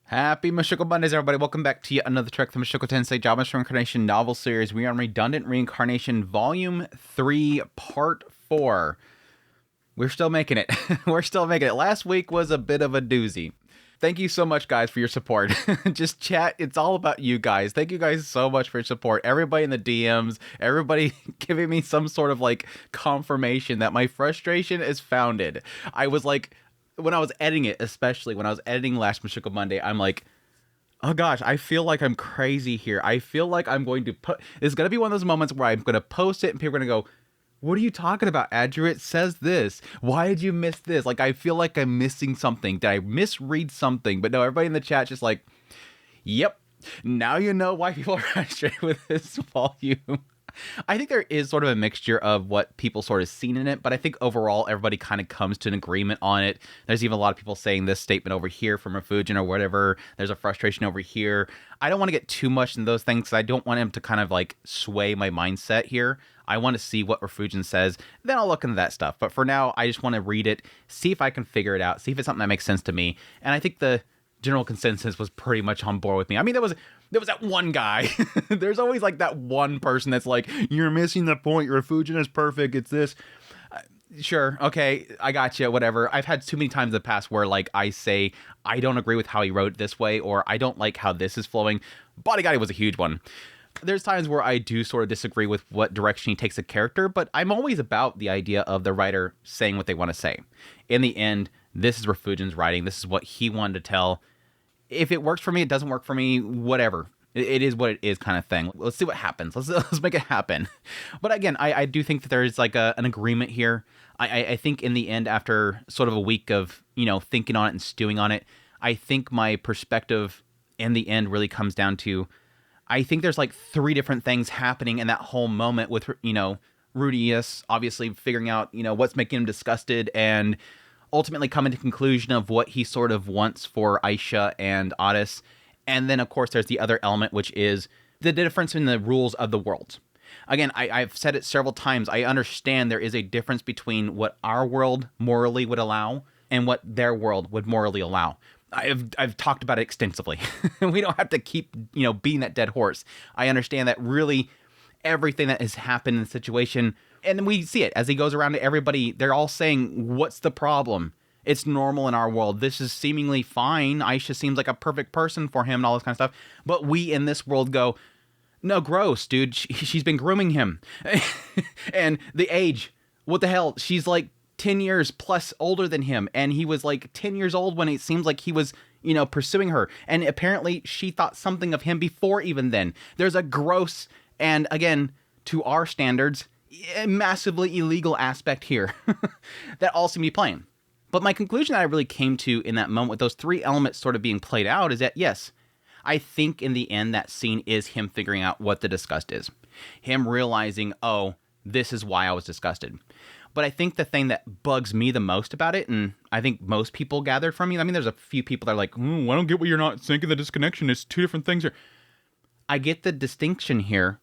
Happy Mushoku Mondays, everybody. Welcome back to yet another trek from Mushoku Tensei Jobless Reincarnation novel series. We are on Redundant Reincarnation, Vol.3, Part 4. We're still making it. We're still making it. Last week was a bit of a doozy. Thank you so much, guys, for your support. Just chat. It's all about you guys. Thank you guys so much for your support. Everybody in the DMs, everybody giving me some sort of confirmation that my frustration is founded. I was like, when I was editing it, especially when I was editing last Mushoku Monday, I'm like, oh gosh, I feel like I'm crazy here. I feel like I'm going to it's going to be one of those moments where I'm going to post it and people are going to go, what are you talking about, Andrew? It says this. Why did you miss this? I feel like I'm missing something. Did I misread something? But no, everybody in the chat just like, yep, now you know why people are frustrated with this volume. I think there is sort of a mixture of what people sort of seen in it, but I think overall everybody kind of comes to an agreement on it. There's even a lot of people saying this statement over here from Refugin or whatever. There's a frustration over here. I don't want to get too much in those things because I don't want him to kind of sway my mindset here. I want to see what Refugin says, then I'll look into that stuff. But for now, I just want to read it, see if I can figure it out, see if it's something that makes sense to me. And I think the general consensus was pretty much on board with me. I mean, there was that one guy. There's always that one person that's like, you're missing the point. Your Refugin is perfect. It's this. Sure. Okay. I got you. Whatever. I've had too many times in the past where I say, I don't agree with how he wrote it this way, or I don't like how this is flowing. Bodyguard was a huge one. There's times where I do sort of disagree with what direction he takes a character, but I'm always about the idea of the writer saying what they want to say. In the end, this is Refugin's writing. This is what he wanted to tell. If it works for me, it doesn't work for me, whatever. It is what it is kind of thing. Let's see what happens. Let's make it happen. But again, I do think that there is an agreement here. I think in the end, after sort of a week of, thinking on it and stewing on it, I think my perspective in the end really comes down to, I think there's three different things happening in that whole moment with, Rudius obviously figuring out, what's making him disgusted and ultimately coming to the conclusion of what he sort of wants for Aisha and Otis. And then, of course, there's the other element, which is the difference in the rules of the world. Again, I've said it several times. I understand there is a difference between what our world morally would allow and what their world would morally allow. I've talked about it extensively. We don't have to keep, beating that dead horse. I understand that really everything that has happened in the situation, and we see it as he goes around to everybody, they're all saying, what's the problem? It's normal in our world. This is seemingly fine. Aisha seems like a perfect person for him and all this kind of stuff. But we in this world go, no, gross, dude. She's been grooming him. And the age, what the hell? She's 10 years plus older than him. And he was 10 years old when it seems like he was, pursuing her. And apparently she thought something of him before even then. There's a gross, and again, to our standards, massively illegal aspect here that all seem to be playing. But my conclusion that I really came to in that moment with those three elements sort of being played out is that, yes, I think in the end that scene is him figuring out what the disgust is. Him realizing, oh, this is why I was disgusted. But I think the thing that bugs me the most about it, and I think most people gathered from me, I mean, there's a few people that are like, I don't get what you're not thinking the disconnection. It's two different things here. I get the distinction here.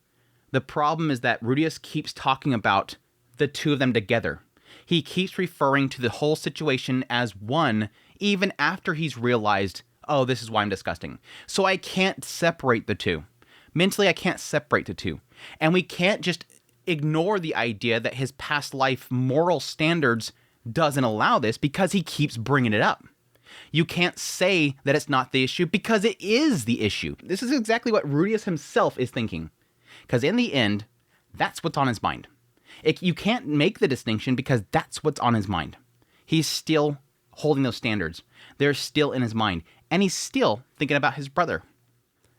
The problem is that Rudius keeps talking about the two of them together. He keeps referring to the whole situation as one, even after he's realized, oh, this is why I'm disgusting. So I can't separate the two. Mentally, I can't separate the two. And we can't just ignore the idea that his past life moral standards doesn't allow this because he keeps bringing it up. You can't say that it's not the issue because it is the issue. This is exactly what Rudius himself is thinking. Because in the end, that's what's on his mind. You can't make the distinction because that's what's on his mind. He's still holding those standards. They're still in his mind. And he's still thinking about his brother.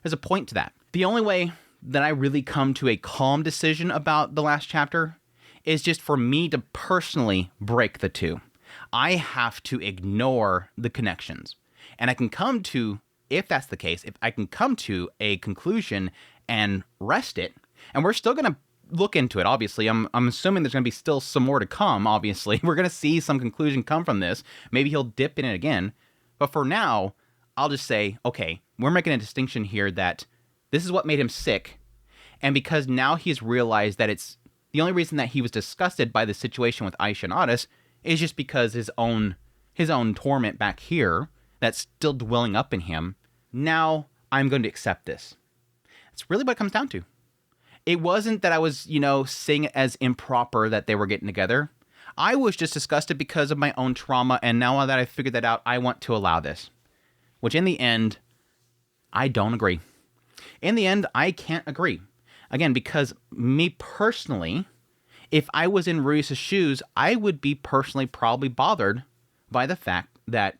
There's a point to that. The only way that I really come to a calm decision about the last chapter is just for me to personally break the two. I have to ignore the connections. And I can come to, if that's the case, if I can come to a conclusion and rest it, and we're still going to look into it, obviously. I'm assuming there's going to be still some more to come, obviously. We're going to see some conclusion come from this. Maybe he'll dip in it again. But for now, I'll just say, okay, we're making a distinction here that this is what made him sick. And because now he's realized that it's the only reason that he was disgusted by the situation with Aisha and Otis is just because his own torment back here that's still dwelling up in him Now I'm going to accept this. That's really what it comes down to. It wasn't that I was, seeing it as improper that they were getting together. I was just disgusted because of my own trauma, and now that I figured that out, I want to allow this. Which in the end, I don't agree. In the end, I can't agree. Again, because me personally, if I was in Rui's shoes, I would be personally probably bothered by the fact that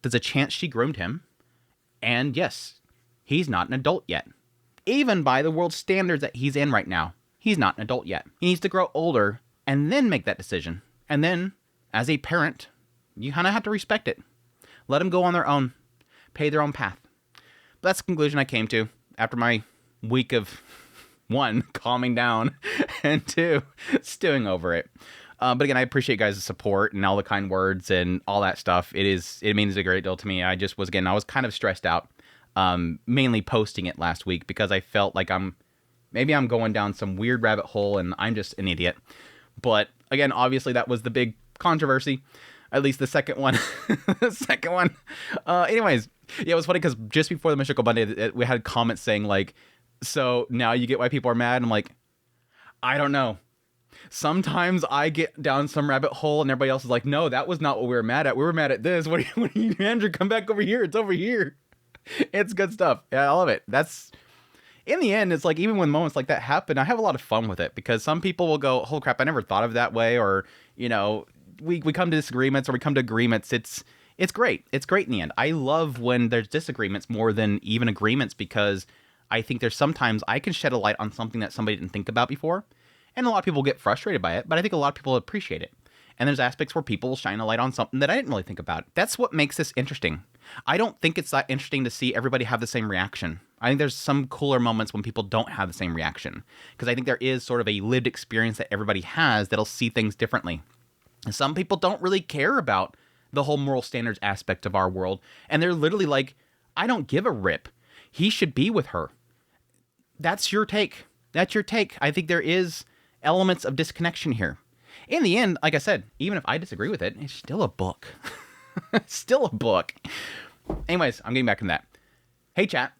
there's a chance she groomed him, and yes, he's not an adult yet. Even by the world standards that he's in right now, he's not an adult yet. He needs to grow older and then make that decision. And then, as a parent, you kind of have to respect it. Let them go on their own, pay their own path. But that's the conclusion I came to after my week of, 1, calming down, and 2, stewing over it. But again, I appreciate you guys' support and all the kind words and all that stuff. It means a great deal to me. I was kind of stressed out. Mainly posting it last week because I felt like maybe I'm going down some weird rabbit hole and I'm just an idiot. But again, obviously that was the big controversy, at least the second one. Anyways, yeah, it was funny because just before the Mushoku Monday, we had comments saying like, so now you get why people are mad. And I'm like, I don't know. Sometimes I get down some rabbit hole and everybody else is like, no, that was not what we were mad at. We were mad at this. What are you, Andrew? Come back over here. It's over here. It's good stuff. Yeah, I love it. That's, in the end, it's like, even when moments like that happen, I have a lot of fun with it because some people will go, oh crap, I never thought of it that way. Or, we come to disagreements or we come to agreements. It's great. It's great in the end. I love when there's disagreements more than even agreements because I think there's sometimes I can shed a light on something that somebody didn't think about before. And a lot of people get frustrated by it, but I think a lot of people appreciate it. And there's aspects where people shine a light on something that I didn't really think about. That's what makes this interesting. I don't think it's that interesting to see everybody have the same reaction. I think there's some cooler moments when people don't have the same reaction. Because I think there is sort of a lived experience that everybody has that'll see things differently. And some people don't really care about the whole moral standards aspect of our world. And they're literally like, I don't give a rip. He should be with her. That's your take. That's your take. I think there is elements of disconnection here. In the end, like I said, even if I disagree with it, it's still a book. It's still a book. Anyways, I'm getting back in that. Hey, chat.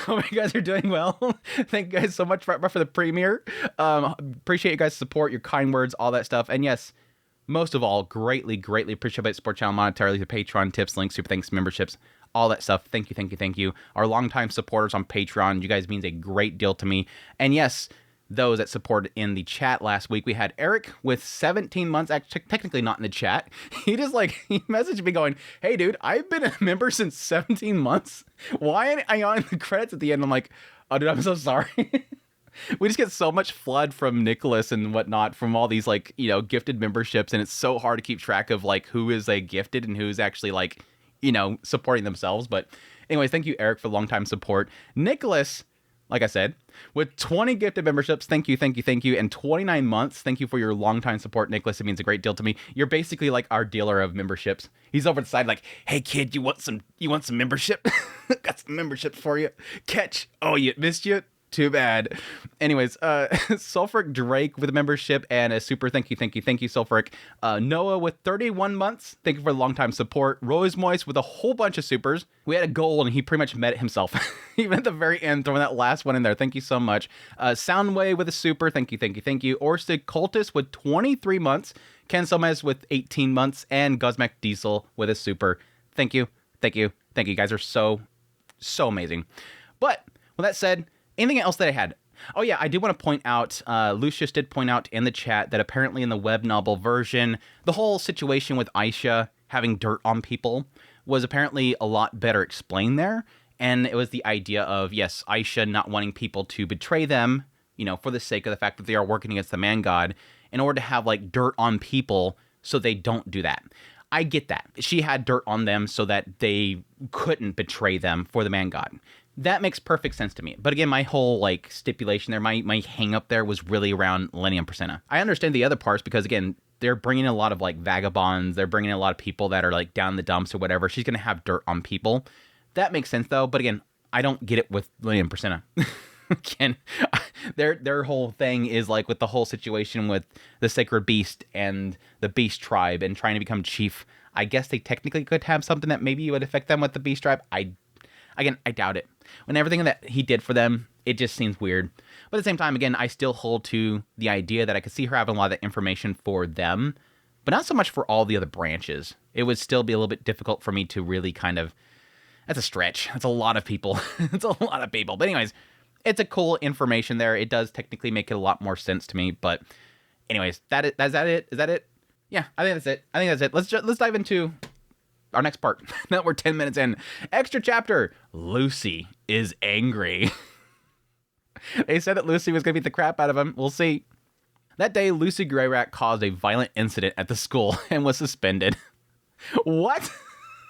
Hope you guys are doing well. Thank you guys so much for the premiere. Appreciate you guys' support, your kind words, all that stuff. And yes, most of all, greatly, greatly appreciate it. Support channel monetarily, the Patreon, tips, links, super thanks, memberships, all that stuff. Thank you, thank you, thank you. Our longtime supporters on Patreon, you guys means a great deal to me. And yes, those that supported in the chat last week. We had Eric with 17 months, actually technically not in the chat. He messaged me going, hey dude, I've been a member since 17 months. Why am I on the credits at the end? I'm like, oh dude, I'm so sorry. We just get so much flood from Nicholas and whatnot from all these gifted memberships. And it's so hard to keep track of who is a gifted and who's actually supporting themselves. But anyways, thank you, Eric, for long time support. Nicholas, like I said, with 20 gifted memberships, thank you, thank you, thank you, and 29 months, thank you for your longtime support, Nicholas. It means a great deal to me. You're basically like our dealer of memberships. He's over the side like, hey kid, you want some membership? Got some memberships for you. Catch. Oh, you missed you? Too bad. Anyways, Sulfuric Drake with a membership and a super thank you, Sulfuric. Noah with 31 months. Thank you for the long time support. Rose Moist with a whole bunch of supers. We had a goal and he pretty much met it himself. Even at the very end, throwing that last one in there. Thank you so much. Soundway with a super. Thank you. Orsted Cultist with 23 months. Ken Somez with 18 months. And Guzmek Diesel with a super. Thank you. You guys are so amazing. But with that said, anything else that I had? Oh yeah, I did want to point out, Lucius did point out in the chat that apparently in the web novel version, the whole situation with Aisha having dirt on people was apparently a lot better explained there. And it was the idea of, yes, Aisha not wanting people to betray them, for the sake of the fact that they are working against the man god, in order to have dirt on people so they don't do that. I get that. She had dirt on them so that they couldn't betray them for the man god. That makes perfect sense to me. But again, my whole stipulation there, my hang up there was really around Millennium Percenta. I understand the other parts because again, they're bringing in a lot of vagabonds. They're bringing in a lot of people that are down in the dumps or whatever. She's going to have dirt on people. That makes sense though. But again, I don't get it with Millennium Percenta. Again, their whole thing is with the whole situation with the Sacred Beast and the Beast Tribe and trying to become chief. I guess they technically could have something that maybe would affect them with the Beast Tribe. Again, I doubt it. When everything that he did for them, it just seems weird. But at the same time, again, I still hold to the idea that I could see her having a lot of that information for them, but not so much for all the other branches. It would still be a little bit difficult for me to really kind of... That's a stretch. That's a lot of people. It's a lot of people. But anyways, it's a cool information there. It does technically make it a lot more sense to me. But anyways, is that it? Is that it? Yeah, I think that's it. Let's dive into our next part. Now that we're 10 minutes in. Extra chapter. Lucy is angry. They said that Lucy was going to beat the crap out of him. We'll see. That day, Lucy Greyrat caused a violent incident at the school and was suspended. What?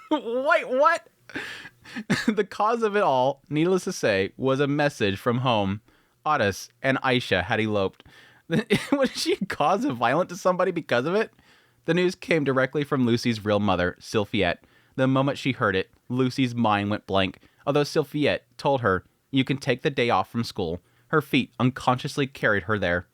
Wait, what? The cause of it all, needless to say, was a message from home. Otis and Aisha had eloped. Was she cause of violence to somebody because of it? The news came directly from Lucy's real mother, Sylphiette. The moment she heard it, Lucy's mind went blank. Although Sylphiette told her, "You can take the day off from school," her feet unconsciously carried her there.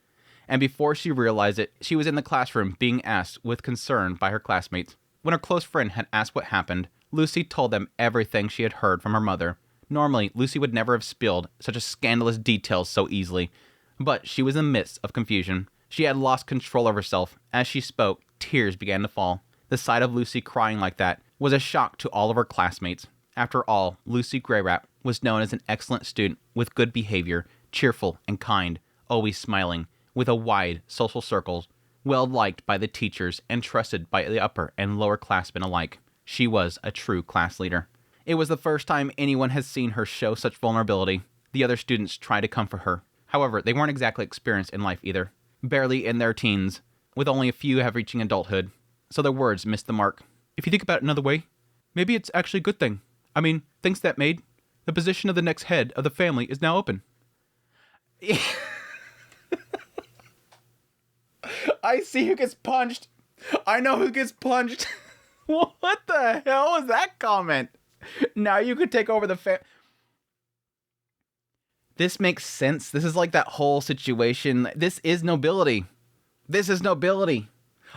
And before she realized it, she was in the classroom being asked with concern by her classmates. When her close friend had asked what happened, Lucy told them everything she had heard from her mother. Normally, Lucy would never have spilled such a scandalous detail so easily. But she was in the midst of confusion. She had lost control of herself. As she spoke, tears began to fall. The sight of Lucy crying like that was a shock to all of her classmates. After all, Lucy Greyrat was known as an excellent student with good behavior, cheerful and kind, always smiling, with a wide social circle, well liked by the teachers and trusted by the upper and lower classmen alike. She was a true class leader. It was the first time anyone had seen her show such vulnerability. The other students tried to comfort her. However, they weren't exactly experienced in life either. Barely in their teens, with only a few have reaching adulthood. So their words missed the mark. If you think about it another way, maybe it's actually a good thing. I mean, things that made, the position of the next head of the family is now open. I see who gets punched. I know who gets punched. What the hell was that comment? Now you could take over the This makes sense. This is like that whole situation. This is nobility. This is nobility.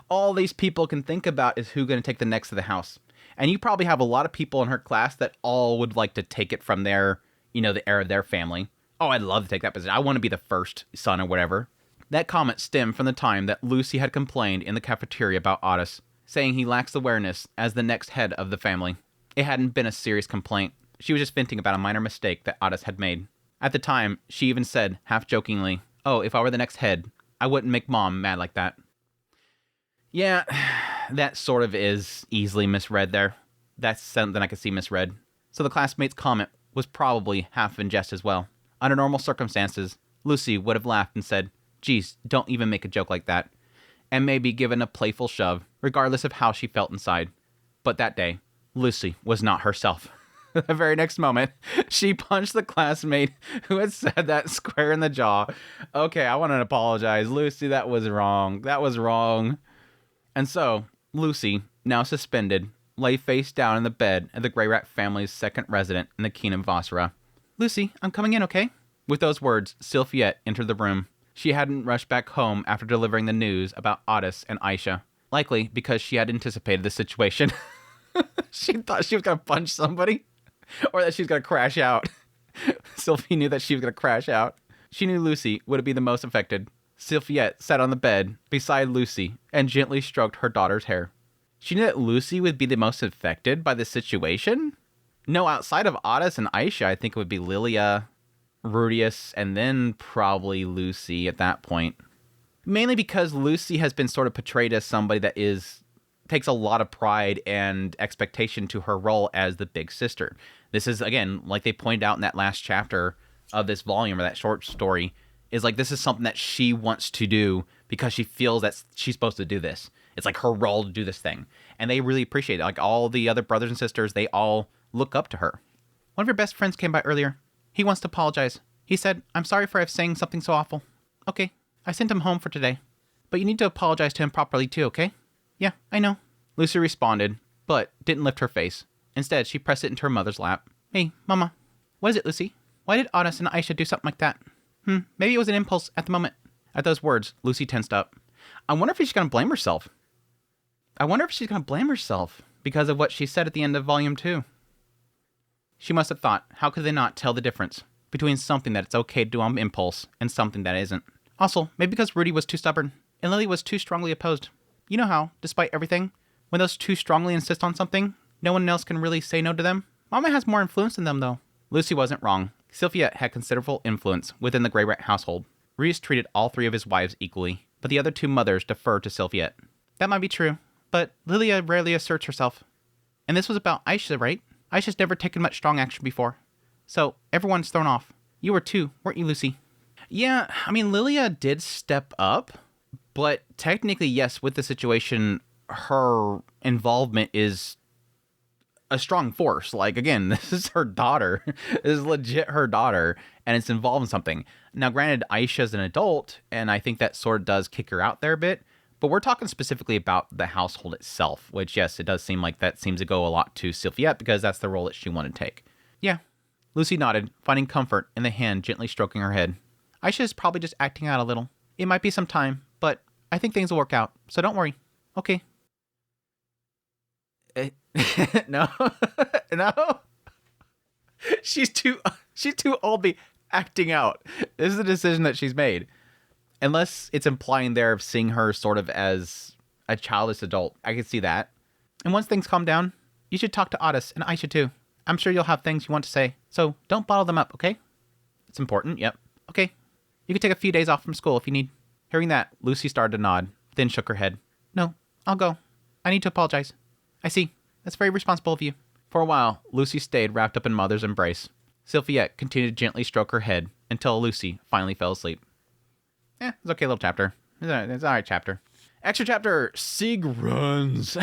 All these people can think about is who's going to take the next to the house. And you probably have a lot of people in her class that all would like to take it from their, the heir of their family. Oh, I'd love to take that position. I want to be the first son or whatever. That comment stemmed from the time that Lucy had complained in the cafeteria about Otis, saying he lacks awareness as the next head of the family. It hadn't been a serious complaint. She was just venting about a minor mistake that Otis had made. At the time, she even said, half-jokingly, "Oh, if I were the next head, I wouldn't make Mom mad like that." Yeah, that sort of is easily misread there. That's something I could see misread. So the classmate's comment was probably half in jest as well. Under normal circumstances, Lucy would have laughed and said, "Geez, don't even make a joke like that," and maybe given a playful shove, regardless of how she felt inside. But that day, Lucy was not herself. The very next moment, she punched the classmate who had said that square in the jaw. Okay, I want to apologize. Lucy, that was wrong. That was wrong. And so, Lucy, now suspended, lay face down in the bed of the Greyrat family's second resident in the Kingdom of Asura. "Lucy, I'm coming in, okay?" With those words, Sylphiette entered the room. She hadn't rushed back home after delivering the news about Otis and Aisha, likely because she had anticipated the situation. She thought she was going to punch somebody, or that she was going to crash out. Sylphie knew that she was going to crash out. She knew Lucy would be the most affected. Sylphiette sat on the bed beside Lucy and gently stroked her daughter's hair. She knew that Lucy would be the most affected by the situation? No, outside of Otis and Aisha, I think it would be Lilia, Rudius, and then probably Lucy at that point. Mainly because Lucy has been sort of portrayed as somebody that takes a lot of pride and expectation to her role as the big sister. This is, again, like they pointed out in that last chapter of this volume, or that short story, is like this is something that she wants to do because she feels that she's supposed to do this. It's like her role to do this thing. And they really appreciate it. Like all the other brothers and sisters, they all look up to her. One of your best friends came by earlier. He wants to apologize. He said, "I'm sorry for saying something so awful." "Okay, I sent him home for today. But you need to apologize to him properly too, okay?" "Yeah, I know." Lucy responded, but didn't lift her face. Instead, she pressed it into her mother's lap. "Hey, Mama. What is it, Lucy? Why did Otis and Aisha do something like that?" Maybe it was an impulse at the moment." At those words, Lucy tensed up. I wonder if she's going to blame herself. Because of what she said at the end of Volume 2. She must have thought, how could they not tell the difference between something that it's okay to do on impulse and something that isn't? Also, maybe because Rudy was too stubborn and Lily was too strongly opposed. You know how, despite everything, when those two strongly insist on something, no one else can really say no to them? Mama has more influence than them, though. Lucy wasn't wrong. Sylphiette had considerable influence within the Grey Rat household. Reese treated all three of his wives equally, but the other two mothers deferred to Sylphiette. That might be true, but Lilia rarely asserts herself. And this was about Aisha, right? Aisha's never taken much strong action before. So, everyone's thrown off. You were too, weren't you, Lucy? Yeah, I mean, Lilia did step up, but technically, yes, with the situation, her involvement is a strong force. Like, again, this is her daughter. This is legit her daughter, and it's involved in something. Now, granted, Aisha's an adult, and I think that sort of does kick her out there a bit, but we're talking specifically about the household itself, which, yes, it does seem like that seems to go a lot to Sylphiette because that's the role that she wanted to take. Yeah. Lucy nodded, finding comfort in the hand gently stroking her head. Aisha is probably just acting out a little. It might be some time, but I think things will work out, so don't worry. Okay. No. No. She's too old to be acting out. This is a decision that she's made. Unless it's implying there of seeing her sort of as a childless adult. I can see that. And once things calm down, you should talk to Otis and Aisha too. I'm sure you'll have things you want to say, so don't bottle them up, okay? It's important, yep. Okay. You can take a few days off from school if you need. Hearing that, Lucy started to nod, then shook her head. No, I'll go. I need to apologize. I see. That's very responsible of you. For a while, Lucy stayed wrapped up in Mother's embrace. Sylphiette continued to gently stroke her head until Lucy finally fell asleep. It's okay little chapter. It's an alright chapter. Extra chapter, Sieg runs.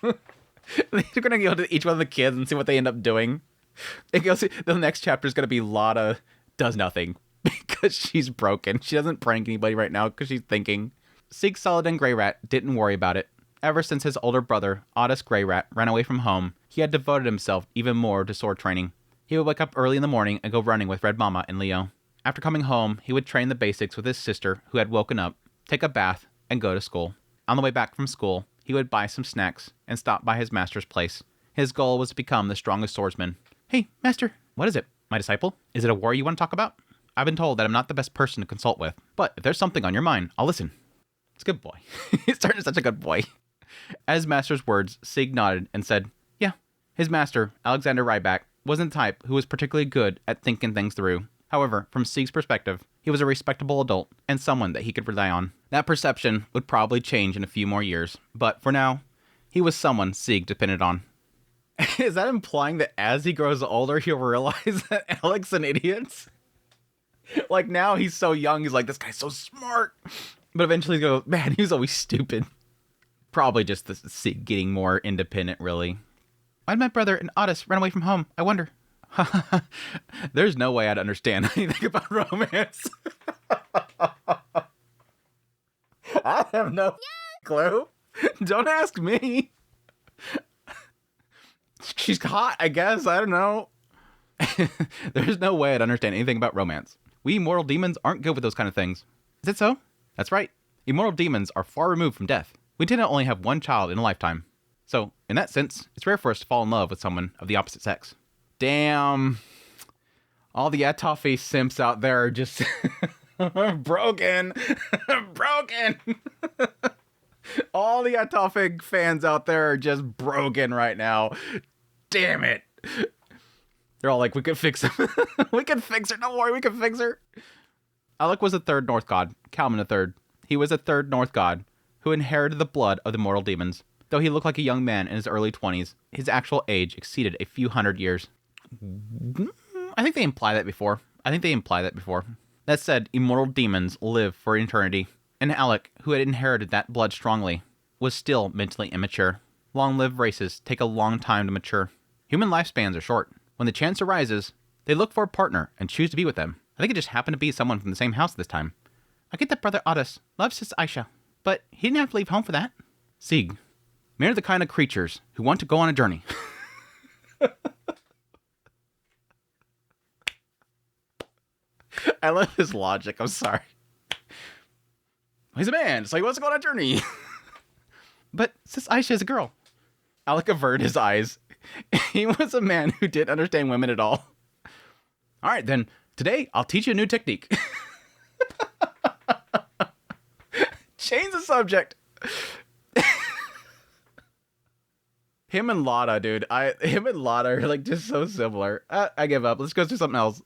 They're going to go to each one of the kids and see what they end up doing. The next chapter is going to be Lotta does nothing because she's broken. She doesn't prank anybody right now because she's thinking. Sieg Solid and Grey Rat didn't worry about it. Ever since his older brother, Otis Grey Rat, ran away from home, he had devoted himself even more to sword training. He would wake up early in the morning and go running with Red Mama and Leo. After coming home, he would train the basics with his sister, who had woken up, take a bath, and go to school. On the way back from school, he would buy some snacks and stop by his master's place. His goal was to become the strongest swordsman. Hey, master. What is it, my disciple? Is it a war you want to talk about? I've been told that I'm not the best person to consult with, but if there's something on your mind, I'll listen. It's a good boy. He's starting such a good boy. At his master's words, Sieg nodded and said, yeah. His master, Alexander Ryback, wasn't the type who was particularly good at thinking things through. However, from Sieg's perspective, he was a respectable adult and someone that he could rely on. That perception would probably change in a few more years, but for now, he was someone Sieg depended on. Is that implying that as he grows older, he'll realize that Alec's an idiot? Like, now he's so young, he's like, this guy's so smart. But eventually he'll go, man, he was always stupid. Probably just the Sieg getting more independent, really. Why'd my brother and Otis run away from home? I wonder. There's no way I'd understand anything about romance. I have no clue. Don't ask me. She's hot, I guess. I don't know. There's no way I'd understand anything about romance. We mortal demons aren't good with those kind of things. Is it so? That's right. Immortal demons are far removed from death. We tend to only have one child in a lifetime. So, in that sense, it's rare for us to fall in love with someone of the opposite sex. Damn. All the Atofy simps out there are just broken. Broken. All the Atofy fans out there are just broken right now. Damn it. They're all like, we could fix him. We can fix her. Don't worry, we can fix her. Alec was a third North god, Calman a third. He was a third North god who inherited the blood of the mortal demons. Though he looked like a young man in his early 20s, his actual age exceeded a few hundred years. I think they imply that before. That said, immortal demons live for eternity. And Alec, who had inherited that blood strongly, was still mentally immature. Long-lived races take a long time to mature. Human lifespans are short. When the chance arises, they look for a partner and choose to be with them. I think it just happened to be someone from the same house this time. I get that Brother Otis loves his Aisha, but he didn't have to leave home for that. Sieg. Men are the kind of creatures who want to go on a journey. I love his logic. I'm sorry. He's a man, so he wants to go on a journey. But since Aisha is a girl. Alec averted his eyes. He was a man who didn't understand women at all. All right, then, today I'll teach you a new technique. Change the subject. Him and Lotta, dude. Him and Lotta are like just so similar. I give up. Let's go do something else.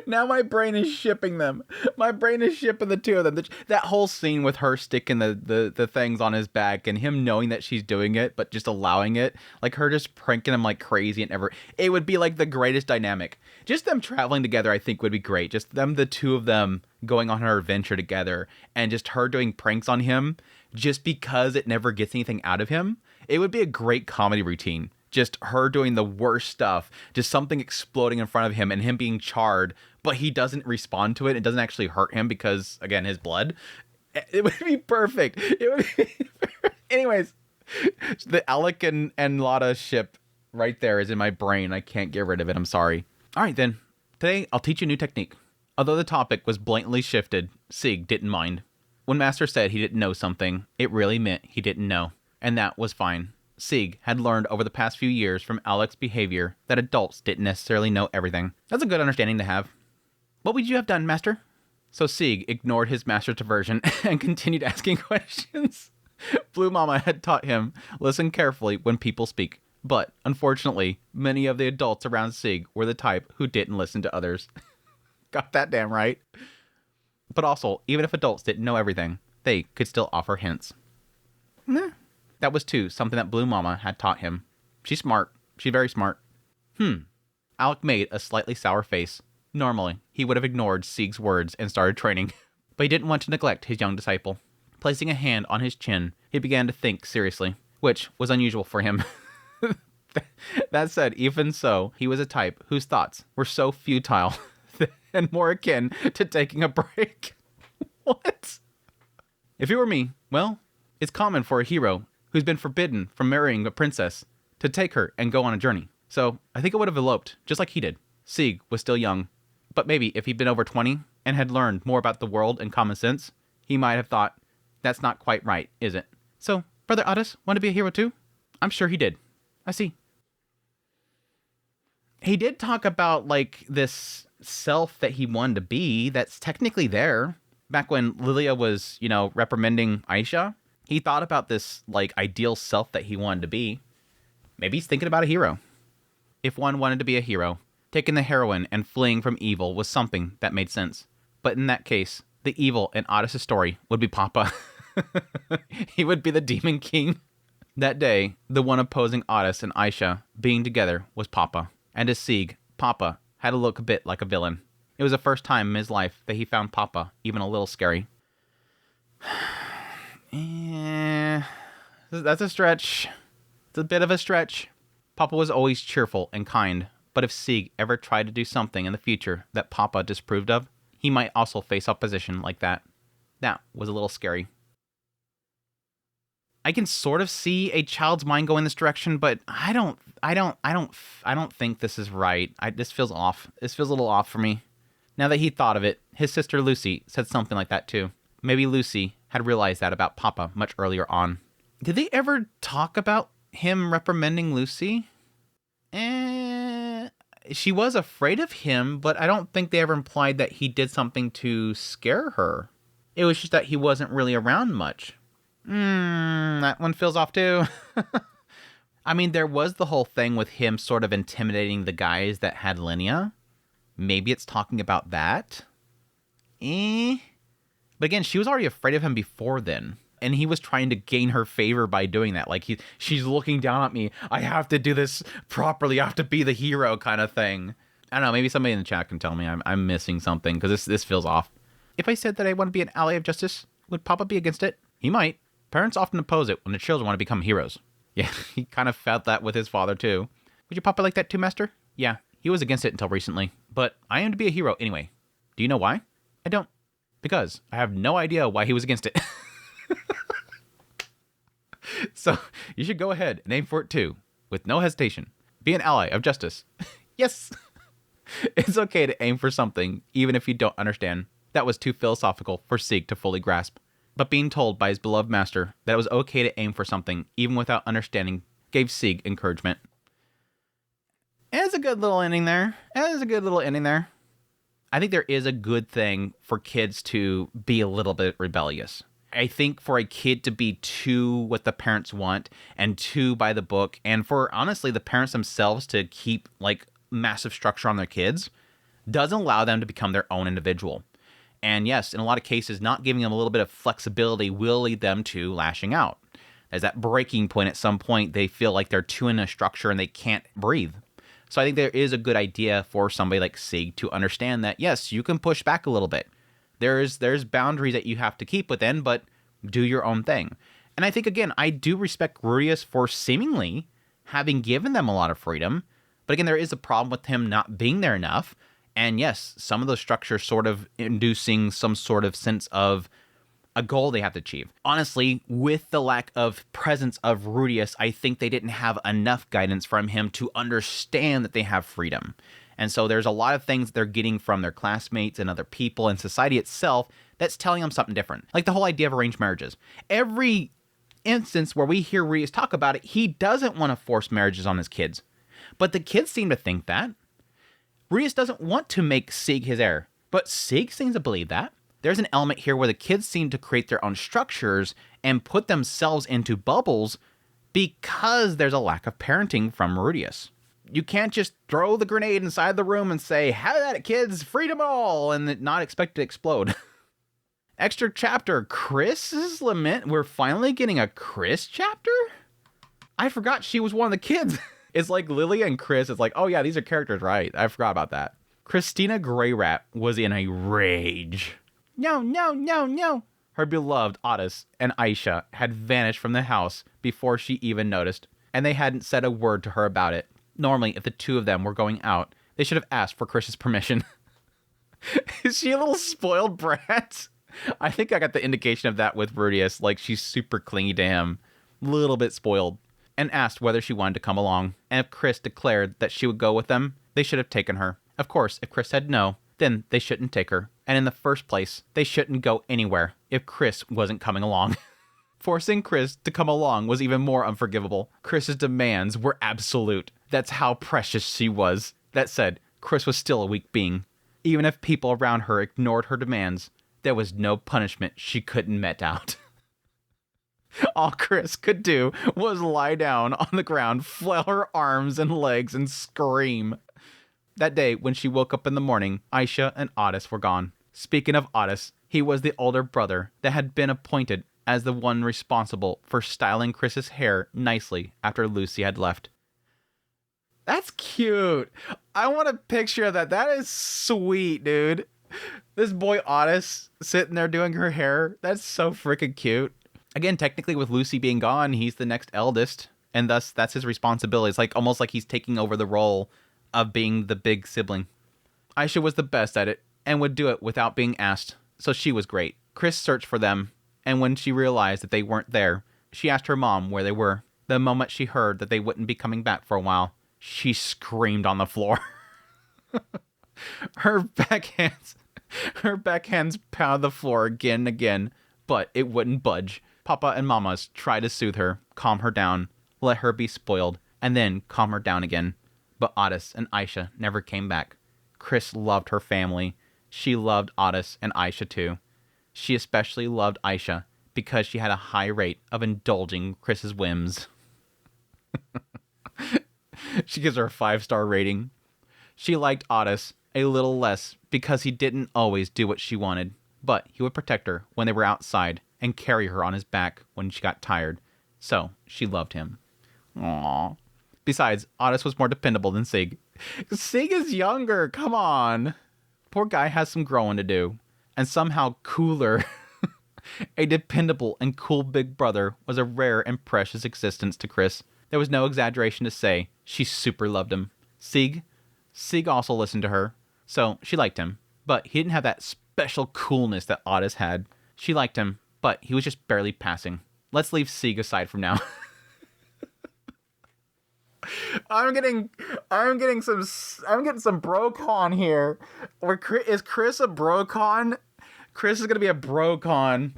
Now my brain is shipping them. My brain is shipping the two of them. That whole scene with her sticking the things on his back and him knowing that she's doing it, but just allowing it. Like her just pranking him like crazy and ever. It would be like the greatest dynamic. Just them traveling together, I think, would be great. Just them, the two of them going on her adventure together and just her doing pranks on him just because it never gets anything out of him. It would be a great comedy routine. Just her doing the worst stuff, just something exploding in front of him and him being charred, but he doesn't respond to it. It doesn't actually hurt him because, again, his blood. It would be perfect. It would be Anyways, the Alec and Lotta ship right there is in my brain. I can't get rid of it. I'm sorry. All right, then. Today, I'll teach you a new technique. Although the topic was blatantly shifted, Sig didn't mind. When Master said he didn't know something, it really meant he didn't know. And that was fine. Sig had learned over the past few years from Alec's behavior that adults didn't necessarily know everything. That's a good understanding to have. What would you have done, Master? So Sig ignored his master's diversion and continued asking questions. Blue Mama had taught him, listen carefully when people speak. But, unfortunately, many of the adults around Sig were the type who didn't listen to others. Got that damn right. But also, even if adults didn't know everything, they could still offer hints. Meh. That was, too, something that Blue Mama had taught him. She's smart. She's very smart. Alec made a slightly sour face. Normally, he would have ignored Sig's words and started training, but he didn't want to neglect his young disciple. Placing a hand on his chin, he began to think seriously, which was unusual for him. That said, even so, he was a type whose thoughts were so futile and more akin to taking a break. What? If it were me, well, it's common for a hero who's been forbidden from marrying a princess to take her and go on a journey. So I think I would have eloped, just like he did. Sig was still young, but maybe if he'd been over 20 and had learned more about the world and common sense, he might have thought, that's not quite right, is it? So, Brother Otis wanted to be a hero too? I'm sure he did. I see. He did talk about, like, this self that he wanted to be that's technically there. Back when Lilia was, reprimanding Aisha, he thought about this, like, ideal self that he wanted to be. Maybe he's thinking about a hero. If one wanted to be a hero, taking the heroine and fleeing from evil was something that made sense. But in that case, the evil in Otis' story would be Papa. He would be the Demon King. That day, the one opposing Otis and Aisha being together was Papa. And as Sig, Papa had to look a bit like a villain. It was the first time in his life that he found Papa even a little scary. That's a stretch. It's a bit of a stretch. Papa was always cheerful and kind, but if Sig ever tried to do something in the future that Papa disapproved of, he might also face opposition like that. That was a little scary. I can sort of see a child's mind go in this direction, but I don't think this is right. This feels off. This feels a little off for me. Now that he thought of it, his sister Lucy said something like that too. Maybe Lucy had realized that about Papa much earlier on. Did they ever talk about him reprimanding Lucy? She was afraid of him, but I don't think they ever implied that he did something to scare her. It was just that he wasn't really around much. That one feels off too. I mean, there was the whole thing with him sort of intimidating the guys that had Linnea. Maybe it's talking about that. But again, she was already afraid of him before then. And he was trying to gain her favor by doing that. Like, she's looking down at me. I have to do this properly. I have to be the hero kind of thing. I don't know. Maybe somebody in the chat can tell me I'm missing something, because this feels off. If I said that I want to be an ally of justice, would Papa be against it? He might. Parents often oppose it when their children want to become heroes. Yeah, he kind of felt that with his father, too. Would your Papa like that too, Master? Yeah, he was against it until recently. But I am to be a hero anyway. Do you know why? I don't. Because I have no idea why he was against it. So, you should go ahead and aim for it too, with no hesitation. Be an ally of justice. Yes! It's okay to aim for something, even if you don't understand. That was too philosophical for Sig to fully grasp. But being told by his beloved master that it was okay to aim for something, even without understanding, gave Sieg encouragement. It's a good little ending there. I think there is a good thing for kids to be a little bit rebellious. I think for a kid to be too what the parents want and too by the book, and for honestly the parents themselves to keep like massive structure on their kids, doesn't allow them to become their own individual. And yes, in a lot of cases, not giving them a little bit of flexibility will lead them to lashing out. There's that breaking point at some point, they feel like they're too in a structure and they can't breathe. So I think there is a good idea for somebody like Sieg to understand that, yes, you can push back a little bit. There's boundaries that you have to keep within, but do your own thing. And I think, again, I do respect Rudius for seemingly having given them a lot of freedom. But again, there is a problem with him not being there enough. And yes, some of those structures sort of inducing some sort of sense of a goal they have to achieve. Honestly, with the lack of presence of Rudius, I think they didn't have enough guidance from him to understand that they have freedom. And so there's a lot of things they're getting from their classmates and other people and society itself that's telling them something different. Like the whole idea of arranged marriages. Every instance where we hear Rudius talk about it, he doesn't want to force marriages on his kids. But the kids seem to think that. Rudius doesn't want to make Sieg his heir, but Sieg seems to believe that. There's an element here where the kids seem to create their own structures and put themselves into bubbles because there's a lack of parenting from Rudius. You can't just throw the grenade inside the room and say, "Have at it, kids, freedom all," and not expect it to explode. Extra chapter, Chris's Lament. We're finally getting a Chris chapter? I forgot she was one of the kids. It's like Lily and Chris. It's like, oh yeah, these are characters, right? I forgot about that. Christina Greyrat was in a rage. No. Her beloved Otis and Aisha had vanished from the house before she even noticed, and they hadn't said a word to her about it. Normally, if the two of them were going out, they should have asked for Chris's permission. Is she a little spoiled brat? I think I got the indication of that with Rudius, like she's super clingy to him, little bit spoiled, and asked whether she wanted to come along, and if Chris declared that she would go with them, they should have taken her. Of course, if Chris said no, then they shouldn't take her, and in the first place, they shouldn't go anywhere if Chris wasn't coming along. Forcing Chris to come along was even more unforgivable. Chris's demands were absolute. That's how precious she was. That said, Chris was still a weak being. Even if people around her ignored her demands, there was no punishment she couldn't met out. All Chris could do was lie down on the ground, flail her arms and legs, and scream. That day, when she woke up in the morning, Aisha and Otis were gone. Speaking of Otis, he was the older brother that had been appointed as the one responsible for styling Chris's hair nicely after Lucy had left. That's cute. I want a picture of that. That is sweet, dude. This boy Otis sitting there doing her hair. That's so freaking cute. Again, technically with Lucy being gone, he's the next eldest, and thus that's his responsibility. It's like almost like he's taking over the role of being the big sibling. Aisha was the best at it and would do it without being asked, so she was great. Chris searched for them, and when she realized that they weren't there, she asked her mom where they were. The moment she heard that they wouldn't be coming back for a while, she screamed on the floor. Her backhands pounded the floor again and again, but it wouldn't budge. Papa and Mamas tried to soothe her, calm her down, let her be spoiled, and then calm her down again. But Otis and Aisha never came back. Chris loved her family. She loved Otis and Aisha too. She especially loved Aisha because she had a high rate of indulging Chris's whims. She gives her a 5-star rating. She liked Otis a little less because he didn't always do what she wanted, but he would protect her when they were outside and carry her on his back when she got tired. So she loved him. Aww. Besides, Otis was more dependable than Sieg. Sieg is younger, come on. Poor guy has some growing to do. And somehow cooler. A dependable and cool big brother was a rare and precious existence to Chris. There was no exaggeration to say she super loved him. Sieg also listened to her, so she liked him. But he didn't have that special coolness that Otis had. She liked him, but he was just barely passing. Let's leave Sieg aside from now. I'm getting some bro-con here. Is Chris a bro-con? Chris is gonna be a bro-con.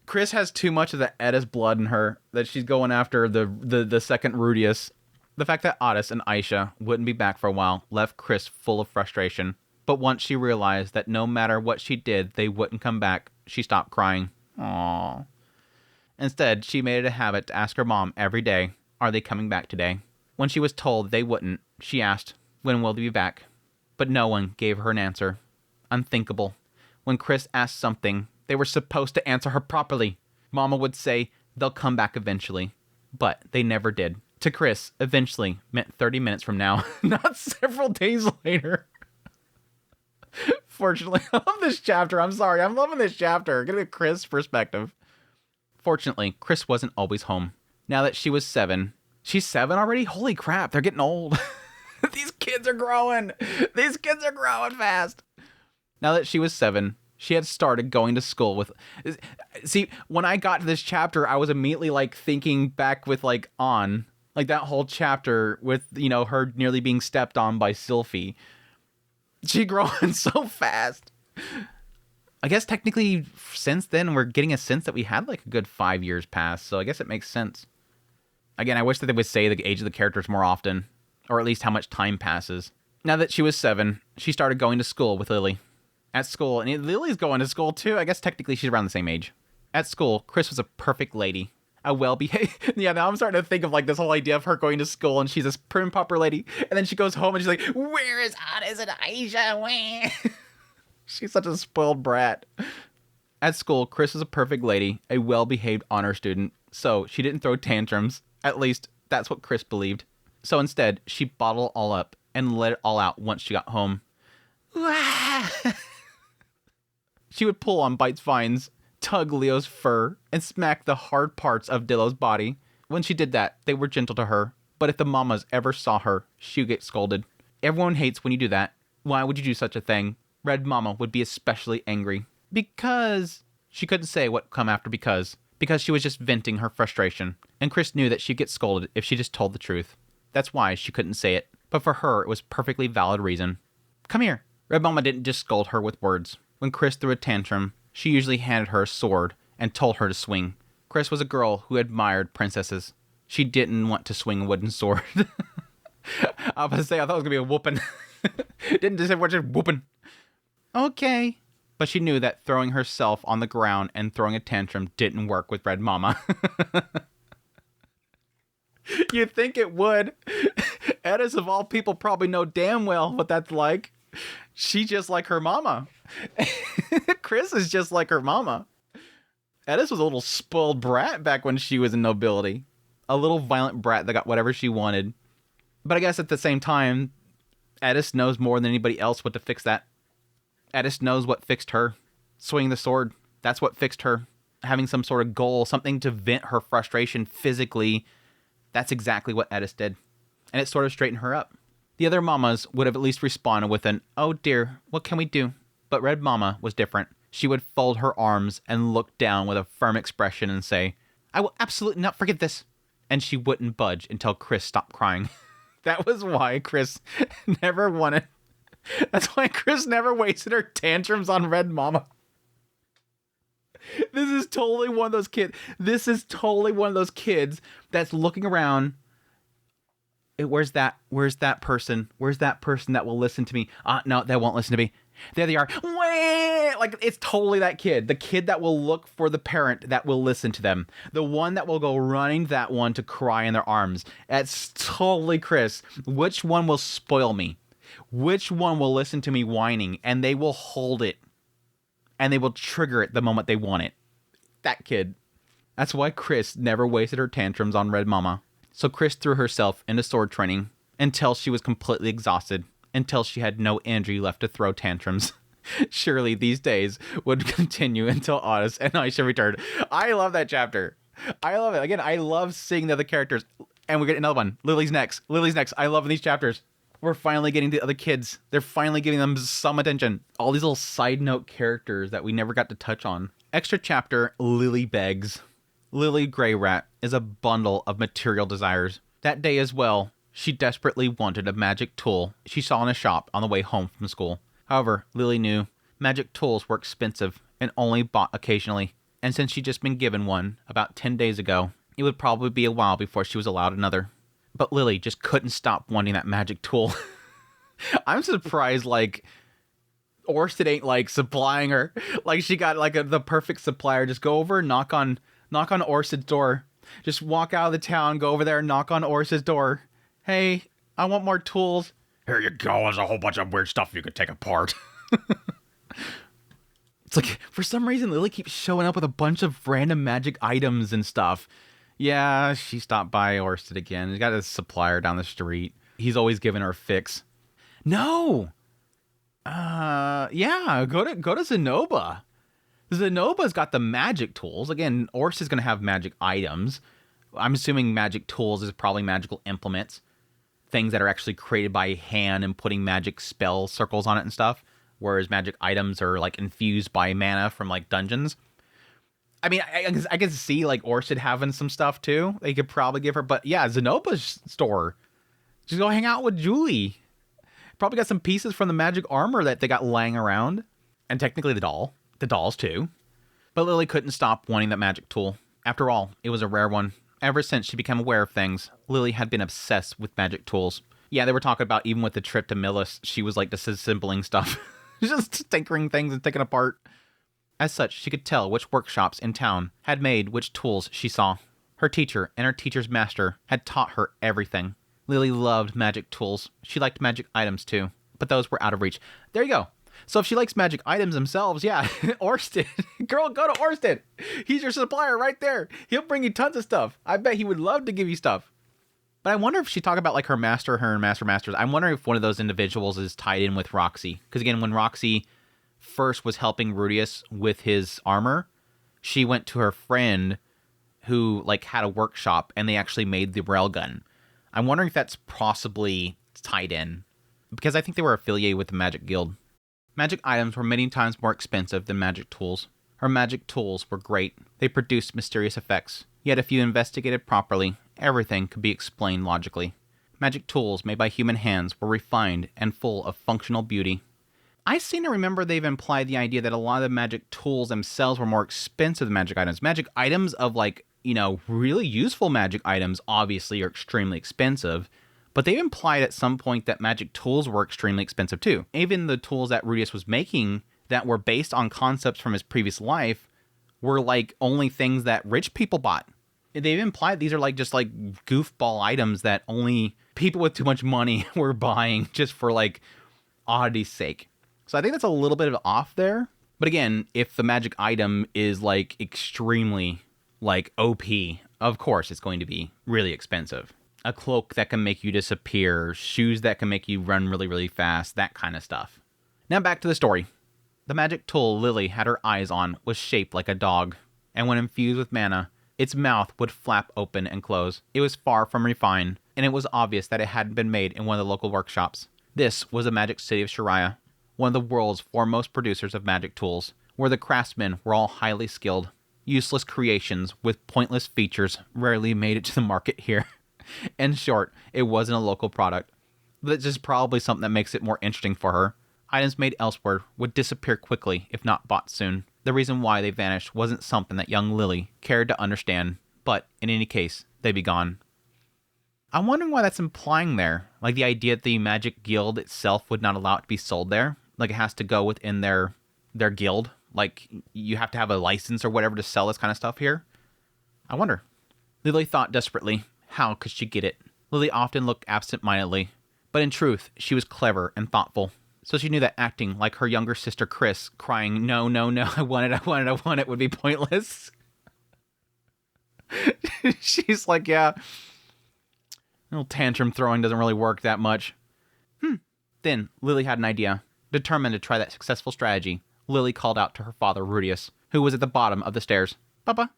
Chris has too much of the Edis blood in her that she's going after the second Rudius. The fact that Otis and Aisha wouldn't be back for a while left Chris full of frustration. But once she realized that no matter what she did, they wouldn't come back, she stopped crying. Aww. Instead, she made it a habit to ask her mom every day, are they coming back today? When she was told they wouldn't, she asked, when will they be back? But no one gave her an answer. Unthinkable. When Chris asked something, they were supposed to answer her properly. Mama would say, they'll come back eventually. But they never did. To Chris, eventually meant 30 minutes from now, not several days later. Fortunately, I love this chapter. I'm sorry. I'm loving this chapter. Get a Chris perspective. Fortunately, Chris wasn't always home. Now that she was 7. She's 7 already? Holy crap, they're getting old. These kids are growing. These kids are growing fast. Now that she was 7, she had started going to school with... See, when I got to this chapter, I was immediately, like, thinking back with, like, On. Like, that whole chapter with, you know, her nearly being stepped on by Sylphie. She growing so fast. I guess technically since then we're getting a sense that we had like a good 5 years past, so I guess it makes sense. Again, I wish that they would say the age of the characters more often, or at least how much time passes. Now that she was 7, she started going to school with Lily. At school, and Lily's going to school too, I guess technically she's around the same age. At school, Chris was a perfect lady. A well-behaved... Yeah, now I'm starting to think of like this whole idea of her going to school and she's this prim proper lady, and then she goes home and she's like, where is Otis and Aisha? Where? She's such a spoiled brat. At school, Chris was a perfect lady, a well-behaved honor student, so she didn't throw tantrums. At least, that's what Chris believed. So instead, she bottled all up and let it all out once she got home. She would pull on Bite's vines, tug Leo's fur, and smack the hard parts of Dillo's body. When she did that, they were gentle to her, but if the mamas ever saw her, she would get scolded. Everyone hates when you do that. Why would you do such a thing? Red Mama would be especially angry. Because... She couldn't say what come after because she was just venting her frustration, and Chris knew that she'd get scolded if she just told the truth. That's why she couldn't say it, but for her it was perfectly valid reason. Come here. Red Mama didn't just scold her with words. When Chris threw a tantrum, she usually handed her a sword and told her to swing. Chris was a girl who admired princesses. She didn't want to swing a wooden sword. I was about to say, I thought it was going to be a whooping. Didn't just say, we're just whooping. Okay. But she knew that throwing herself on the ground and throwing a tantrum didn't work with Red Mama. You'd think it would. Edis, of all people, probably know damn well what that's like. She's just like her mama. Chris is just like her mama. Edis was a little spoiled brat back when she was in nobility. A little violent brat that got whatever she wanted. But I guess at the same time, Edis knows more than anybody else what to fix that. Edis knows what fixed her. Swinging the sword. That's what fixed her. Having some sort of goal, something to vent her frustration physically. That's exactly what Edis did. And it sort of straightened her up. The other mamas would have at least responded with an, oh dear, what can we do? But Red Mama was different. She would fold her arms and look down with a firm expression and say, I will absolutely not forget this. And she wouldn't budge until Chris stopped crying. That was why Chris never wanted... That's why Chris never wasted her tantrums on Red Mama. This is totally one of those kids. This is totally one of those kids that's looking around. Where's that person? Where's that person that will listen to me? No, they won't listen to me. There they are. Wait! Like, it's totally that kid. The kid that will look for the parent that will listen to them. The one that will go running to that one to cry in their arms. That's totally Chris. Which one will spoil me? Which one will listen to me whining, and they will hold it, and they will trigger it the moment they want it? That kid. That's why Chris never wasted her tantrums on Red Mama. So Chris threw herself into sword training until she was completely exhausted, until she had no energy left to throw tantrums. Surely these days would continue until Otis and Aisha returned. I love that chapter. I love it. Again, I love seeing the other characters. And we get another one. Lily's next. I love these chapters. We're finally getting the other kids. They're finally giving them some attention. All these little side note characters that we never got to touch on. Extra chapter, Lily Begs. Lily Grey Rat is a bundle of material desires. That day as well, she desperately wanted a magic tool she saw in a shop on the way home from school. However, Lily knew magic tools were expensive and only bought occasionally. And since she'd just been given one about 10 days ago, it would probably be a while before she was allowed another. But Lily just couldn't stop wanting that magic tool. I'm surprised, like, Orsted ain't, like, supplying her. Like, she got, like, the perfect supplier. Just go over and knock on Orsted's door. Just walk out of the town, go over there and knock on Orsted's door. Hey, I want more tools. Here you go. There's a whole bunch of weird stuff you could take apart. It's like, for some reason, Lily keeps showing up with a bunch of random magic items and stuff. Yeah, she stopped by Orsted again. He's got a supplier down the street. He's always giving her a fix. No! Yeah, go to Zenoba. Zenoba's got the magic tools. Again, Orsted's going to have magic items. I'm assuming magic tools is probably magical implements. Things that are actually created by hand and putting magic spell circles on it and stuff. Whereas magic items are, like, infused by mana from, like, dungeons. I mean, I can see, like, Orsted having some stuff, too. They could probably give her. But, yeah, Zenoba's store. Just go hang out with Julie. Probably got some pieces from the magic armor that they got laying around. And technically the doll. The dolls, too. But Lily couldn't stop wanting that magic tool. After all, it was a rare one. Ever since she became aware of things, Lily had been obsessed with magic tools. Yeah, they were talking about even with the trip to Millis, she was, like, disassembling stuff. Just tinkering things and taking apart. As such, she could tell which workshops in town had made which tools she saw. Her teacher and her teacher's master had taught her everything. Lily loved magic tools. She liked magic items too, but those were out of reach. There you go. So if she likes magic items themselves, yeah, Orsted. Girl, go to Orsted. He's your supplier right there. He'll bring you tons of stuff. I bet he would love to give you stuff. But I wonder if she talked about, like, her master, her masters. I'm wondering if one of those individuals is tied in with Roxy. Because, again, when Roxy first was helping Rudius with his armor, she went to her friend who, like, had a workshop, and they actually made the railgun. I'm wondering if that's possibly tied in. Because I think they were affiliated with the Magic Guild. Magic items were many times more expensive than magic tools. Her magic tools were great. They produced mysterious effects. Yet if you investigated properly, everything could be explained logically. Magic tools made by human hands were refined and full of functional beauty. I seem to remember they've implied the idea that a lot of the magic tools themselves were more expensive than magic items. Magic items of, like, you know, really useful magic items obviously are extremely expensive, but they implied at some point that magic tools were extremely expensive too. Even the tools that Rudius was making that were based on concepts from his previous life were, like, only things that rich people bought. They've implied these are, like, just, like, goofball items that only people with too much money were buying just for, like, oddity's sake. So I think that's a little bit of off there. But again, if the magic item is, like, extremely, like, OP, of course it's going to be really expensive. A cloak that can make you disappear, shoes that can make you run really, really fast, that kind of stuff. Now back to the story. The magic tool Lily had her eyes on was shaped like a dog, and when infused with mana, its mouth would flap open and close. It was far from refined, and it was obvious that it hadn't been made in one of the local workshops. This was the magic city of Shiraya, one of the world's foremost producers of magic tools, where the craftsmen were all highly skilled. Useless creations with pointless features rarely made it to the market here. In short, it wasn't a local product. But it's just probably something that makes it more interesting for her. Items made elsewhere would disappear quickly if not bought soon. The reason why they vanished wasn't something that young Lily cared to understand, but in any case, they'd be gone. I'm wondering why that's implying there. Like the idea that the Magic Guild itself would not allow it to be sold there. Like it has to go within their guild. Like you have to have a license or whatever to sell this kind of stuff here. I wonder. Lily thought desperately, how could she get it? Lily often looked absent-mindedly, but in truth, she was clever and thoughtful. So she knew that acting like her younger sister Chris, crying, no, no, no, I want it, would be pointless. She's like, yeah, little tantrum throwing doesn't really work that much. Then Lily had an idea. Determined to try that successful strategy, Lily called out to her father, Rudius, who was at the bottom of the stairs. Papa?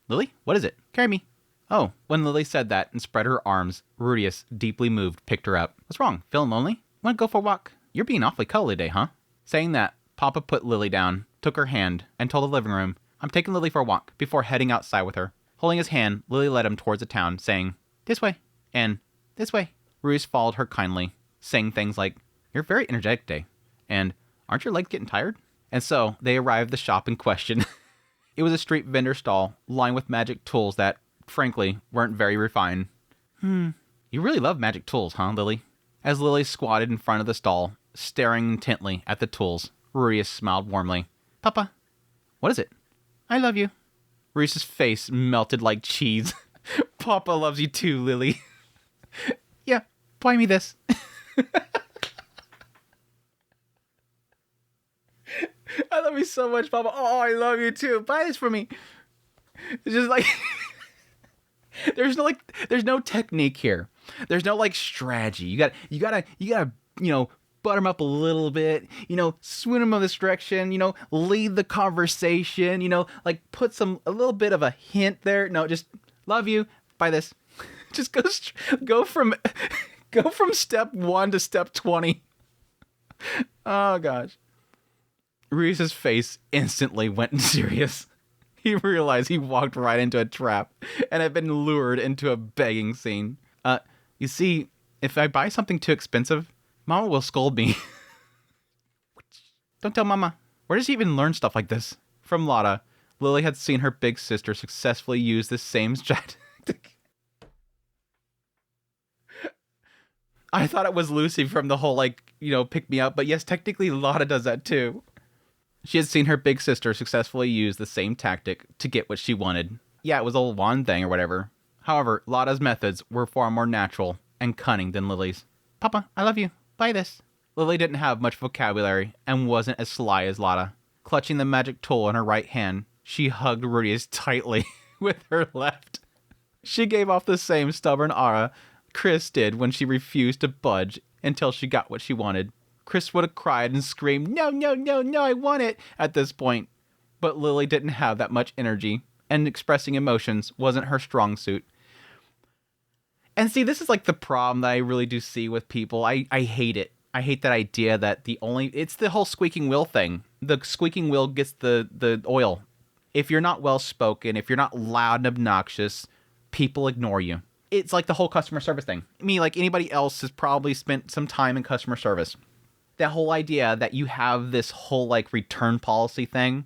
Lily? What is it? Carry me. Oh, when Lily said that and spread her arms, Rudius, deeply moved, picked her up. What's wrong? Feeling lonely? Want to go for a walk? You're being awfully cuddly today, huh? Saying that, Papa put Lily down, took her hand, and told the living room, I'm taking Lily for a walk, before heading outside with her. Holding his hand, Lily led him towards the town, saying, this way, and this way. Rudius followed her kindly, saying things like, you're very energetic today, and aren't your legs getting tired? And so, they arrived at the shop in question. It was a street vendor stall lined with magic tools that, frankly, weren't very refined. You really love magic tools, huh, Lily? As Lily squatted in front of the stall, staring intently at the tools, Rudius smiled warmly. Papa, what is it? I love you. Rudius's face melted like cheese. Papa loves you too, Lily. Yeah, buy me this. I love you so much, Papa. Oh, I love you too. Buy this for me. It's just like there's no technique here. There's no like strategy. You gotta, butter them up a little bit, swing them in this direction, lead the conversation, like put a little bit of a hint there. No, just love you, buy this. Just go from step 1 to step 20. Oh gosh. Reese's face instantly went serious. He realized he walked right into a trap and had been lured into a begging scene. You see, if I buy something too expensive, Mama will scold me. Don't tell Mama. Where does he even learn stuff like this? From Lotta, Lily had seen her big sister successfully use this same strategy. I thought it was Lucy from the whole, pick me up, but yes, technically Lotta does that too. She had seen her big sister successfully use the same tactic to get what she wanted. Yeah, it was a wand thing or whatever. However, Lotta's methods were far more natural and cunning than Lily's. Papa, I love you. Buy this. Lily didn't have much vocabulary and wasn't as sly as Lotta. Clutching the magic tool in her right hand, she hugged Rudius tightly with her left. She gave off the same stubborn aura Chris did when she refused to budge until she got what she wanted. Chris would have cried and screamed, no, no, no, no, I want it, at this point. But Lily didn't have that much energy, and expressing emotions wasn't her strong suit. And see, this is like the problem that I really do see with people. I hate it. I hate that idea that it's the whole squeaking wheel thing. The squeaking wheel gets the oil. If you're not well-spoken, if you're not loud and obnoxious, people ignore you. It's like the whole customer service thing. Me, like anybody else, has probably spent some time in customer service. That whole idea that you have this whole like return policy thing,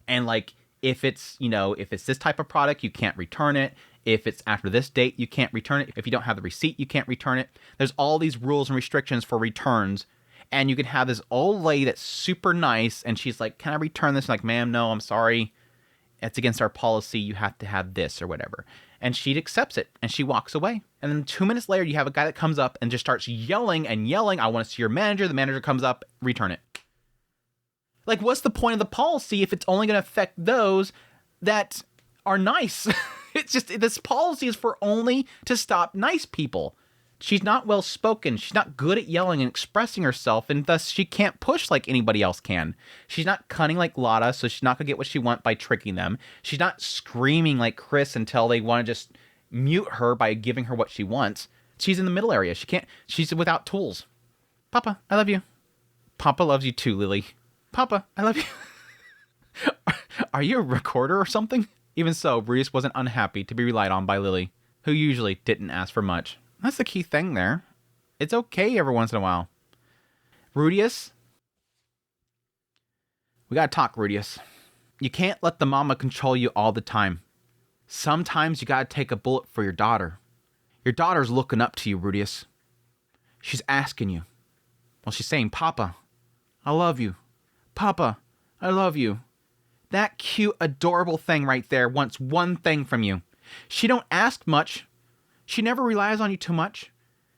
and like if it's this type of product, you can't return it. If it's after this date, you can't return it. If you don't have the receipt, you can't return it. There's all these rules and restrictions for returns, and you can have this old lady that's super nice, and she's like, "Can I return this?" I'm like, "Ma'am, no, I'm sorry. It's against our policy. You have to have this or whatever." And she accepts it, and she walks away. And then 2 minutes later, you have a guy that comes up and just starts yelling and yelling, "I want to see your manager." The manager comes up, return it. Like, what's the point of the policy if it's only going to affect those that are nice? It's just, this policy is for only to stop nice people. She's not well-spoken. She's not good at yelling and expressing herself, and thus she can't push like anybody else can. She's not cunning like Lotta, so she's not going to get what she wants by tricking them. She's not screaming like Chris until they want to just mute her by giving her what she wants. She's in the middle area. She's without tools. Papa, I love you. Papa loves you too, Lily. Papa, I love you. Are you a recorder or something? Even so, Bruce wasn't unhappy to be relied on by Lily, who usually didn't ask for much. That's the key thing there. It's okay every once in a while. Rudius? We gotta talk, Rudius. You can't let the mama control you all the time. Sometimes you gotta take a bullet for your daughter. Your daughter's looking up to you, Rudius. She's asking you. Well, she's saying, Papa, I love you. Papa, I love you. That cute, adorable thing right there wants one thing from you. She don't ask much. She never relies on you too much.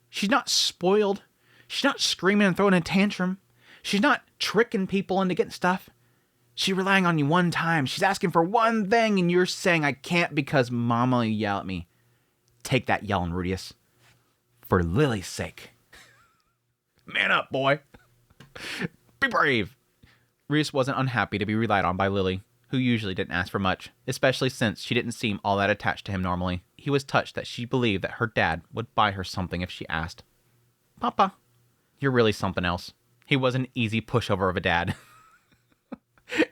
She's not spoiled. She's not screaming and throwing a tantrum. She's not tricking people into getting stuff. She's relying on you one time. She's asking for one thing, and you're saying, I can't because Mama will yell at me. Take that yelling, Rudius. For Lily's sake. Man up, boy. Be brave. Rudius wasn't unhappy to be relied on by Lily, who usually didn't ask for much, especially since she didn't seem all that attached to him normally. He was touched that she believed that her dad would buy her something if she asked. Papa, you're really something else. He was an easy pushover of a dad.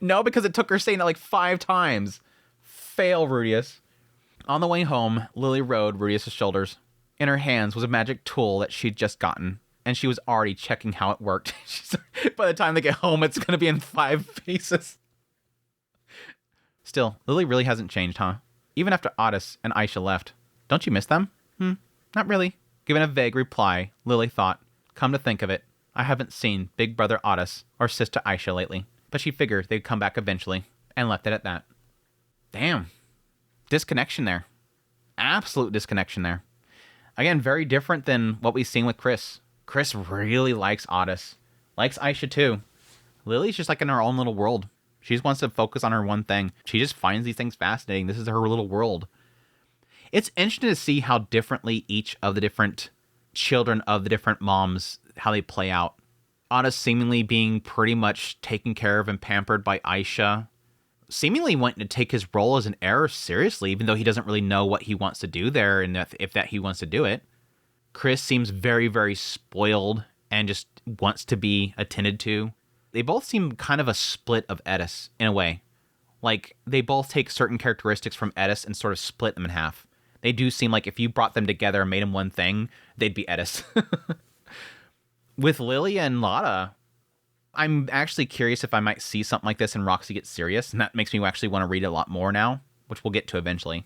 No, because it took her saying it like 5 times. Fail, Rudius. On the way home, Lily rode Rudius' shoulders. In her hands was a magic tool that she'd just gotten, and she was already checking how it worked. By the time they get home, it's going to be in 5 pieces. Still, Lily really hasn't changed, huh? Even after Otis and Aisha left. Don't you miss them? Not really. Given a vague reply, Lily thought, come to think of it, I haven't seen Big Brother Otis or Sister Aisha lately. But she figured they'd come back eventually, and left it at that. Damn. Disconnection there. Absolute disconnection there. Again, very different than what we've seen with Chris. Chris really likes Otis. Likes Aisha too. Lily's just like in her own little world. She just wants to focus on her one thing. She just finds these things fascinating. This is her little world. It's interesting to see how differently each of the different children of the different moms, how they play out. Otis seemingly being pretty much taken care of and pampered by Aisha. Seemingly wanting to take his role as an heir seriously, even though he doesn't really know what he wants to do there and if that he wants to do it. Chris seems very, very spoiled and just wants to be attended to. They both seem kind of a split of Otis in a way. Like, they both take certain characteristics from Otis and sort of split them in half. They do seem like if you brought them together and made them one thing, they'd be Otis. With Lily and Lotta, I'm actually curious if I might see something like this in Roxy Gets Serious, and that makes me actually want to read a lot more now, which we'll get to eventually.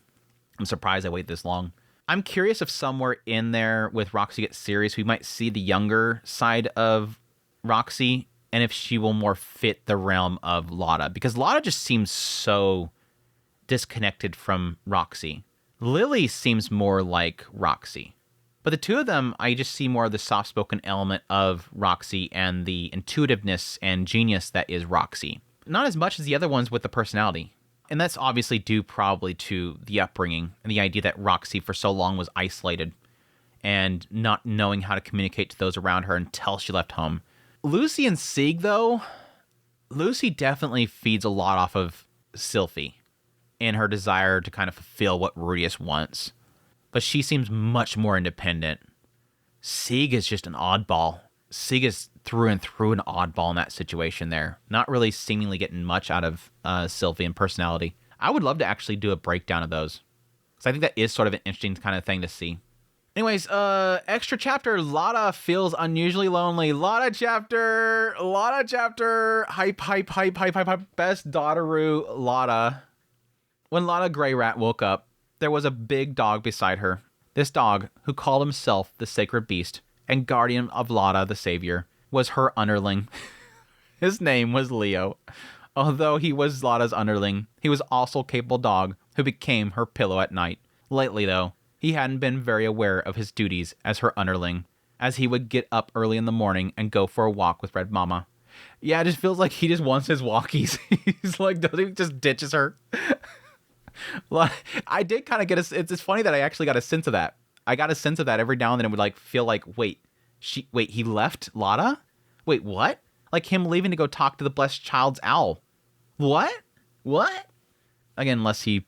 I'm surprised I waited this long. I'm curious if somewhere in there with Roxy Gets Serious, we might see the younger side of Roxy, and if she will more fit the realm of Lotta, because Lotta just seems so disconnected from Roxy. Lily seems more like Roxy. But the two of them, I just see more of the soft-spoken element of Roxy and the intuitiveness and genius that is Roxy. Not as much as the other ones with the personality. And that's obviously due probably to the upbringing and the idea that Roxy for so long was isolated and not knowing how to communicate to those around her until she left home. Lucy and Sieg, though, Lucy definitely feeds a lot off of Sylphie in her desire to kind of fulfill what Rudius wants. But she seems much more independent. Sieg is just an oddball. Sieg is through and through an oddball in that situation there. Not really seemingly getting much out of Sylphie and personality. I would love to actually do a breakdown of those, because I think that is sort of an interesting kind of thing to see. Anyways, extra chapter, Lotta feels unusually lonely. Lotta chapter, hype, best Daughteru Lotta. When Lotta Grey Rat woke up, there was a big dog beside her. This dog, who called himself the Sacred Beast and guardian of Lotta the Savior, was her underling. His name was Leo. Although he was Lotta's underling, he was also a capable dog who became her pillow at night. Lately, though, he hadn't been very aware of his duties as her underling, as he would get up early in the morning and go for a walk with Red Mama. Yeah, it just feels like he just wants his walkies. He's like, doesn't he just ditches her? I did kind of get it's funny that I actually got a sense of that. I got a sense of that every now and then. It would like feel like, wait, he left Lotta? Wait, what? Like him leaving to go talk to the blessed child's owl. What? Again, unless he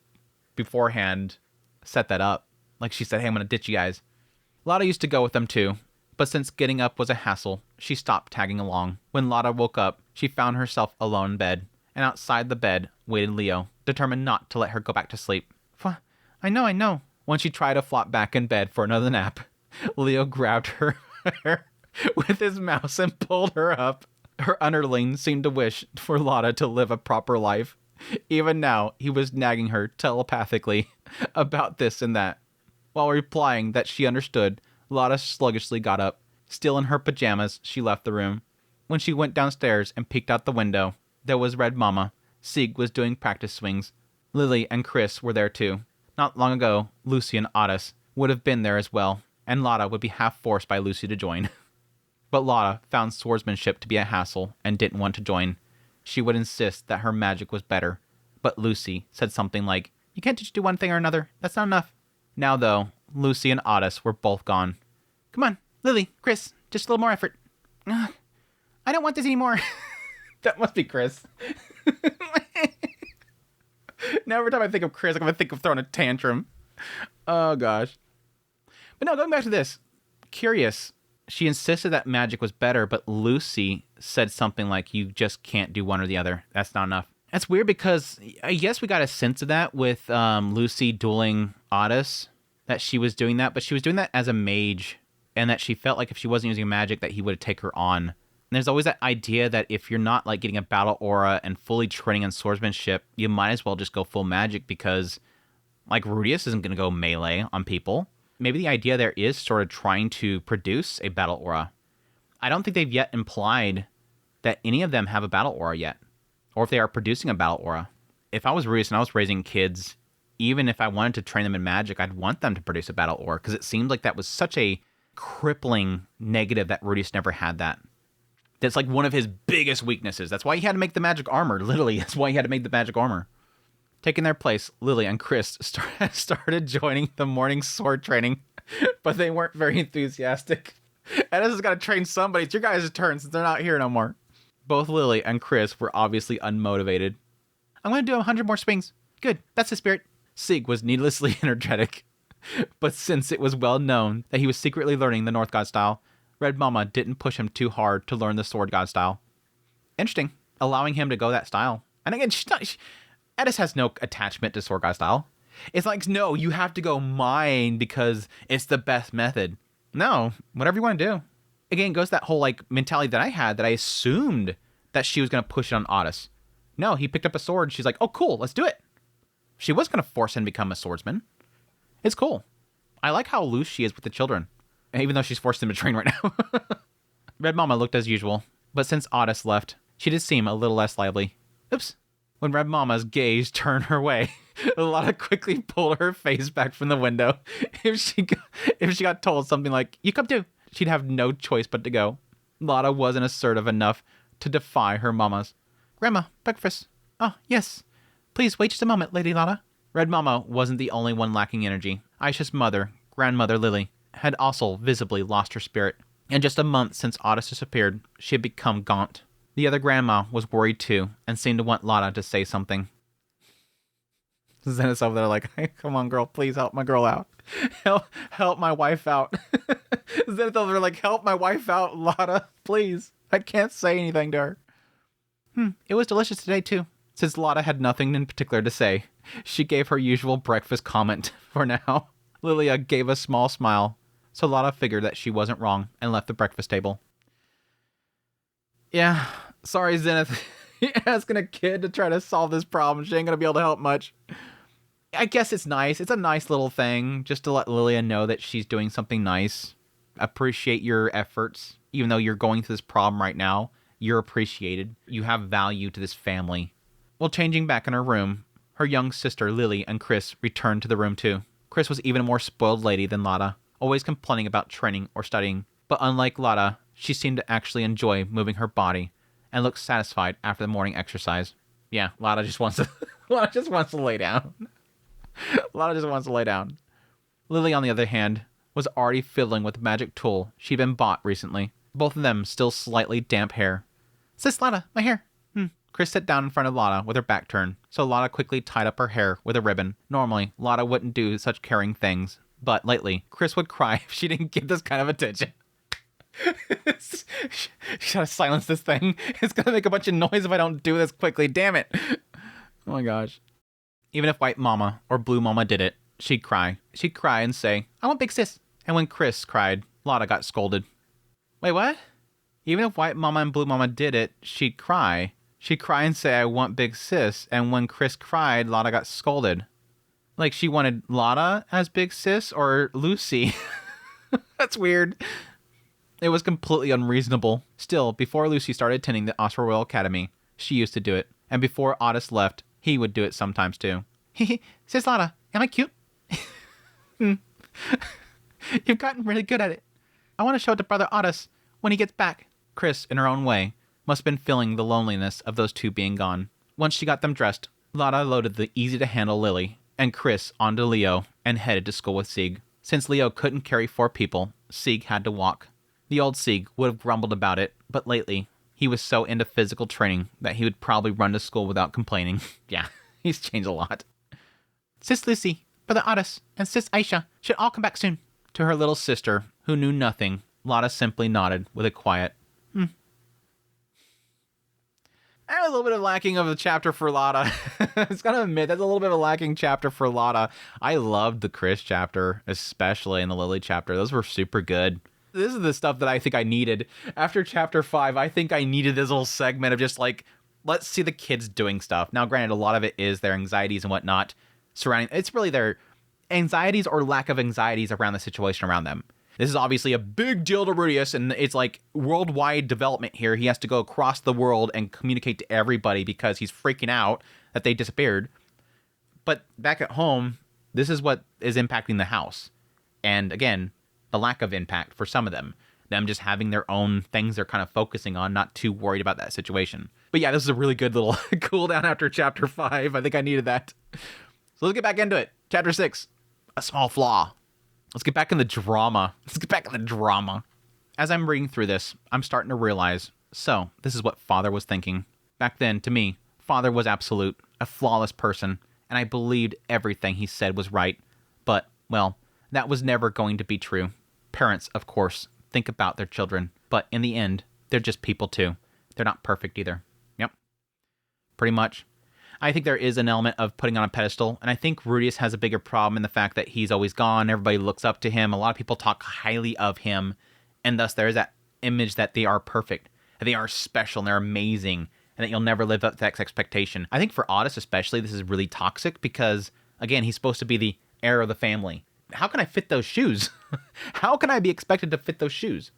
beforehand set that up. Like she said, hey, I'm going to ditch you guys. Lotta used to go with them too, but since getting up was a hassle, she stopped tagging along. When Lotta woke up, she found herself alone in bed, and outside the bed waited Leo, determined not to let her go back to sleep. I know. When she tried to flop back in bed for another nap, Leo grabbed her with his mouse and pulled her up. Her underling seemed to wish for Lotta to live a proper life. Even now, he was nagging her telepathically about this and that. While replying that she understood, Lotta sluggishly got up. Still in her pajamas, she left the room. When she went downstairs and peeked out the window, there was Red Mama. Sieg was doing practice swings. Lily and Chris were there too. Not long ago, Lucy and Otis would have been there as well, and Lotta would be half forced by Lucy to join. But Lotta found swordsmanship to be a hassle and didn't want to join. She would insist that her magic was better, but Lucy said something like, "You can't just do one thing or another. That's not enough." Now, though, Lucy and Otis were both gone. "Come on, Lily, Chris, just a little more effort." "Ugh, I don't want this anymore." That must be Chris. Now every time I think of Chris, I'm going to think of throwing a tantrum. Oh, gosh. But no, going back to this. Curious. She insisted that magic was better, but Lucy said something like, you just can't do one or the other. That's not enough. That's weird because I guess we got a sense of that with Lucy dueling Otis, that she was doing that, but she was doing that as a mage, and that she felt like if she wasn't using magic that he would take her on. there's always that idea that if you're not like getting a battle aura and fully training in swordsmanship, you might as well just go full magic because like Rudius isn't going to go melee on people. Maybe the idea there is sort of trying to produce a battle aura. I don't think they've yet implied that any of them have a battle aura yet, or if they are producing a battle aura. If I was Rudius and I was raising kids, even if I wanted to train them in magic, I'd want them to produce a battle aura because it seemed like that was such a crippling negative that Rudius never had that. That's like one of his biggest weaknesses. That's why he had to make the magic armor. Literally, that's why he had to make the magic armor. Taking their place, Lily and Chris started joining the morning sword training, but they weren't very enthusiastic. Edis has got to train somebody. It's your guys' turn since they're not here no more. Both Lily and Chris were obviously unmotivated. I'm going to do 100 more swings. Good, that's the spirit. Sieg was needlessly energetic, but since it was well known that he was secretly learning the North God style, Red Mama didn't push him too hard to learn the Sword God style. Interesting, allowing him to go that style. And again, Edis has no attachment to Sword God style. It's like, no, you have to go mine because it's the best method. No, whatever you want to do. Again, it goes that whole like mentality that I had that I assumed that she was going to push it on Otis. No, he picked up a sword. She's like, oh, cool, let's do it. She was going to force him to become a swordsman. It's cool. I like how loose she is with the children, even though she's forced him to train right now. Red Mama looked as usual, but since Otis left, she did seem a little less lively. Oops. When Red Mama's gaze turned her way, Lotta quickly pulled her face back from the window. If she got told something like, you come too, she'd have no choice but to go. Lotta wasn't assertive enough to defy her mamas. Grandma, breakfast. Oh, yes. Please wait just a moment, Lady Lotta. Red Mama wasn't the only one lacking energy. Aisha's mother, Grandmother Lily, had also visibly lost her spirit. In just a month since Otis disappeared, she had become gaunt. The other grandma was worried too, and seemed to want Lotta to say something. Zenith's over there like, hey, come on, girl, please help my girl out. Help my wife out. Zenith's over there like, help my wife out, Lotta, please. I can't say anything to her. It was delicious today too. Since Lotta had nothing in particular to say, she gave her usual breakfast comment for now. Lilia gave a small smile, so Lotta figured that she wasn't wrong and left the breakfast table. Yeah, sorry, Zenith. You're asking a kid to try to solve this problem. She ain't gonna be able to help much. I guess it's nice. It's a nice little thing just to let Lilia know that she's doing something nice. Appreciate your efforts. Even though you're going through this problem right now, you're appreciated. You have value to this family. While changing back in her room, her young sister Lily and Chris returned to the room too. Chris was even a more spoiled lady than Lotta, always complaining about training or studying. But unlike Lotta, she seemed to actually enjoy moving her body and looked satisfied after the morning exercise. Yeah, Lotta just wants to Lotta just wants to lay down. Lotta just wants to lay down. Lily, on the other hand, was already fiddling with the magic tool she'd been bought recently. Both of them still slightly damp hair. Sis, Lotta, my hair. Chris sat down in front of Lotta with her back turned, so Lotta quickly tied up her hair with a ribbon. Normally, Lotta wouldn't do such caring things, but lately, Chris would cry if she didn't get this kind of attention. She gotta silence this thing. It's gonna make a bunch of noise if I don't do this quickly. Damn it. Oh my gosh. Even if White Mama or Blue Mama did it, she'd cry. She'd cry and say, I want big sis. And when Chris cried, Lotta got scolded. Wait, what? Even if White Mama and Blue Mama did it, she'd cry. She'd cry and say, I want big sis. And when Chris cried, Lotta got scolded. Like she wanted Lotta as big sis or Lucy. That's weird. It was completely unreasonable. Still, before Lucy started attending the Oscar Royal Academy, she used to do it. And before Otis left, he would do it sometimes too. Sis Lotta, am I cute? You've gotten really good at it. I want to show it to Brother Otis when he gets back. Chris, in her own way, must have been feeling the loneliness of those two being gone. Once she got them dressed, Lotta loaded the easy-to-handle Lily and Chris onto Leo and headed to school with Sieg. Since Leo couldn't carry 4 people, Sieg had to walk. The old Sieg would have grumbled about it, but lately, he was so into physical training that he would probably run to school without complaining. Yeah, he's changed a lot. Sis Lucy, Brother Otis, and Sis Aisha should all come back soon. To her little sister, who knew nothing, Lotta simply nodded with a quiet, a little bit of lacking of the chapter for Lotta. I was gonna admit, that's a little bit of a lacking chapter for Lotta. I loved the Chris chapter, especially in the Lily chapter. Those were super good. This is the stuff that I think I needed. After chapter 5, I think I needed this little segment of just like, let's see the kids doing stuff. Now, granted, a lot of it is their anxieties and whatnot surrounding. It's really their anxieties or lack of anxieties around the situation around them. This is obviously a big deal to Rudius, and it's like worldwide development here. He has to go across the world and communicate to everybody because he's freaking out that they disappeared. But back at home, this is what is impacting the house. And again, the lack of impact for some of them. Them just having their own things they're kind of focusing on, not too worried about that situation. But yeah, this is a really good little cool down after chapter 5. I think I needed that. So let's get back into it. Chapter 6, a small flaw. Let's get back in the drama. As I'm reading through this, I'm starting to realize, so this is what Father was thinking. Back then, to me, Father was absolute, a flawless person, and I believed everything he said was right. But, well, that was never going to be true. Parents, of course, think about their children, but in the end, they're just people too. They're not perfect either. Yep. Pretty much. I think there is an element of putting on a pedestal, and I think Rudius has a bigger problem in the fact that he's always gone, everybody looks up to him, a lot of people talk highly of him, and thus there is that image that they are perfect, that they are special, and they're amazing, and that you'll never live up to that expectation. I think for Otis especially, this is really toxic because, again, he's supposed to be the heir of the family. How can I fit those shoes? How can I be expected to fit those shoes?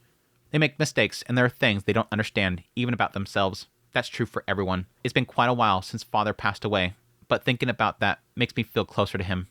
They make mistakes, and there are things they don't understand, even about themselves. That's true for everyone. It's been quite a while since Father passed away, but thinking about that makes me feel closer to him.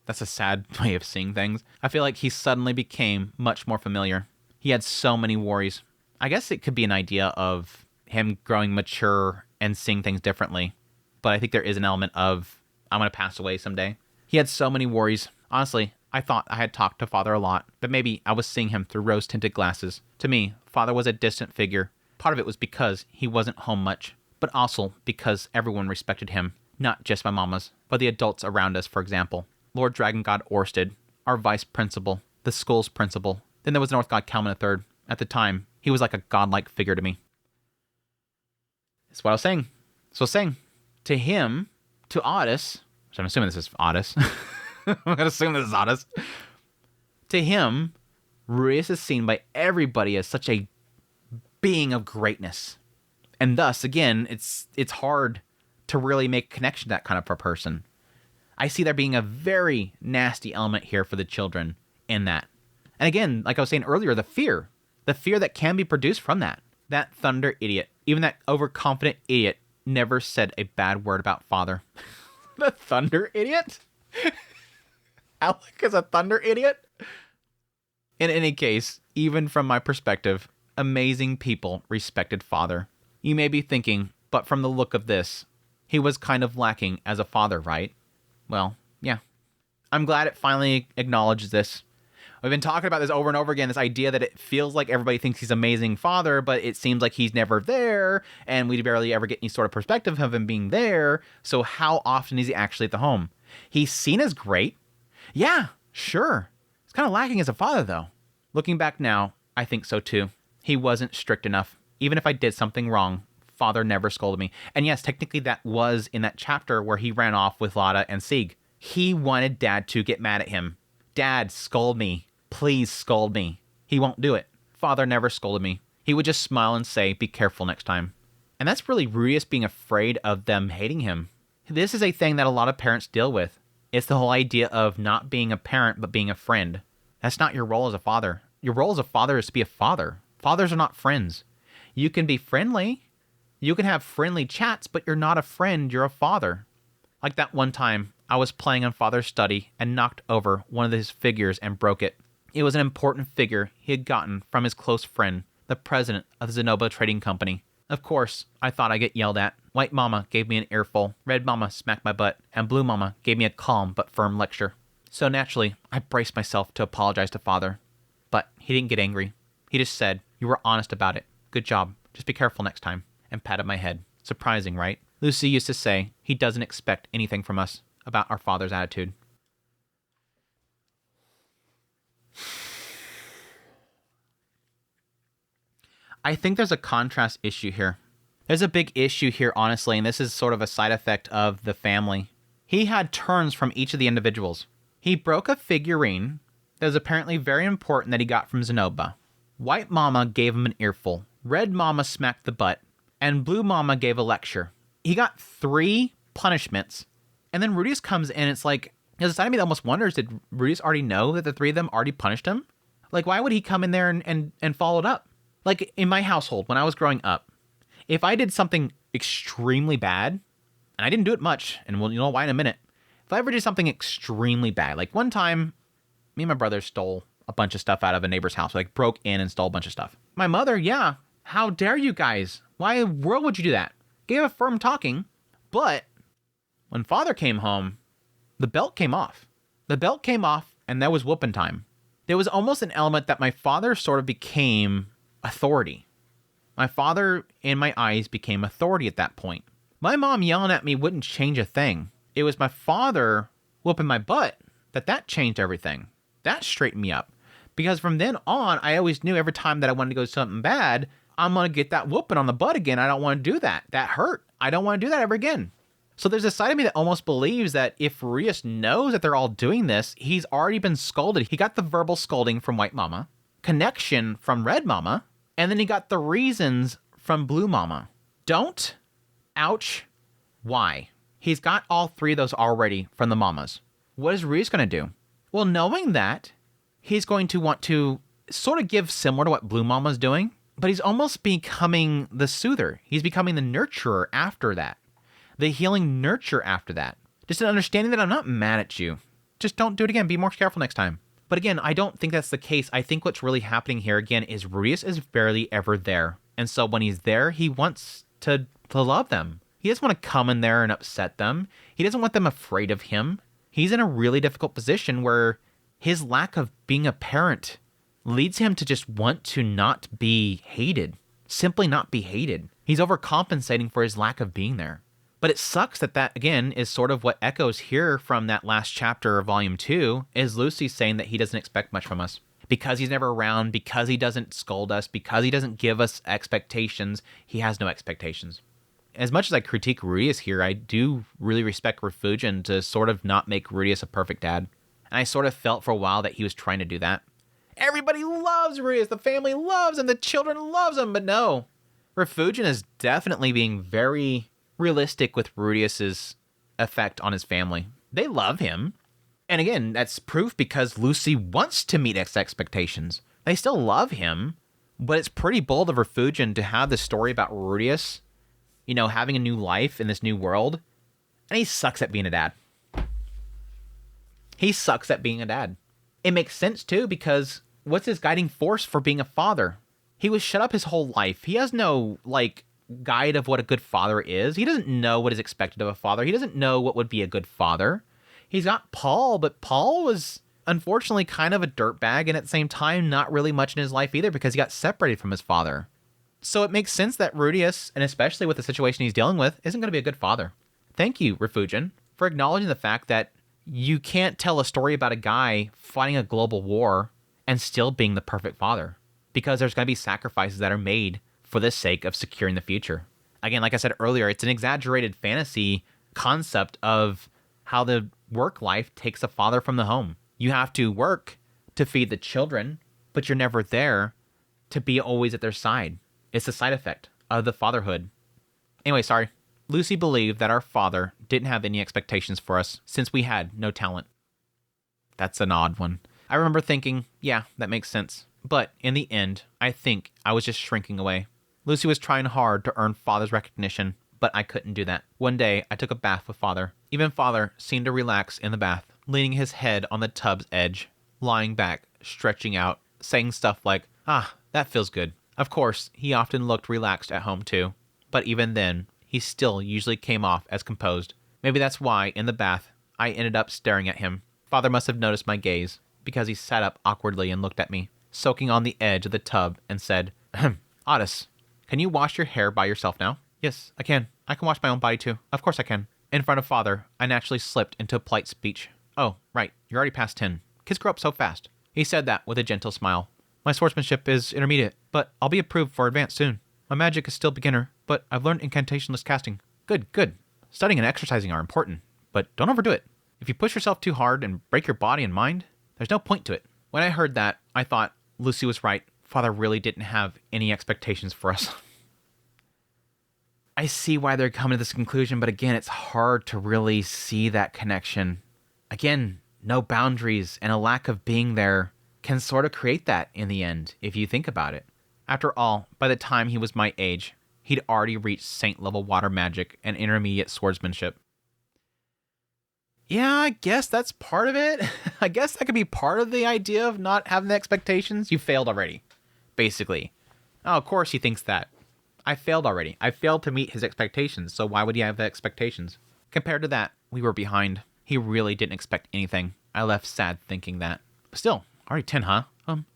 That's a sad way of seeing things. I feel like he suddenly became much more familiar. He had so many worries. I guess it could be an idea of him growing mature and seeing things differently, but I think there is an element of, I'm going to pass away someday. He had so many worries. Honestly, I thought I had talked to Father a lot, but maybe I was seeing him through rose-tinted glasses. To me, Father was a distant figure. Part of it was because he wasn't home much, but also because everyone respected him, not just my mamas, but the adults around us, for example. Lord Dragon God Orsted, our vice principal, the school's principal. Then there was North God Kalman III. At the time, he was like a godlike figure to me. That's what I was saying. So saying, to him, to Otis, which I'm assuming this is Otis. I'm going to assume this is Otis. To him, Rudius is seen by everybody as such a being of greatness. And thus, again, it's hard to really make a connection to that kind of a person. I see there being a very nasty element here for the children in that. And again, like I was saying earlier, the fear that can be produced from that. That Thunder idiot, even that overconfident idiot, never said a bad word about Father. The Thunder idiot? Alec is a Thunder idiot? In any case, even from my perspective, amazing people respected Father. You may be thinking, but from the look of this, he was kind of lacking as a father, right? Well, yeah. I'm glad it finally acknowledges this. We've been talking about this over and over again, this idea that it feels like everybody thinks he's an amazing father, but it seems like he's never there, and we barely ever get any sort of perspective of him being there, so how often is he actually at the home? He's seen as great. Yeah, sure. It's kind of lacking as a father, though. Looking back now, I think so too. He wasn't strict enough. Even if I did something wrong, Father never scolded me. And yes, technically that was in that chapter where he ran off with Lada and Sieg. He wanted Dad to get mad at him. Dad, scold me. Please scold me. He won't do it. Father never scolded me. He would just smile and say, be careful next time. And that's really Rudius being afraid of them hating him. This is a thing that a lot of parents deal with. It's the whole idea of not being a parent, but being a friend. That's not your role as a father. Your role as a father is to be a father. Fathers are not friends. You can be friendly. You can have friendly chats, but you're not a friend. You're a father. Like that one time, I was playing on Father's study and knocked over one of his figures and broke it. It was an important figure he had gotten from his close friend, the president of the Zenoba Trading Company. Of course, I thought I'd get yelled at. White Mama gave me an earful, Red Mama smacked my butt, and Blue Mama gave me a calm but firm lecture. So naturally, I braced myself to apologize to Father. But he didn't get angry. He just said, you were honest about it. Good job. Just be careful next time. And patted my head. Surprising, right? Lucy used to say he doesn't expect anything from us about our father's attitude. I think there's a contrast issue here. There's a big issue here, honestly, and this is sort of a side effect of the family. He had turns from each of the individuals. He broke a figurine that was apparently very important that he got from Zenoba. White Mama gave him an earful. Red Mama smacked the butt. And Blue Mama gave a lecture. He got 3 punishments. And then Rudius comes in. It's like, there's a side of me that almost wonders, did Rudius already know that the 3 of them already punished him? Like, why would he come in there and follow it up? Like, in my household, when I was growing up, if I did something extremely bad, and I didn't do it much, and you'll know why in a minute, if I ever did something extremely bad, like one time, me and my brother stole a bunch of stuff out of a neighbor's house, like broke in and stole a bunch of stuff. My mother, yeah, how dare you guys? Why in the world would you do that? Gave a firm talking, but when father came home, the belt came off. The belt came off, and that was whooping time. There was almost an element that my father sort of became authority. My father, in my eyes, became authority at that point. My mom yelling at me wouldn't change a thing. It was my father whooping my butt that changed everything. That straightened me up. Because from then on, I always knew every time that I wanted to go do something bad, I'm going to get that whooping on the butt again. I don't want to do that. That hurt. I don't want to do that ever again. So there's a side of me that almost believes that if Rudius knows that they're all doing this, he's already been scolded. He got the verbal scolding from White Mama, connection from Red Mama, and then he got the reasons from Blue Mama. Don't. Ouch. Why? He's got all 3 of those already from the mamas. What is Rudius going to do? Well, knowing that, he's going to want to sort of give similar to what Blue Mama's doing, but he's almost becoming the soother. He's becoming the nurturer after that. The healing nurture after that. Just an understanding that I'm not mad at you. Just don't do it again. Be more careful next time. But again, I don't think that's the case. I think what's really happening here again is Rudius is barely ever there. And so when he's there, he wants to love them. He doesn't want to come in there and upset them. He doesn't want them afraid of him. He's in a really difficult position where his lack of being a parent leads him to just want to not be hated. Simply not be hated. He's overcompensating for his lack of being there. But it sucks that again, is sort of what echoes here from that last chapter of Volume 2, is Lucy saying that he doesn't expect much from us. Because he's never around, because he doesn't scold us, because he doesn't give us expectations, he has no expectations. As much as I critique Rudius here, I do really respect Refugin to sort of not make Rudius a perfect dad. And I sort of felt for a while that he was trying to do that. Everybody loves Rudius, the family loves him, the children loves him, but no. Refugin is definitely being very realistic with Rudius's effect on his family. They love him. And again, that's proof because Lucy wants to meet expectations. They still love him, but it's pretty bold of Refugin to have this story about Rudius, having a new life in this new world. And he sucks at being a dad. He sucks at being a dad. It makes sense too, because what's his guiding force for being a father? He was shut up his whole life. He has no, guide of what a good father is. He doesn't know what is expected of a father. He doesn't know what would be a good father. He's got Paul, but Paul was unfortunately kind of a dirtbag, and at the same time, not really much in his life either because he got separated from his father. So it makes sense that Rudius, and especially with the situation he's dealing with, isn't going to be a good father. Thank you, Refugin, for acknowledging the fact that you can't tell a story about a guy fighting a global war and still being the perfect father, because there's going to be sacrifices that are made for the sake of securing the future. Again, like I said earlier, it's an exaggerated fantasy concept of how the work life takes a father from the home. You have to work to feed the children, but you're never there to be always at their side. It's the side effect of the fatherhood. Anyway, sorry. Lucy believed that our father didn't have any expectations for us since we had no talent. That's an odd one. I remember thinking, yeah, that makes sense. But in the end, I think I was just shrinking away. Lucy was trying hard to earn Father's recognition, but I couldn't do that. One day, I took a bath with Father. Even Father seemed to relax in the bath, leaning his head on the tub's edge, lying back, stretching out, saying stuff like, that feels good. Of course, he often looked relaxed at home too, but even then, he still usually came off as composed. Maybe that's why, in the bath, I ended up staring at him. Father must have noticed my gaze, because he sat up awkwardly and looked at me, soaking on the edge of the tub, and said, Otis, can you wash your hair by yourself now? Yes, I can. I can wash my own body too. Of course I can. In front of Father, I naturally slipped into a polite speech. Oh, right. You're already past 10. Kids grow up so fast. He said that with a gentle smile. My swordsmanship is intermediate, but I'll be approved for advanced soon. My magic is still beginner, but I've learned incantationless casting. Good. Studying and exercising are important, but don't overdo it. If you push yourself too hard and break your body and mind, there's no point to it. When I heard that, I thought Lucy was right. Father really didn't have any expectations for us. I see why they're coming to this conclusion, but again, it's hard to really see that connection. Again, no boundaries and a lack of being there can sort of create that in the end, if you think about it. After all, by the time he was my age, he'd already reached saint-level water magic and intermediate swordsmanship. Yeah, I guess that's part of it. I guess that could be part of the idea of not having the expectations. You failed already, basically. Oh, of course he thinks that. I failed already. I failed to meet his expectations, so why would he have the expectations? Compared to that, we were behind. He really didn't expect anything. I left sad thinking that. But still, already 10, huh?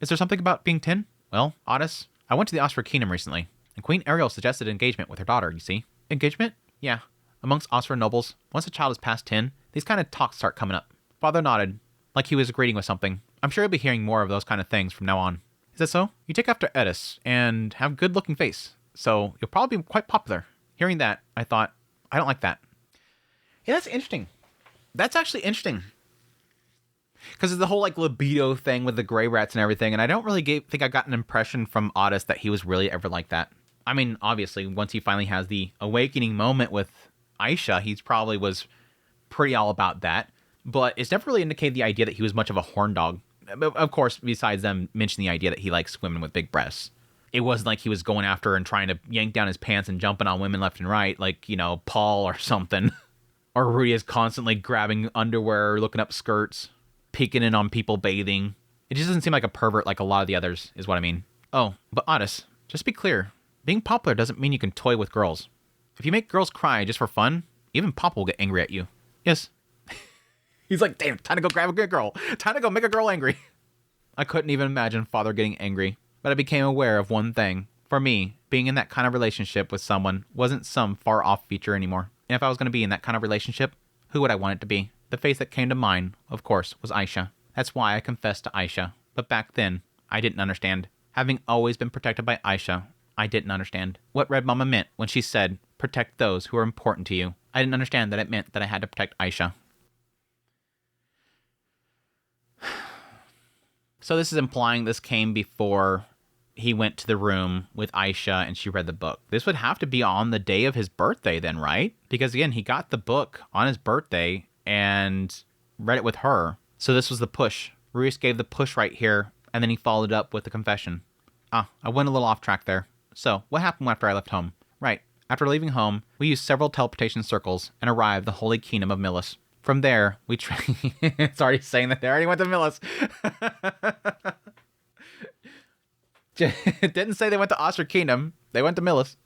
Is there something about being 10? Well, Otis, I went to the Oscar Kingdom recently, and Queen Ariel suggested engagement with her daughter, you see. Engagement? Yeah. Amongst Oscar nobles, once a child is past 10, these kind of talks start coming up. Father nodded, like he was agreeing with something. I'm sure you'll be hearing more of those kind of things from now on. Is that so? You take after Otis, and have a good-looking face, so you'll probably be quite popular. Hearing that, I thought, I don't like that. Yeah, that's interesting. That's actually interesting. Because of the whole, like, libido thing with the gray rats and everything, and I don't really think I got an impression from Otis that he was really ever like that. I mean, obviously, once he finally has the awakening moment with Aisha, he probably was pretty all about that, but it's never really indicated the idea that he was much of a horn dog. Of course, besides them mentioning the idea that he likes women with big breasts. It wasn't like he was going after and trying to yank down his pants and jumping on women left and right, like, you know, Paul or something. Or Rudy is constantly grabbing underwear, looking up skirts, peeking in on people bathing. It just doesn't seem like a pervert like a lot of the others, is what I mean. Oh, but Otis, just be clear. Being popular doesn't mean you can toy with girls. If you make girls cry just for fun, even Papa will get angry at you. Yes. He's like, damn, time to go grab a good girl. Time to go make a girl angry. I couldn't even imagine Father getting angry, but I became aware of one thing. For me, being in that kind of relationship with someone wasn't some far-off feature anymore. And if I was going to be in that kind of relationship, who would I want it to be? The face that came to mind, of course, was Aisha. That's why I confessed to Aisha. But back then, I didn't understand. Having always been protected by Aisha, I didn't understand what Red Mama meant when she said, protect those who are important to you. I didn't understand that it meant that I had to protect Aisha. So this is implying this came before he went to the room with Aisha and she read the book. This would have to be on the day of his birthday then, right? Because again, he got the book on his birthday and read it with her. So this was the push. Ruiz gave the push right here, and then he followed up with the confession. I went a little off track there. So what happened after I left home? Right. After leaving home, we used several teleportation circles and arrived at the Holy Kingdom of Millis. From there, we it's already saying that they already went to Millis. It didn't say they went to Oscar Kingdom. They went to Millis.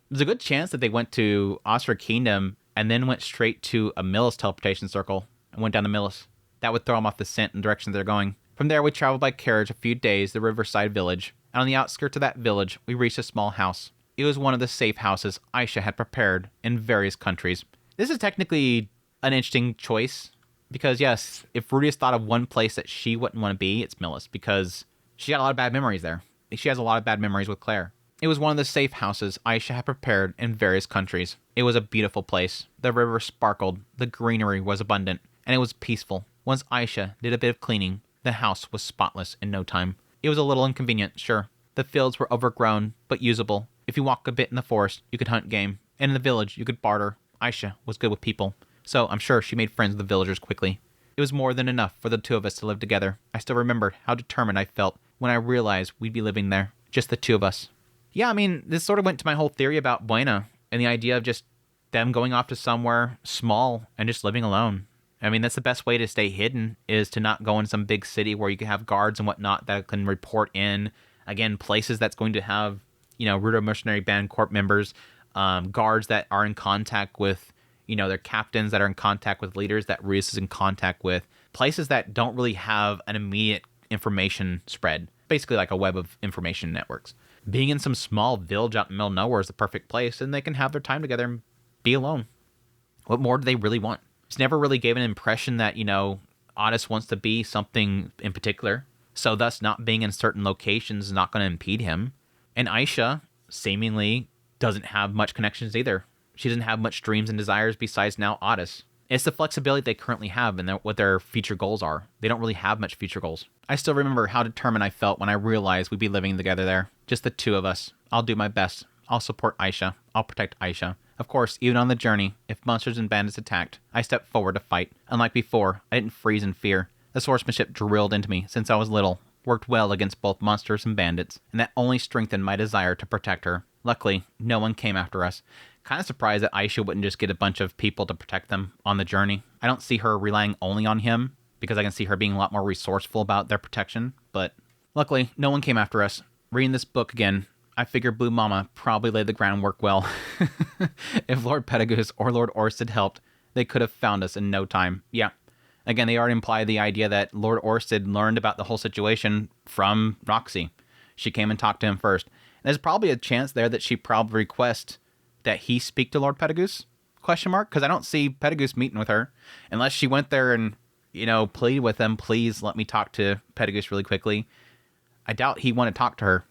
There's a good chance that they went to Oscar Kingdom and then went straight to a Millis teleportation circle and went down to Millis. That would throw them off the scent and direction they're going. From there, we traveled by carriage a few days to the riverside village. And on the outskirts of that village, we reached a small house. It was one of the safe houses Aisha had prepared in various countries. This is technically an interesting choice because, yes, if Rudy has thought of one place that she wouldn't want to be, it's Millis because she got a lot of bad memories there. She has a lot of bad memories with Claire. It was one of the safe houses Aisha had prepared in various countries. It was a beautiful place. The river sparkled, the greenery was abundant, and it was peaceful. Once Aisha did a bit of cleaning, the house was spotless in no time. It was a little inconvenient, sure. The fields were overgrown, but usable. If you walked a bit in the forest, you could hunt game. And in the village, you could barter. Aisha was good with people, so I'm sure she made friends with the villagers quickly. It was more than enough for the two of us to live together. I still remembered how determined I felt when I realized we'd be living there, just the two of us. Yeah, I mean, this sort of went to my whole theory about Buena and the idea of just them going off to somewhere small and just living alone. I mean, that's the best way to stay hidden, is to not go in some big city where you can have guards and whatnot that can report in. Again, places that's going to have, you know, Rudo Mercenary Band Corp members, guards that are in contact with, you know, their captains that are in contact with leaders that Ruiz is in contact with. Places that don't really have an immediate information spread. Basically like a web of information networks. Being in some small village out in the middle of nowhere is the perfect place, and they can have their time together and be alone. What more do they really want? It's never really gave an impression that, you know, Otis wants to be something in particular, so thus not being in certain locations is not going to impede him. And Aisha seemingly doesn't have much connections either. She doesn't have much dreams and desires besides now Otis. It's the flexibility they currently have and what their future goals are. They don't really have much future goals. I still remember how determined I felt when I realized we'd be living together there. Just the two of us. I'll do my best. I'll support Aisha. I'll protect Aisha. Of course, even on the journey, if monsters and bandits attacked, I stepped forward to fight. Unlike before, I didn't freeze in fear. The swordsmanship drilled into me since I was little worked well against both monsters and bandits, and that only strengthened my desire to protect her. Luckily, no one came after us. Kind of surprised that Aisha wouldn't just get a bunch of people to protect them on the journey. I don't see her relying only on him, because I can see her being a lot more resourceful about their protection, but luckily, no one came after us. Reading this book again, I figure Blue Mama probably laid the groundwork well. If Lord Pedagogus or Lord Orsted helped, they could have found us in no time. Yeah. Again, they already imply the idea that Lord Orsted learned about the whole situation from Roxy. She came and talked to him first. And there's probably a chance there that she probably requests that he speak to Lord Pedagogus? Question mark? Because I don't see Pedagogus meeting with her. Unless she went there and, pleaded with them, please let me talk to Pedagogus really quickly. I doubt he want to talk to her.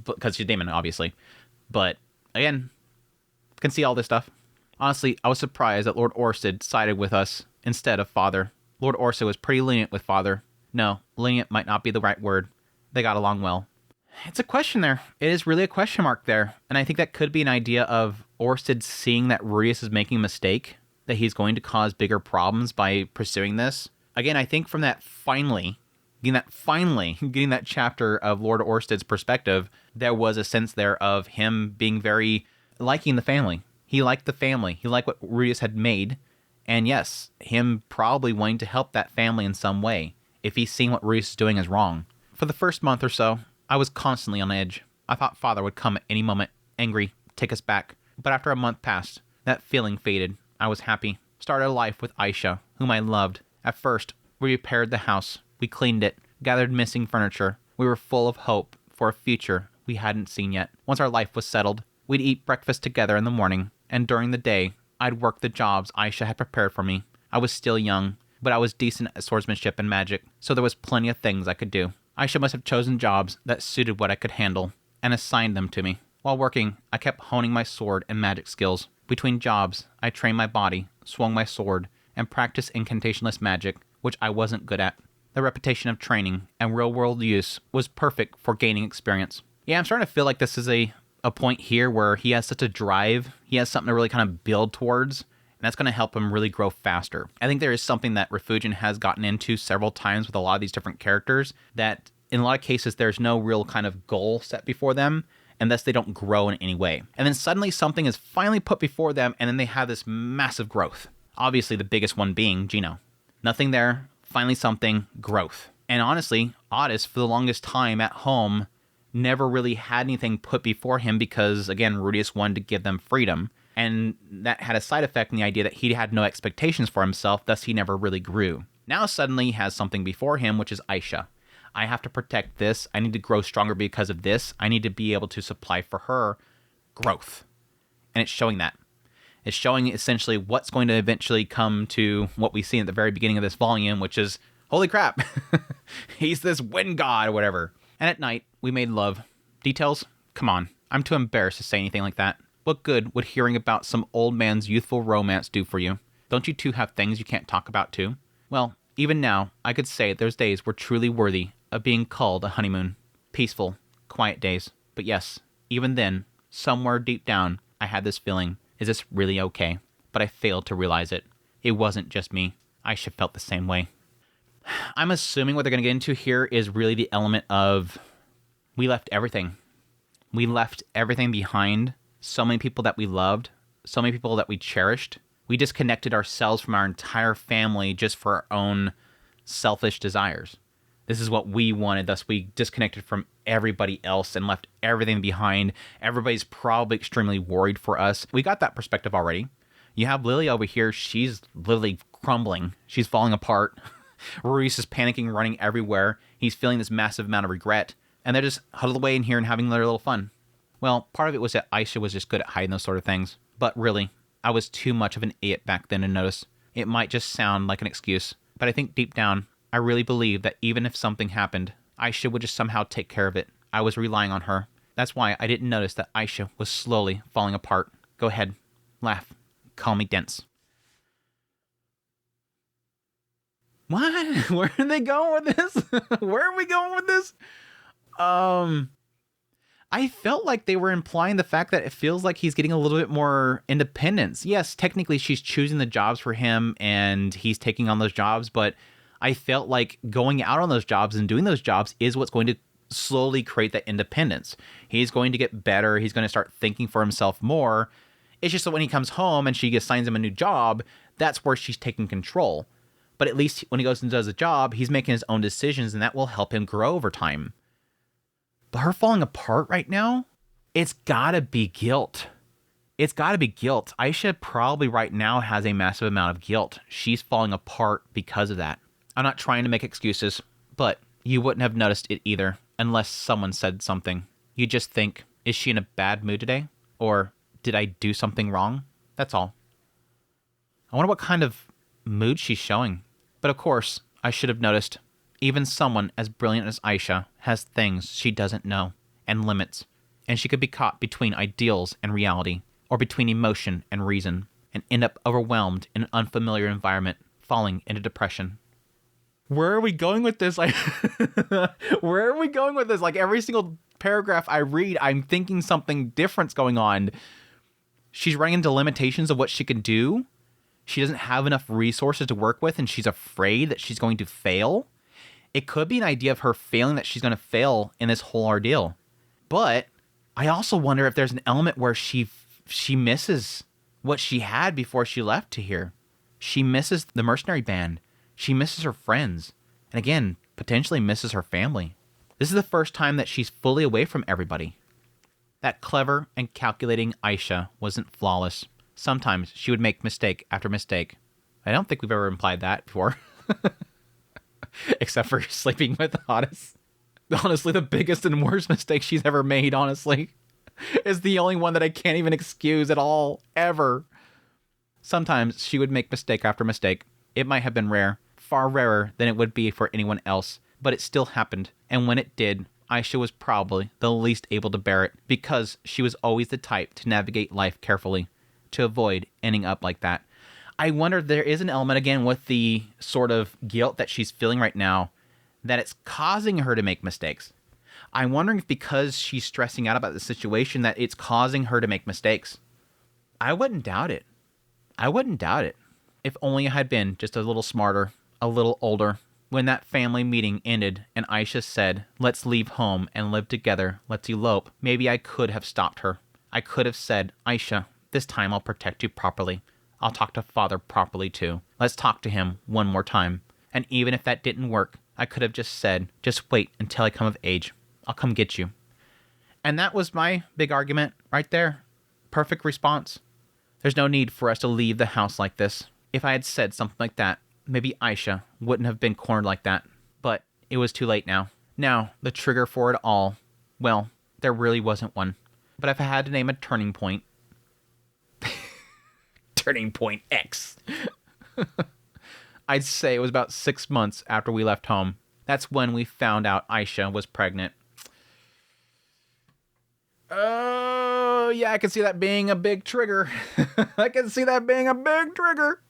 Because she's Damon, obviously. But, again, can see all this stuff. Honestly, I was surprised that Lord Orsted sided with us instead of Father. Lord Orsted was pretty lenient with Father. No, lenient might not be the right word. They got along well. It's a question there. It is really a question mark there. And I think that could be an idea of Orsted seeing that Rudius is making a mistake, that he's going to cause bigger problems by pursuing this. Again, I think from that getting that chapter of Lord Orsted's perspective, there was a sense there of him being very liking the family. He liked the family. He liked what Rudius had made. And yes, him probably wanting to help that family in some way, if he's seeing what Rudius is doing is wrong. For the first month or so, I was constantly on edge. I thought Father would come at any moment, angry, take us back. But after a month passed, that feeling faded. I was happy. Started a life with Aisha, whom I loved. At first, we repaired the house. We cleaned it, gathered missing furniture. We were full of hope for a future we hadn't seen yet. Once our life was settled, we'd eat breakfast together in the morning, and during the day, I'd work the jobs Aisha had prepared for me. I was still young, but I was decent at swordsmanship and magic, so there was plenty of things I could do. Aisha must have chosen jobs that suited what I could handle, and assigned them to me. While working, I kept honing my sword and magic skills. Between jobs, I trained my body, swung my sword, and practiced incantationless magic, which I wasn't good at. The repetition of training and real-world use was perfect for gaining experience. Yeah, I'm starting to feel like this is a point here where he has such a drive. He has something to really kind of build towards, and that's going to help him really grow faster. I think there is something that Refugian has gotten into several times with a lot of these different characters, that in a lot of cases there's no real kind of goal set before them, and thus they don't grow in any way. And then suddenly something is finally put before them, and then they have this massive growth. Obviously the biggest one being Gino. Nothing there, finally something, growth. And honestly, Otis, for the longest time at home, never really had anything put before him because, again, Rudius wanted to give them freedom. And that had a side effect in the idea that he had no expectations for himself, thus he never really grew. Now suddenly he has something before him, which is Aisha. I have to protect this. I need to grow stronger because of this. I need to be able to supply for her growth. And it's showing that. It's showing essentially what's going to eventually come to what we see at the very beginning of this volume, which is, holy crap, he's this wind god or whatever. And at night, we made love. Details? Come on. I'm too embarrassed to say anything like that. What good would hearing about some old man's youthful romance do for you? Don't you two have things you can't talk about too? Well, even now, I could say those days were truly worthy of being called a honeymoon. Peaceful, quiet days. But yes, even then, somewhere deep down, I had this feeling, is this really okay? But I failed to realize it. It wasn't just me. Aisha felt the same way. I'm assuming what they're going to get into here is really the element of we left everything. We left everything behind. So many people that we loved, so many people that we cherished. We disconnected ourselves from our entire family just for our own selfish desires. This is what we wanted, thus we disconnected from everybody else and left everything behind. Everybody's probably extremely worried for us. We got that perspective already. You have Lily over here, she's literally crumbling. She's falling apart. Ruiz is panicking, running everywhere. He's feeling this massive amount of regret. And they're just huddled away in here and having their little fun. Well, part of it was that Aisha was just good at hiding those sort of things. But really, I was too much of an idiot back then to notice. It might just sound like an excuse. But I think deep down, I really believe that even if something happened, Aisha would just somehow take care of it. I was relying on her. That's why I didn't notice that Aisha was slowly falling apart. Go ahead. Laugh. Call me dense. What? Where are they going with this? Where are we going with this? I felt like they were implying the fact that it feels like he's getting a little bit more independence. Yes, technically she's choosing the jobs for him and he's taking on those jobs, but I felt like going out on those jobs and doing those jobs is what's going to slowly create that independence. He's going to get better. He's going to start thinking for himself more. It's just that when he comes home and she assigns him a new job, that's where she's taking control. But at least when he goes and does a job, he's making his own decisions, and that will help him grow over time. But her falling apart right now, it's gotta be guilt. It's gotta be guilt. Aisha probably right now has a massive amount of guilt. She's falling apart because of that. I'm not trying to make excuses, but you wouldn't have noticed it either unless someone said something. You just think, is she in a bad mood today? Or did I do something wrong? That's all. I wonder what kind of mood she's showing. But of course, I should have noticed. Even someone as brilliant as Aisha has things she doesn't know, and limits, and she could be caught between ideals and reality, or between emotion and reason, and end up overwhelmed in an unfamiliar environment, falling into depression. Where are we going with this? Like, where are we going with this? Like, every single paragraph I read, I'm thinking something different's going on. She's running into limitations of what she can do. She doesn't have enough resources to work with, and she's afraid that she's going to fail. It could be an idea of her failing, that she's going to fail in this whole ordeal. But I also wonder if there's an element where she misses what she had before she left to here. She misses the mercenary band. She misses her friends. And again, potentially misses her family. This is the first time that she's fully away from everybody. That clever and calculating Aisha wasn't flawless. Sometimes she would make mistake after mistake. I don't think we've ever implied that before. Except for sleeping with Otis. Honestly, the biggest and worst mistake she's ever made, honestly, is the only one that I can't even excuse at all, ever. Sometimes she would make mistake after mistake. It might have been rare, far rarer than it would be for anyone else, but it still happened. And when it did, Aisha was probably the least able to bear it, because she was always the type to navigate life carefully, to avoid ending up like that. I wonder if there is an element, again, with the sort of guilt that she's feeling right now, that it's causing her to make mistakes. I'm wondering if because she's stressing out about the situation that it's causing her to make mistakes. I wouldn't doubt it. I wouldn't doubt it. If only I had been just a little smarter, a little older. When that family meeting ended and Aisha said, let's leave home and live together, let's elope, maybe I could have stopped her. I could have said, Aisha, this time I'll protect you properly. I'll talk to Father properly too. Let's talk to him one more time. And even if that didn't work, I could have just said, just wait until I come of age. I'll come get you. And that was my big argument right there. Perfect response. There's no need for us to leave the house like this. If I had said something like that, maybe Aisha wouldn't have been cornered like that. But it was too late now. Now, the trigger for it all, well, there really wasn't one. But if I had to name a turning point, Turning point X. I'd say it was about 6 months after we left home. That's when we found out Aisha was pregnant. Oh, yeah, I can see that being a big trigger. I can see that being a big trigger.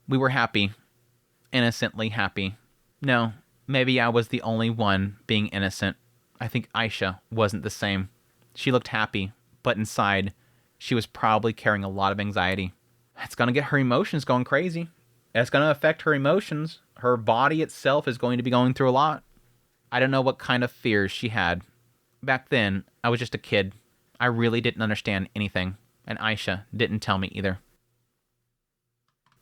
We were happy. Innocently happy. No, maybe I was the only one being innocent. I think Aisha wasn't the same. She looked happy, but inside, she was probably carrying a lot of anxiety. It's going to get her emotions going crazy. It's going to affect her emotions. Her body itself is going to be going through a lot. I don't know what kind of fears she had. Back then, I was just a kid. I really didn't understand anything, and Aisha didn't tell me either.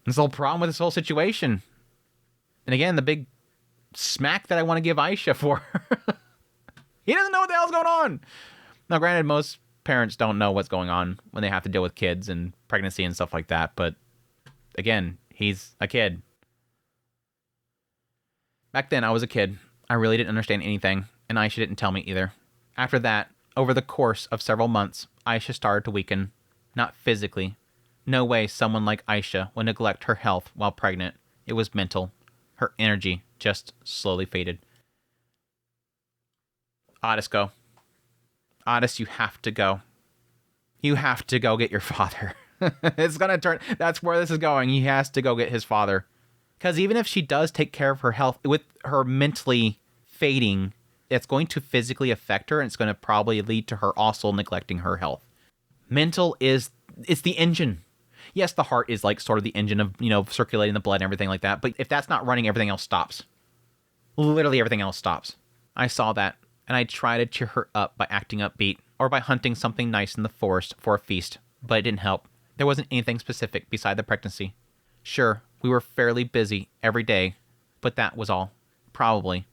This whole problem with this whole situation. And again, the big smack that I want to give Aisha for. He doesn't know what the hell's going on. Now, granted, most parents don't know what's going on when they have to deal with kids and pregnancy and stuff like that. But again, he's a kid. Back then, I was a kid. I really didn't understand anything, and Aisha didn't tell me either. After that, over the course of several months, Aisha started to weaken. Not physically. No way someone like Aisha would neglect her health while pregnant. It was mental. Her energy just slowly faded. Otis, go. Otis, you have to go. You have to go get your father. It's going to turn, that's where this is going. He has to go get his father. Because even if she does take care of her health, with her mentally fading, it's going to physically affect her, and it's going to probably lead to her also neglecting her health. Mental it's the engine. Yes, the heart is like sort of the engine of, circulating the blood and everything like that. But if that's not running, everything else stops. Literally everything else stops. I saw that, and I tried to cheer her up by acting upbeat or by hunting something nice in the forest for a feast, but it didn't help. There wasn't anything specific beside the pregnancy. Sure, we were fairly busy every day, but that was all. Probably.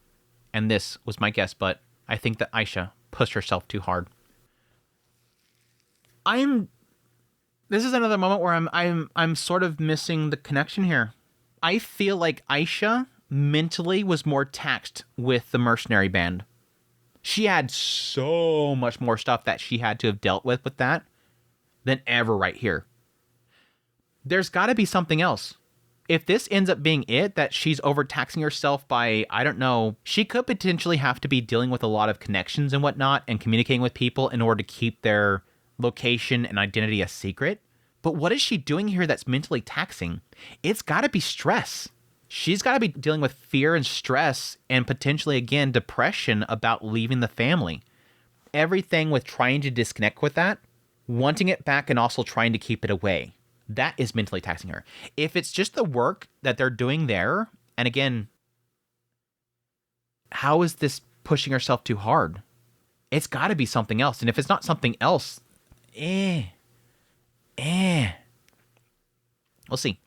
And this was my guess, but I think that Aisha pushed herself too hard. This is another moment where I'm sort of missing the connection here. I feel like Aisha mentally was more taxed with the mercenary band. She had so much more stuff that she had to have dealt with that than ever right here. There's got to be something else. If this ends up being it, that she's overtaxing herself by, I don't know, she could potentially have to be dealing with a lot of connections and whatnot and communicating with people in order to keep their location and identity a secret. But what is she doing here that's mentally taxing? It's got to be stress. She's got to be dealing with fear and stress and potentially, again, depression about leaving the family. Everything with trying to disconnect with that, wanting it back, and also trying to keep it away. That is mentally taxing her. If it's just the work that they're doing there, and again, how is this pushing herself too hard? It's got to be something else. And if it's not something else, we'll see.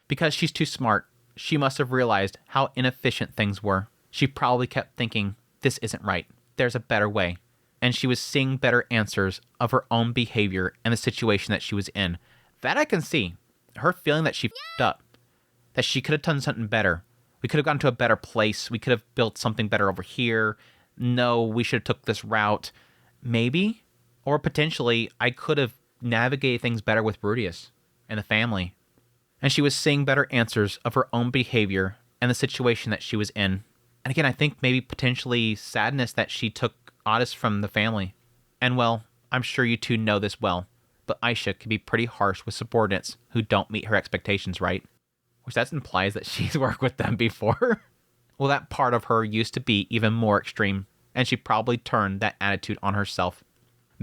Because she's too smart, she must have realized how inefficient things were. She probably kept thinking, this isn't right. There's a better way. And she was seeing better answers of her own behavior and the situation that she was in. That I can see. Her feeling that she f***ed up. That she could have done something better. We could have gone to a better place. We could have built something better over here. No, we should have took this route. Maybe. Or potentially, I could have navigated things better with Rudius and the family. And she was seeing better answers of her own behavior and the situation that she was in. And again, I think maybe potentially sadness that she took Otis from the family. And well, I'm sure you two know this well, but Aisha can be pretty harsh with subordinates who don't meet her expectations, right? Which that implies that she's worked with them before. Well, that part of her used to be even more extreme, and she probably turned that attitude on herself.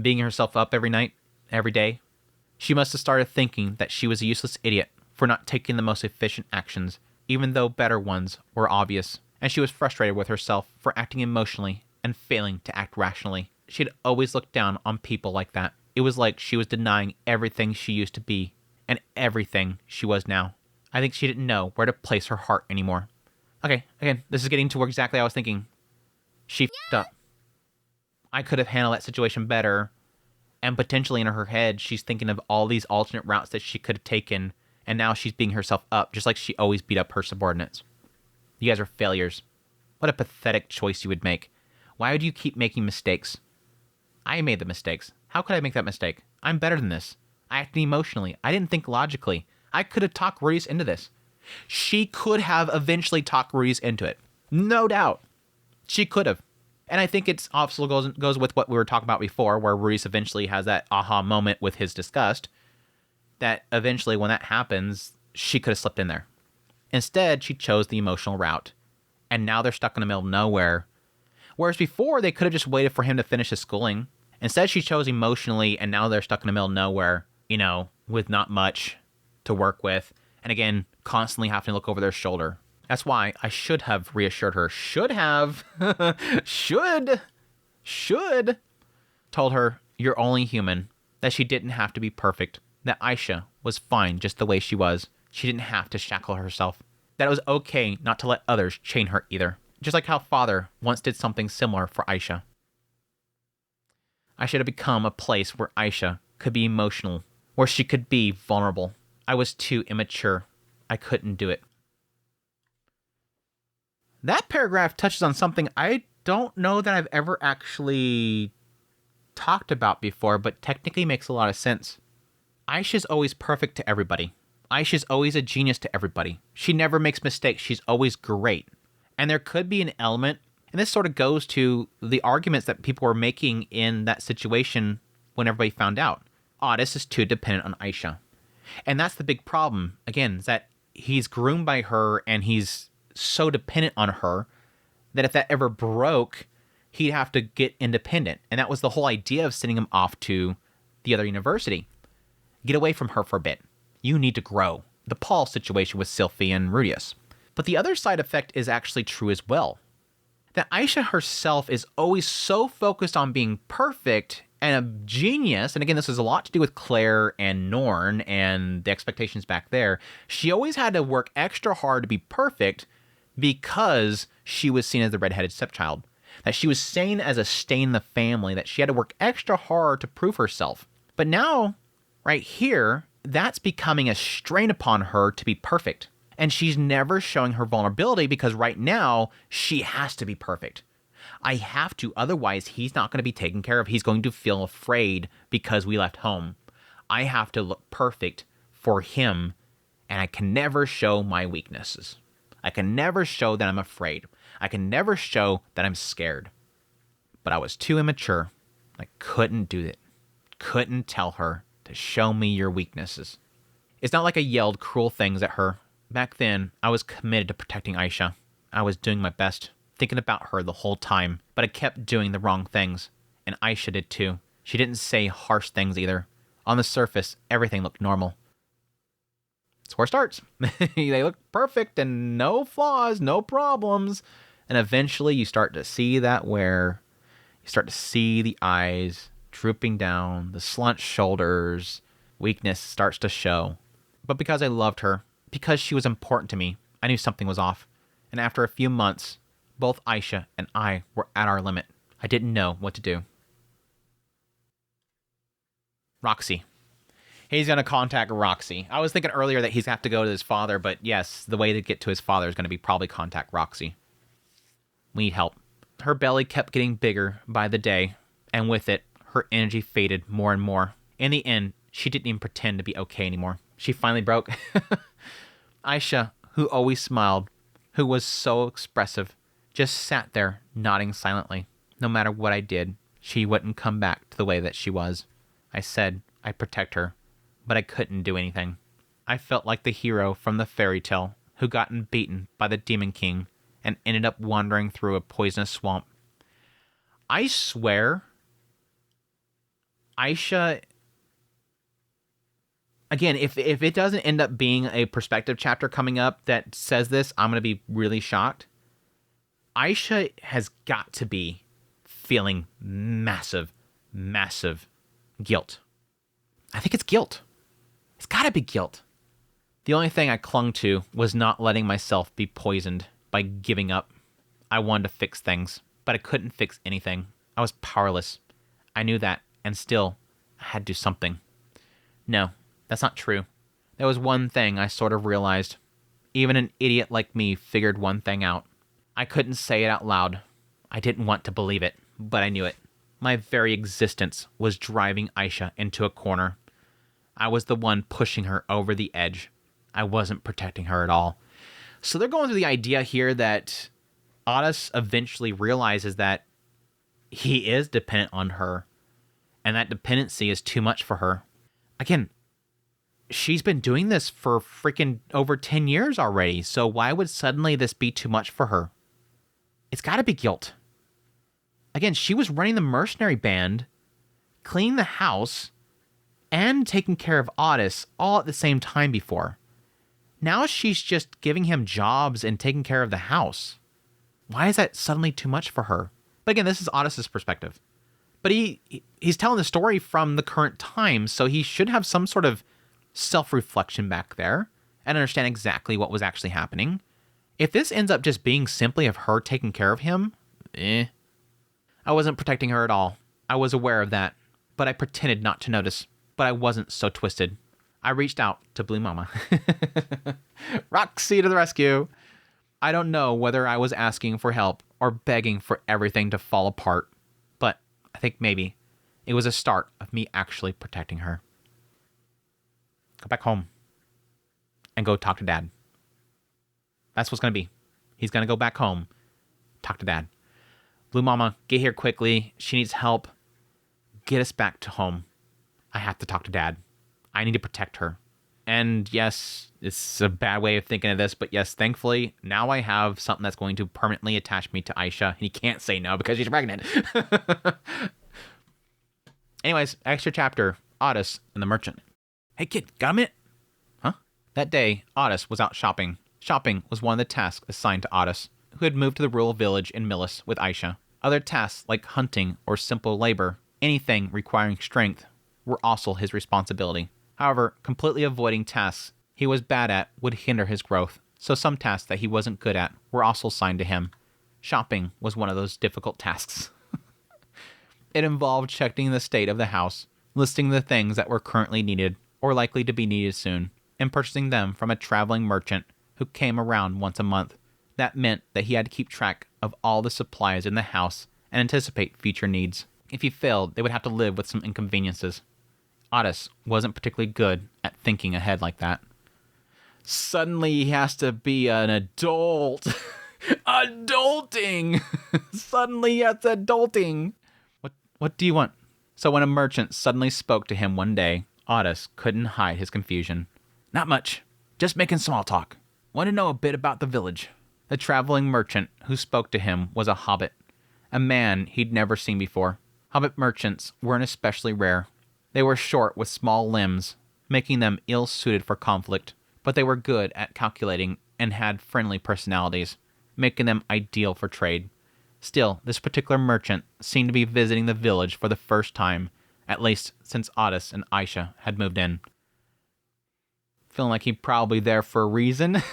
Beating herself up every night, every day. She must have started thinking that she was a useless idiot for not taking the most efficient actions, even though better ones were obvious. And she was frustrated with herself for acting emotionally and failing to act rationally. She had always looked down on people like that. It was like she was denying everything she used to be and everything she was now. I think she didn't know where to place her heart anymore. Okay, again, this is getting to where exactly I was thinking. She f***ed up. I could have handled that situation better. And potentially in her head, she's thinking of all these alternate routes that she could have taken. And now she's beating herself up, just like she always beat up her subordinates. You guys are failures. What a pathetic choice you would make. Why would you keep making mistakes? I made the mistakes. How could I make that mistake? I'm better than this. I acted emotionally. I didn't think logically. I could have talked Rudius into this. She could have eventually talked Rudius into it. No doubt. She could have. And I think it's also goes with what we were talking about before, where Rudius eventually has that aha moment with his disgust, that eventually when that happens, she could have slipped in there. Instead, she chose the emotional route. And now they're stuck in the middle of nowhere. Whereas before, they could have just waited for him to finish his schooling. Instead, she chose emotionally, and now they're stuck in the middle of nowhere, with not much to work with. And again, constantly having to look over their shoulder. That's why I should have reassured her. Should have. Should. Told her, you're only human. That she didn't have to be perfect. That Aisha was fine just the way she was. She didn't have to shackle herself. That it was okay not to let others chain her either. Just like how Father once did something similar for Aisha. I should have become a place where Aisha could be emotional. Where she could be vulnerable. I was too immature. I couldn't do it. That paragraph touches on something I don't know that I've ever actually talked about before, but technically makes a lot of sense. Aisha's always perfect to everybody. Aisha's always a genius to everybody. She never makes mistakes. She's always great. And there could be an element, and this sort of goes to the arguments that people were making in that situation when everybody found out. Otis is too dependent on Aisha. And that's the big problem, again, is that he's groomed by her and he's so dependent on her that if that ever broke, he'd have to get independent. And that was the whole idea of sending him off to the other university. Get away from her for a bit. You need to grow. The Paul situation with Sylphie and Rudius. But the other side effect is actually true as well. That Aisha herself is always so focused on being perfect and a genius, and again, this has a lot to do with Claire and Norn and the expectations back there. She always had to work extra hard to be perfect because she was seen as the redheaded stepchild. That she was seen as a stain in the family, that she had to work extra hard to prove herself. But now, right here, that's becoming a strain upon her to be perfect. And she's never showing her vulnerability because right now, she has to be perfect. I have to, otherwise he's not going to be taken care of. He's going to feel afraid because we left home. I have to look perfect for him, and I can never show my weaknesses. I can never show that I'm afraid. I can never show that I'm scared. But I was too immature. I couldn't do it. Couldn't tell her to show me your weaknesses. It's not like I yelled cruel things at her. Back then, I was committed to protecting Aisha. I was doing my best, thinking about her the whole time, but I kept doing the wrong things, and Aisha did too. She didn't say harsh things either. On the surface, everything looked normal. That's where it starts. They look perfect and no flaws, no problems, and eventually you start to see that wear. You start to see the eyes drooping down, the slunched shoulders, weakness starts to show. But because I loved her, because she was important to me, I knew something was off. And after a few months, both Aisha and I were at our limit. I didn't know what to do. Roxy. He's going to contact Roxy. I was thinking earlier that he's going to have to go to his father, but yes, the way to get to his father is going to be probably contact Roxy. We need help. Her belly kept getting bigger by the day, and with it, her energy faded more and more. In the end, she didn't even pretend to be okay anymore. She finally broke. Aisha, who always smiled, who was so expressive, just sat there nodding silently. No matter what I did, she wouldn't come back to the way that she was. I said I'd protect her, but I couldn't do anything. I felt like the hero from the fairy tale who gotten beaten by the Demon King and ended up wandering through a poisonous swamp. I swear, Aisha, again, if it doesn't end up being a perspective chapter coming up that says this, I'm going to be really shocked. Aisha has got to be feeling massive, massive guilt. I think it's guilt. It's got to be guilt. The only thing I clung to was not letting myself be poisoned by giving up. I wanted to fix things, but I couldn't fix anything. I was powerless. I knew that, and still, I had to do something. No, that's not true. There was one thing I sort of realized. Even an idiot like me figured one thing out. I couldn't say it out loud. I didn't want to believe it, but I knew it. My very existence was driving Aisha into a corner. I was the one pushing her over the edge. I wasn't protecting her at all. So they're going through the idea here that Otis eventually realizes that he is dependent on her, and that dependency is too much for her. Again, she's been doing this for freaking over 10 years already, so why would suddenly this be too much for her? It's got to be guilt. Again, she was running the mercenary band, cleaning the house, and taking care of Otis all at the same time before. Now she's just giving him jobs and taking care of the house. Why is that suddenly too much for her? But again, this is Otis's perspective. But he's telling the story from the current time, so he should have some sort of self-reflection back there and understand exactly what was actually happening. If this ends up just being simply of her taking care of him, I wasn't protecting her at all. I was aware of that, but I pretended not to notice. But I wasn't so twisted. I reached out to Blue Mama. Roxy to the rescue. I don't know whether I was asking for help or begging for everything to fall apart, but I think maybe it was a start of me actually protecting her. Go back home and go talk to Dad. That's what's going to be. He's going to go back home, talk to Dad. Blue Mama, get here quickly. She needs help. Get us back to home. I have to talk to Dad. I need to protect her. And yes, it's a bad way of thinking of this, but yes, thankfully, now I have something that's going to permanently attach me to Aisha, and he can't say no because she's pregnant. Anyways, extra chapter, Otis and the merchant. Hey kid, got a minute? Huh? That day, Otis was out shopping. Shopping was one of the tasks assigned to Otis, who had moved to the rural village in Millis with Aisha. Other tasks like hunting or simple labor, anything requiring strength, were also his responsibility. However, completely avoiding tasks he was bad at would hinder his growth, so some tasks that he wasn't good at were also assigned to him. Shopping was one of those difficult tasks. It involved checking the state of the house, listing the things that were currently needed or likely to be needed soon, and purchasing them from a traveling merchant who came around once a month. That meant that he had to keep track of all the supplies in the house and anticipate future needs. If he failed, they would have to live with some inconveniences. Otis wasn't particularly good at thinking ahead like that. Suddenly he has to be an adult. Adulting! Suddenly that's adulting. What do you want? So when a merchant suddenly spoke to him one day, Otis couldn't hide his confusion. Not much. Just making small talk. Want to know a bit about the village. The traveling merchant who spoke to him was a hobbit, a man he'd never seen before. Hobbit merchants weren't especially rare. They were short with small limbs, making them ill-suited for conflict, but they were good at calculating and had friendly personalities, making them ideal for trade. Still, this particular merchant seemed to be visiting the village for the first time, at least since Otis and Aisha had moved in. Feeling like he's probably there for a reason.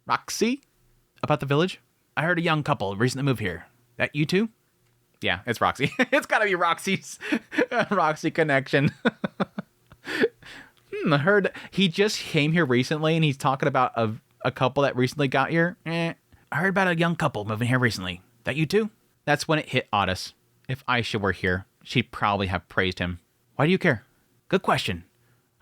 Roxy? About the village? I heard a young couple recently moved here. That you two? Yeah, it's Roxy. It's gotta be Roxy's Roxy connection. I heard he just came here recently and he's talking about a couple that recently got here. I heard about a young couple moving here recently. That you two? That's when it hit Otis. If Aisha were here, she'd probably have praised him. Why do you care? Good question.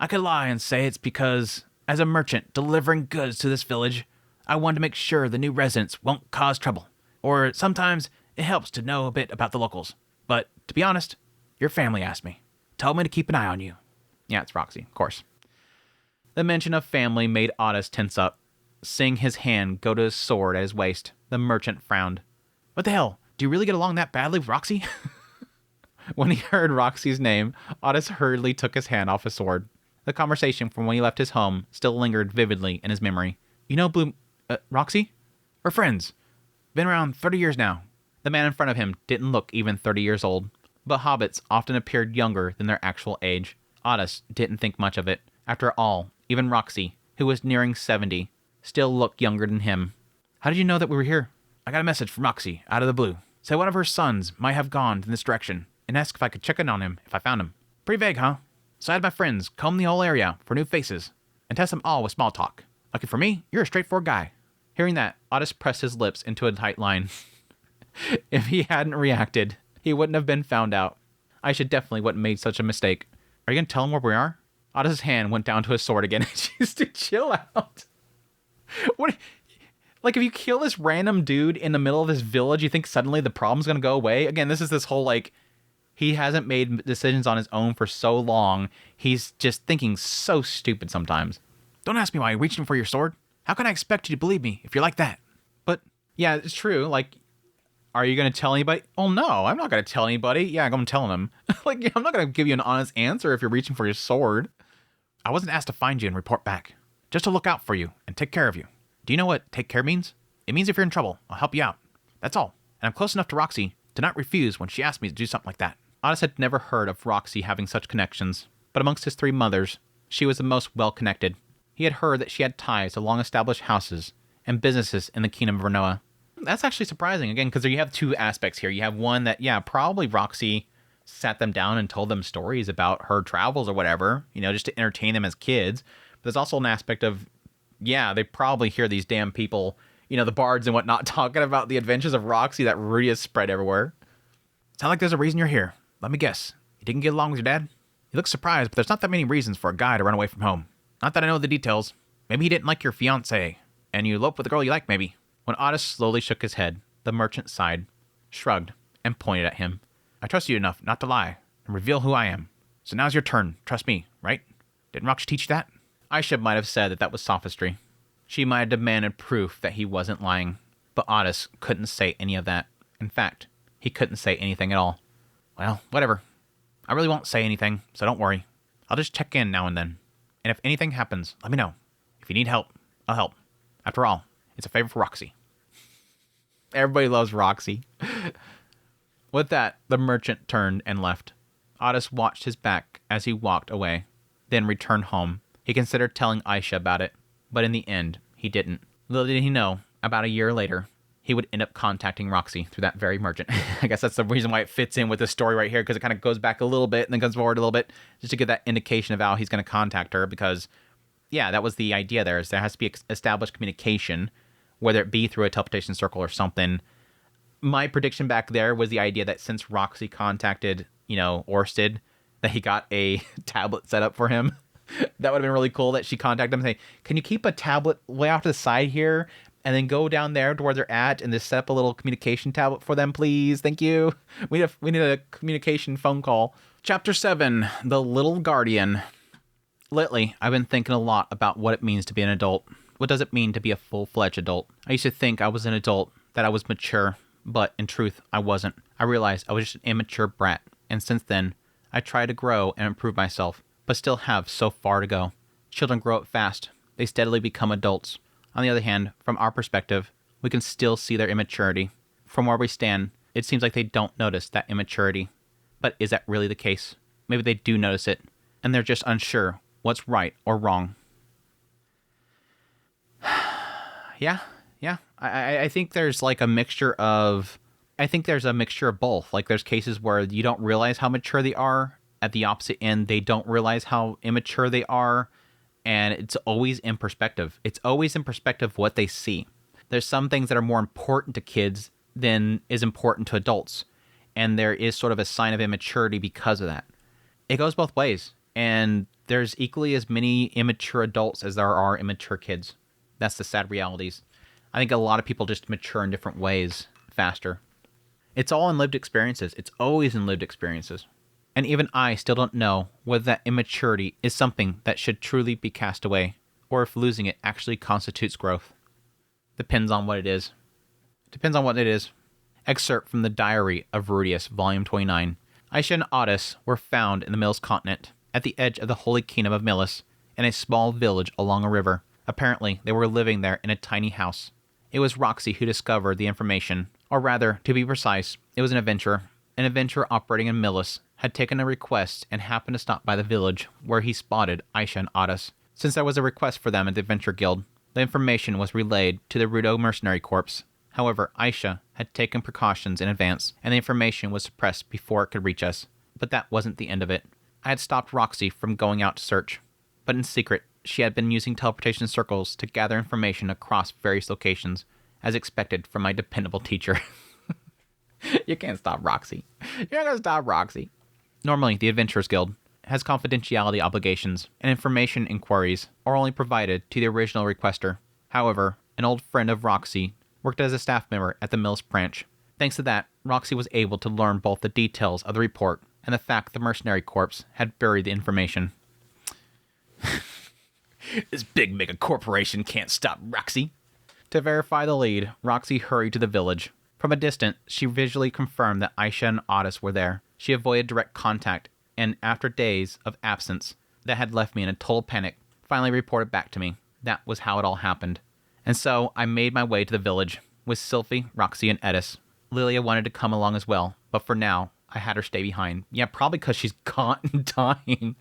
I could lie and say it's because, as a merchant delivering goods to this village, I wanted to make sure the new residents won't cause trouble. Or sometimes it helps to know a bit about the locals. But, to be honest, your family asked me. Told me to keep an eye on you. Yeah, it's Roxy, of course. The mention of family made Otis tense up. Seeing his hand go to his sword at his waist, the merchant frowned. What the hell? Do you really get along that badly with Roxy? When he heard Roxy's name, Otis hurriedly took his hand off his sword. The conversation from when he left his home still lingered vividly in his memory. You know, Roxy? We're friends. Been around 30 years now. The man in front of him didn't look even 30 years old, but hobbits often appeared younger than their actual age. Otis didn't think much of it. After all, even Roxy, who was nearing 70, still looked younger than him. How did you know that we were here? I got a message from Roxy, out of the blue. Said one of her sons might have gone in this direction, and asked if I could check in on him if I found him. Pretty vague, huh? So I had my friends comb the whole area for new faces, and test them all with small talk. Lucky for me, you're a straightforward guy. Hearing that, Otis pressed his lips into a tight line. If he hadn't reacted, he wouldn't have been found out. Aisha definitely wouldn't have made such a mistake. Are you going to tell him where we are? Otis's hand went down to his sword again. Just to chill out. What? Like, if you kill this random dude in the middle of this village, you think suddenly the problem's going to go away? Again, this is this whole, like, he hasn't made decisions on his own for so long. He's just thinking so stupid sometimes. Don't ask me why you're reaching for your sword. How can I expect you to believe me if you're like that? But, yeah, it's true. Like, are you going to tell anybody? Oh, no, I'm not going to tell anybody. Yeah, I'm telling him. Like, yeah, I'm not going to give you an honest answer if you're reaching for your sword. I wasn't asked to find you and report back. Just to look out for you and take care of you. Do you know what take care means? It means if you're in trouble, I'll help you out. That's all. And I'm close enough to Roxy to not refuse when she asked me to do something like that. Otis had never heard of Roxy having such connections, but amongst his three mothers, she was the most well-connected. He had heard that she had ties to long-established houses and businesses in the kingdom of Renoa. That's actually surprising, again, because you have two aspects here. You have one that, yeah, probably Roxy sat them down and told them stories about her travels or whatever, you know, just to entertain them as kids. But there's also an aspect of, yeah, they probably hear these damn people, you know, the bards and whatnot, talking about the adventures of Roxy that really is spread everywhere. Sounds like there's a reason you're here. Let me guess. You didn't get along with your dad? You look surprised, but there's not that many reasons for a guy to run away from home. Not that I know the details. Maybe he didn't like your fiancée, and you eloped with the girl you like, maybe. When Otis slowly shook his head, the merchant sighed, shrugged, and pointed at him. I trust you enough not to lie and reveal who I am. So now's your turn. Trust me, right? Didn't Roxy teach you that? Aisha might have said that was sophistry. She might have demanded proof that he wasn't lying. But Otis couldn't say any of that. In fact, he couldn't say anything at all. Well, whatever. I really won't say anything, so don't worry. I'll just check in now and then. And if anything happens, let me know. If you need help, I'll help. After all, it's a favor for Roxy. Everybody loves Roxy. With that, the merchant turned and left. Otis watched his back as he walked away, then returned home. He considered telling Aisha about it, but in the end, he didn't. Little did he know, about a year later, he would end up contacting Roxy through that very merchant. I guess that's the reason why it fits in with this story right here, because it kind of goes back a little bit and then comes forward a little bit, just to get that indication of how he's going to contact her, because, yeah, that was the idea there, is there has to be established communication, whether it be through a teleportation circle or something. My prediction back there was the idea that since Roxy contacted, Orsted, that he got a tablet set up for him. That would have been really cool that she contacted him and say, can you keep a tablet way off to the side here and then go down there to where they're at and just set up a little communication tablet for them, please? Thank you. We need a communication phone call. Chapter 7, The Little Guardian. Lately, I've been thinking a lot about what it means to be an adult. What does it mean to be a full-fledged adult? I used to think I was an adult, that I was mature, but in truth, I wasn't. I realized I was just an immature brat, and since then, I try to grow and improve myself, but still have so far to go. Children grow up fast. They steadily become adults. On the other hand, from our perspective, we can still see their immaturity. From where we stand, it seems like they don't notice that immaturity. But is that really the case? Maybe they do notice it, and they're just unsure what's right or wrong. Yeah. I think there's like a mixture of... I think there's a mixture of both. Like, there's cases where you don't realize how mature they are. At the opposite end, they don't realize how immature they are. And it's always in perspective. It's always in perspective what they see. There's some things that are more important to kids than is important to adults. And there is sort of a sign of immaturity because of that. It goes both ways. And there's equally as many immature adults as there are immature kids. That's the sad realities. I think a lot of people just mature in different ways faster. It's all in lived experiences. It's always in lived experiences. And even I still don't know whether that immaturity is something that should truly be cast away, or if losing it actually constitutes growth. Depends on what it is. Excerpt from the Diary of Rudius, Volume 29. Aisha and Otis were found in the Mills continent, at the edge of the Holy Kingdom of Millis, in a small village along a river. Apparently, they were living there in a tiny house. It was Roxy who discovered the information, or rather, to be precise, it was an adventurer. An adventurer operating in Millis had taken a request and happened to stop by the village, where he spotted Aisha and Otis. Since there was a request for them at the Adventure Guild, the information was relayed to the Rudo Mercenary Corps. However, Aisha had taken precautions in advance, and the information was suppressed before it could reach us. But that wasn't the end of it. I had stopped Roxy from going out to search, but in secret, she had been using teleportation circles to gather information across various locations, as expected from my dependable teacher. You can't stop Roxy. You're not going to stop Roxy. Normally, the Adventurers Guild has confidentiality obligations, and information inquiries are only provided to the original requester. However, an old friend of Roxy worked as a staff member at the Mills branch. Thanks to that, Roxy was able to learn both the details of the report and the fact the Mercenary Corps had buried the information. This big mega corporation can't stop Roxy. To verify the lead, Roxy hurried to the village. From a distance, she visually confirmed that Aisha and Otis were there. She avoided direct contact, and after days of absence that had left me in a total panic, finally reported back to me. That was how it all happened. And so I made my way to the village with Sylphie, Roxy, and Edis. Lilia wanted to come along as well, but for now, I had her stay behind. Yeah, probably because she's gone and dying.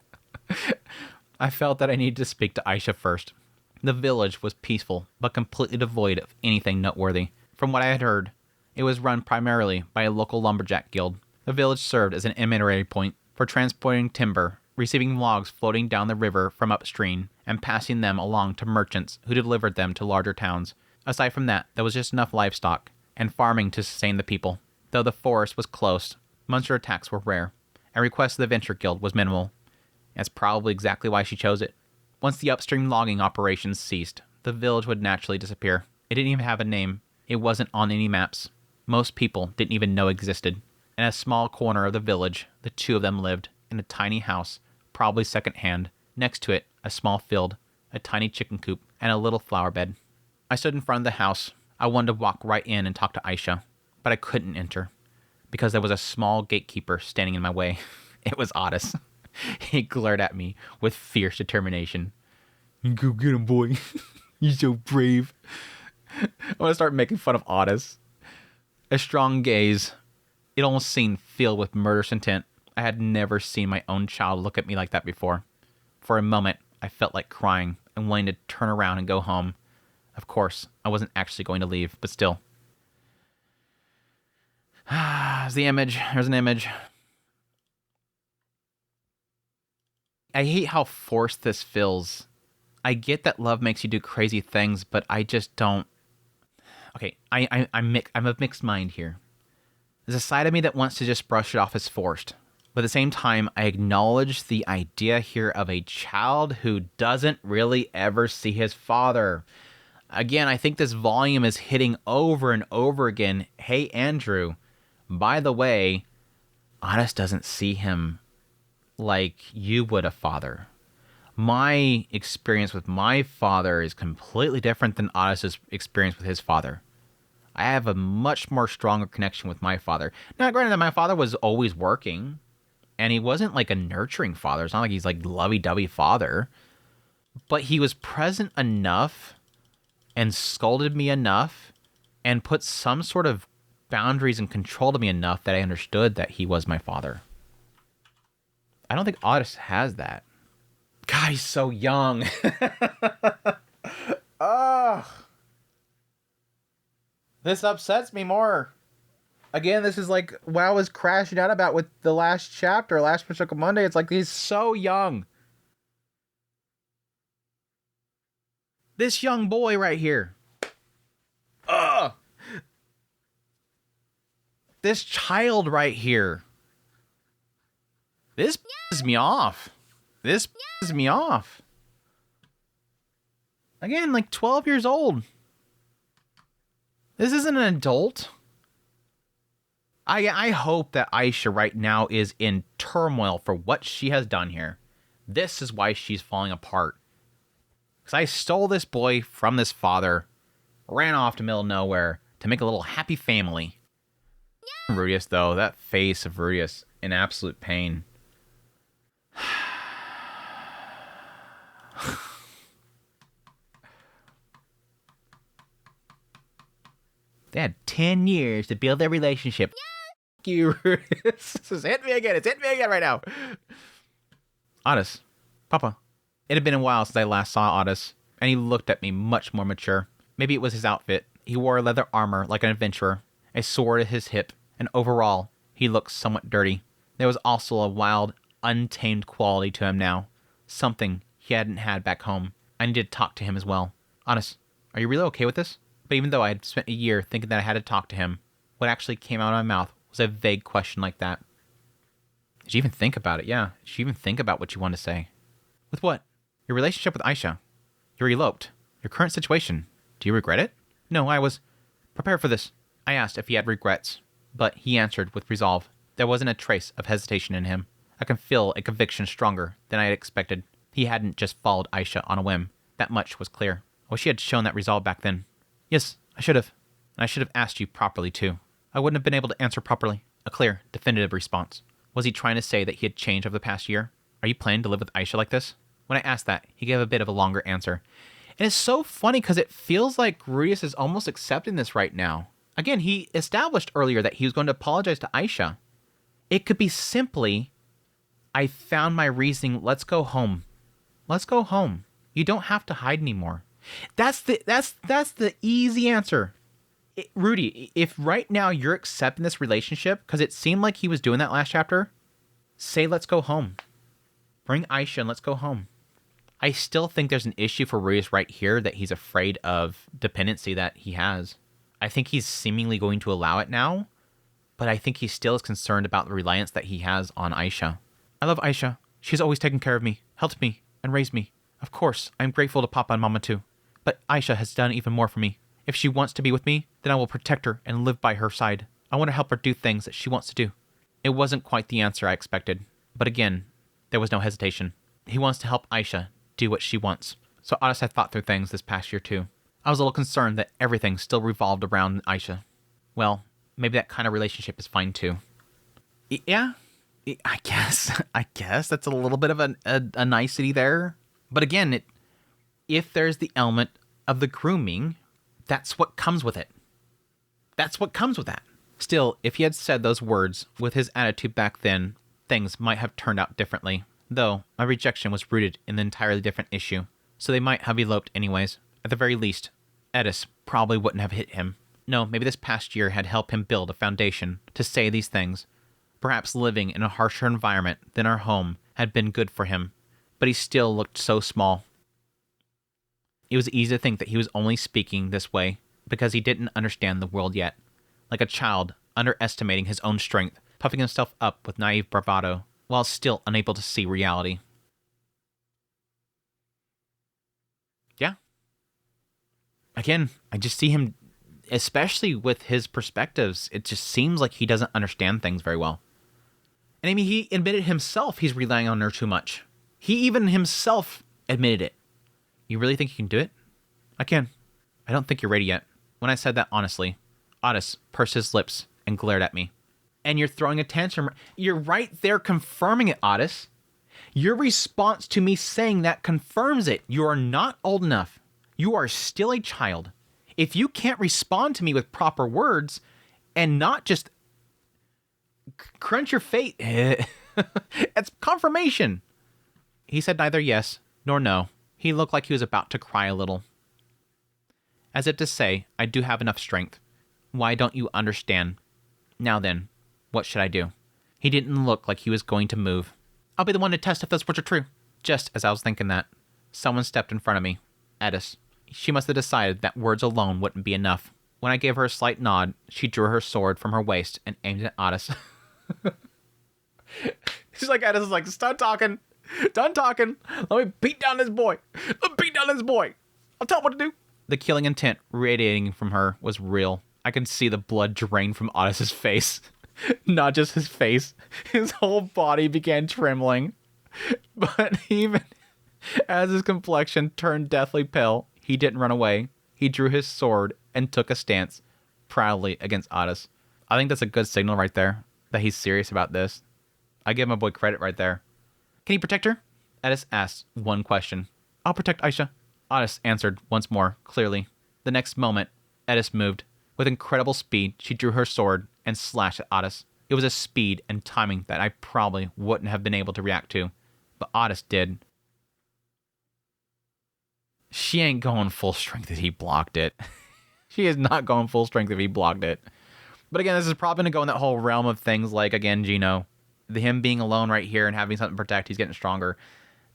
I felt that I needed to speak to Aisha first. The village was peaceful, but completely devoid of anything noteworthy. From what I had heard, it was run primarily by a local lumberjack guild. The village served as an intermediary point for transporting timber, receiving logs floating down the river from upstream, and passing them along to merchants who delivered them to larger towns. Aside from that, there was just enough livestock and farming to sustain the people. Though the forest was close, monster attacks were rare, and requests of the Venture Guild was minimal. That's probably exactly why she chose it. Once the upstream logging operations ceased, the village would naturally disappear. It didn't even have a name. It wasn't on any maps. Most people didn't even know it existed. In a small corner of the village, the two of them lived in a tiny house, probably second-hand. Next to it, a small field, a tiny chicken coop, and a little flower bed. I stood in front of the house. I wanted to walk right in and talk to Aisha, but I couldn't enter because there was a small gatekeeper standing in my way. It was Otis. He glared at me with fierce determination. Go get him, boy. You're so brave. I want to start making fun of Otis. A strong gaze. It almost seemed filled with murderous intent. I had never seen my own child look at me like that before. For a moment, I felt like crying and wanting to turn around and go home. Of course, I wasn't actually going to leave, but still. There's the image. There's an image. I hate how forced this feels. I get that love makes you do crazy things, but I just don't. Okay, I'm of mixed mind here. There's a side of me that wants to just brush it off as forced. But at the same time, I acknowledge the idea here of a child who doesn't really ever see his father. Again, I think this volume is hitting over and over again. Hey, Andrew, by the way, Otis doesn't see him like you would a father. My experience with my father is completely different than Otis's experience with his father. I have a much more stronger connection with my father. Now, granted that my father was always working, and he wasn't like a nurturing father. It's not like he's like lovey-dovey father, but he was present enough and scolded me enough and put some sort of boundaries and control to me enough that I understood that he was my father. I don't think Otis has that. God, he's so young. Ugh. This upsets me more. Again, this is like what I was crashing out about with the last chapter, last Mushoku Monday. It's like he's so young. This young boy right here. Ugh. This child right here. This pisses me off. This pisses me off. Again, like 12 years old. This isn't an adult. I hope that Aisha right now is in turmoil for what she has done here. This is why she's falling apart. Because I stole this boy from this father, ran off to the middle of nowhere to make a little happy family. Yeah. Rudius, though, that face of Rudius in absolute pain. They had 10 years to build their relationship. Yeah. You, Rudius. It's hit me again. It's hit me again right now. Otis. Papa. It had been a while since I last saw Otis, and he looked at me much more mature. Maybe it was his outfit. He wore leather armor like an adventurer, a sword at his hip, and overall, he looked somewhat dirty. There was also a wild, untamed quality to him now, something he hadn't had back home. I needed to talk to him as well. Otis, are you really okay with this? But even though I had spent a year thinking that I had to talk to him, what actually came out of my mouth was a vague question like that. Did you even think about it? Yeah. Did you even think about what you wanted to say? With what? Your relationship with Aisha. You're eloped. Your current situation. Do you regret it? No, I was prepared for this. I asked if he had regrets, but he answered with resolve. There wasn't a trace of hesitation in him. I can feel a conviction stronger than I had expected. He hadn't just followed Aisha on a whim. That much was clear. I wish he had shown that resolve back then. Yes, I should have. And I should have asked you properly, too. I wouldn't have been able to answer properly. A clear, definitive response. Was he trying to say that he had changed over the past year? Are you planning to live with Aisha like this? When I asked that, he gave a bit of a longer answer. And it's so funny because it feels like Rudius is almost accepting this right now. Again, he established earlier that he was going to apologize to Aisha. It could be simply, I found my reasoning, let's go home. Let's go home. You don't have to hide anymore. That's the easy answer. Rudy, if right now you're accepting this relationship, because it seemed like he was doing that last chapter, say let's go home. Bring Aisha and let's go home. I still think there's an issue for Rudius right here that he's afraid of dependency that he has. I think he's seemingly going to allow it now, but I think he still is concerned about the reliance that he has on Aisha. I love Aisha. She's always taken care of me, helped me, and raised me. Of course, I'm grateful to Papa and Mama too. But Aisha has done even more for me. If she wants to be with me, then I will protect her and live by her side. I want to help her do things that she wants to do. It wasn't quite the answer I expected, but again, there was no hesitation. He wants to help Aisha do what she wants. So Otis had thought through things this past year too. I was a little concerned that everything still revolved around Aisha. Well, maybe that kind of relationship is fine too. Yeah, I guess that's a little bit of a nicety there. But again, if there's the element of the grooming, that's what comes with it. That's what comes with that. Still, if he had said those words with his attitude back then, things might have turned out differently. Though, my rejection was rooted in an entirely different issue, so they might have eloped anyways. At the very least, Edis probably wouldn't have hit him. No, maybe this past year had helped him build a foundation to say these things. Perhaps living in a harsher environment than our home had been good for him, but he still looked so small. It was easy to think that he was only speaking this way because he didn't understand the world yet. Like a child underestimating his own strength, puffing himself up with naive bravado, while still unable to see reality. Yeah. Again, I just see him, especially with his perspectives, it just seems like he doesn't understand things very well. And I mean, he admitted himself he's relying on her too much. He even himself admitted it. You really think you can do it? I can. I don't think you're ready yet. When I said that honestly, Otis pursed his lips and glared at me. And you're throwing a tantrum. You're right there confirming it, Otis. Your response to me saying that confirms it. You are not old enough. You are still a child. If you can't respond to me with proper words and not just crunch your face, it's confirmation. He said neither yes nor no. He looked like he was about to cry a little. As if to say, I do have enough strength. Why don't you understand? Now then, what should I do? He didn't look like he was going to move. I'll be the one to test if those words are true. Just as I was thinking that, someone stepped in front of me. Edis. She must have decided that words alone wouldn't be enough. When I gave her a slight nod, she drew her sword from her waist and aimed it at Otis. She's like, Edis is like, stop talking. Done talking. Let me beat down this boy. Let me beat down this boy. I'll tell him what to do. The killing intent radiating from her was real. I could see the blood drain from Otis's face. Not just his face. His whole body began trembling. But even as his complexion turned deathly pale, he didn't run away. He drew his sword and took a stance, proudly against Otis. I think that's a good signal right there, that he's serious about this. I give my boy credit right there. Can you protect her? Edis asked one question. I'll protect Aisha. Otis answered once more, clearly. The next moment, Edis moved. With incredible speed, she drew her sword and slashed at Otis. It was a speed and timing that I probably wouldn't have been able to react to, but Otis did. She ain't going full strength if he blocked it. She is not going full strength if he blocked it. But again, this is probably going to go in that whole realm of things like, again, Gino. Him being alone right here and having something to protect, he's getting stronger.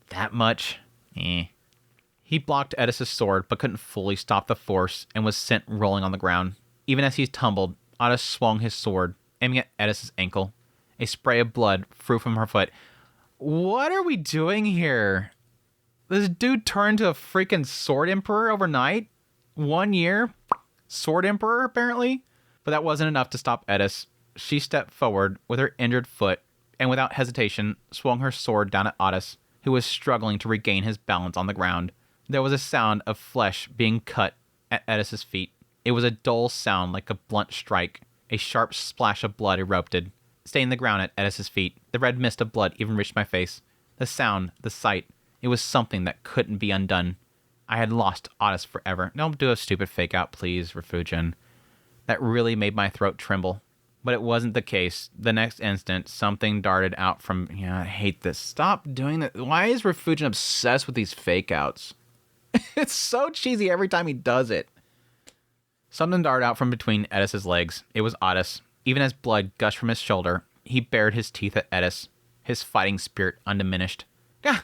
That much? He blocked Edis' sword, but couldn't fully stop the force and was sent rolling on the ground. Even as he tumbled, Otis swung his sword, aiming at Edis' ankle. A spray of blood flew from her foot. What are we doing here? This dude turned to a freaking sword emperor overnight? 1 year? Sword emperor, apparently? But that wasn't enough to stop Edis. She stepped forward with her injured foot, and without hesitation, swung her sword down at Otis, who was struggling to regain his balance on the ground. There was a sound of flesh being cut at Edis' feet. It was a dull sound like a blunt strike. A sharp splash of blood erupted, staining the ground at Edis' feet. The red mist of blood even reached my face. The sound, the sight, it was something that couldn't be undone. I had lost Otis forever. Don't do a stupid fake out, please, Refugin. That really made my throat tremble. But it wasn't the case. The next instant, something darted out from... I hate this. Stop doing that. Why is Refugin obsessed with these fake outs? It's so cheesy every time he does it. Something darted out from between Edis' legs. It was Otis. Even as blood gushed from his shoulder, he bared his teeth at Edis, his fighting spirit undiminished. Gah!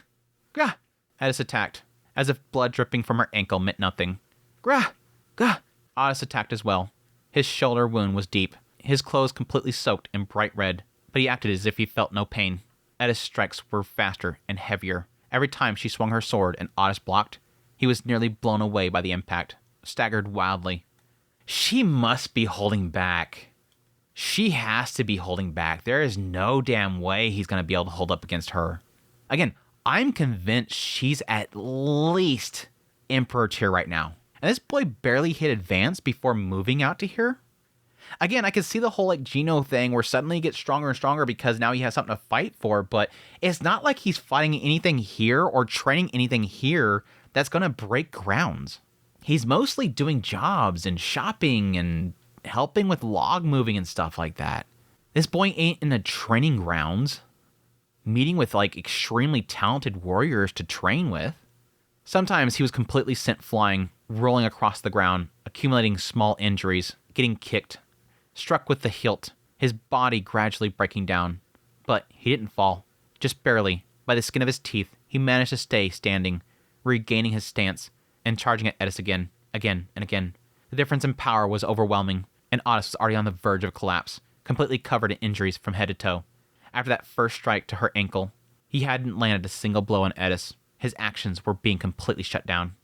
Gah! Edis attacked, as if blood dripping from her ankle meant nothing. Gah! Gah! Otis attacked as well. His shoulder wound was deep, his clothes completely soaked in bright red, but he acted as if he felt no pain. Edis' strikes were faster and heavier. Every time she swung her sword and Otis blocked, he was nearly blown away by the impact, staggered wildly. She must be holding back. She has to be holding back. There is no damn way he's going to be able to hold up against her. Again, I'm convinced she's at least Emperor tier right now. And this boy barely hit advance before moving out to here. Again, I can see the whole like Geno thing where suddenly he gets stronger and stronger because now he has something to fight for, but it's not like he's fighting anything here or training anything here that's going to break grounds. He's mostly doing jobs and shopping and helping with log moving and stuff like that. This boy ain't in the training grounds, meeting with like extremely talented warriors to train with. Sometimes he was completely sent flying, rolling across the ground, accumulating small injuries, getting kicked, struck with the hilt, his body gradually breaking down. But he didn't fall, just barely. By the skin of his teeth, he managed to stay standing, regaining his stance, and charging at Edis again and again. The difference in power was overwhelming, and Otis was already on the verge of collapse, completely covered in injuries from head to toe. After that first strike to her ankle, he hadn't landed a single blow on Edis. His actions were being completely shut down.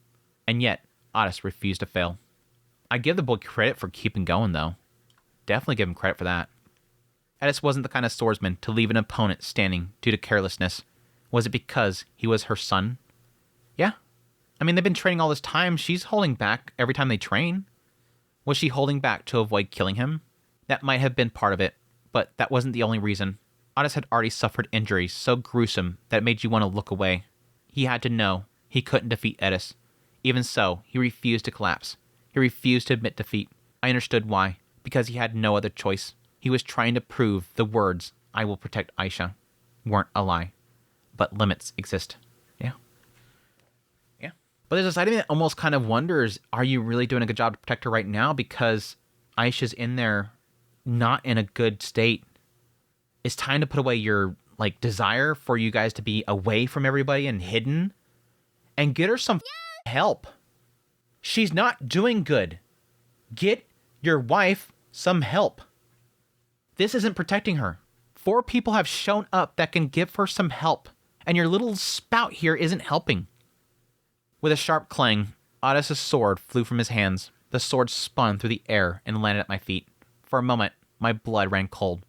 And yet, Otis refused to fail. I give the boy credit for keeping going, though. Definitely give him credit for that. Edis wasn't the kind of swordsman to leave an opponent standing due to carelessness. Was it because he was her son? Yeah. I mean, they've been training all this time. She's holding back every time they train. Was she holding back to avoid killing him? That might have been part of it, but that wasn't the only reason. Otis had already suffered injuries so gruesome that it made you want to look away. He had to know he couldn't defeat Edis. Even so, he refused to collapse. He refused to admit defeat. I understood why. Because he had no other choice. He was trying to prove the words, "I will protect Aisha," weren't a lie. But limits exist. Yeah. Yeah. But there's a side of me that almost kind of wonders, are you really doing a good job to protect her right now? Because Aisha's in there not in a good state. It's time to put away your desire for you guys to be away from everybody and hidden, and get her some help. She's not doing good. Get your wife some help. This isn't protecting her. 4 people have shown up that can give her some help, and your little spout here isn't helping. With a sharp clang, Otis' sword flew from his hands. The sword spun through the air and landed at my feet. For a moment, my blood ran cold.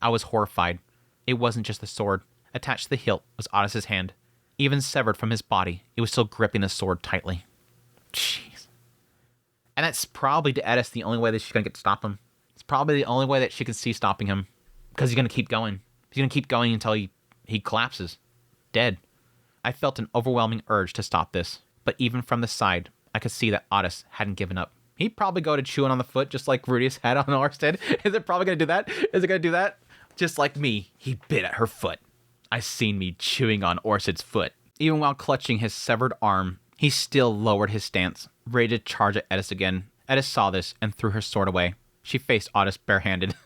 I was horrified. It wasn't just the sword. Attached to the hilt was Otis' hand. Even severed from his body, it was still gripping the sword tightly. Jeez. And that's probably to Edis the only way that she's going to get to stop him. It's probably the only way that she can see stopping him. Because he's going to keep going. He's going to keep going until he collapses. Dead. I felt an overwhelming urge to stop this. But even from the side, I could see that Otis hadn't given up. He'd probably go to chewing on the foot just like Rudius had on Orsted. Is it probably going to do that? Is it going to do that? Just like me, he bit at her foot. I seen me chewing on Orsted's foot. Even while clutching his severed arm, he still lowered his stance, ready to charge at Edis again. Edis saw this and threw her sword away. She faced Otis barehanded.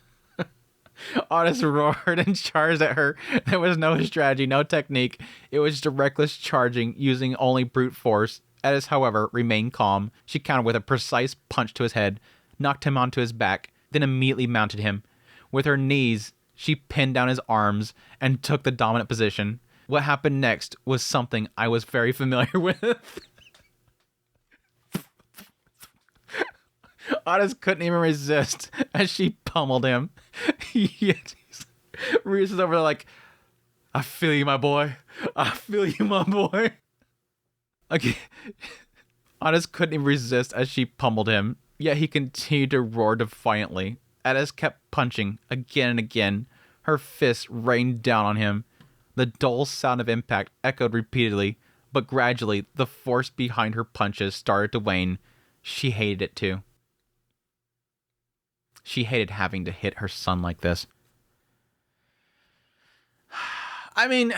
Otis roared and charged at her. There was no strategy, no technique. It was just a reckless charging, using only brute force. Edis, however, remained calm. She countered with a precise punch to his head, knocked him onto his back, then immediately mounted him. With her knees, she pinned down his arms and took the dominant position. What happened next was something I was very familiar with. Otis couldn't even resist as she pummeled him. Reese is over there like, "I feel you, my boy. I feel you, my boy." Okay. Otis couldn't even resist as she pummeled him, yet he continued to roar defiantly. Otis kept punching again and again. Her fists rained down on him. The dull sound of impact echoed repeatedly, but gradually the force behind her punches started to wane. She hated it too. She hated having to hit her son like this. I mean,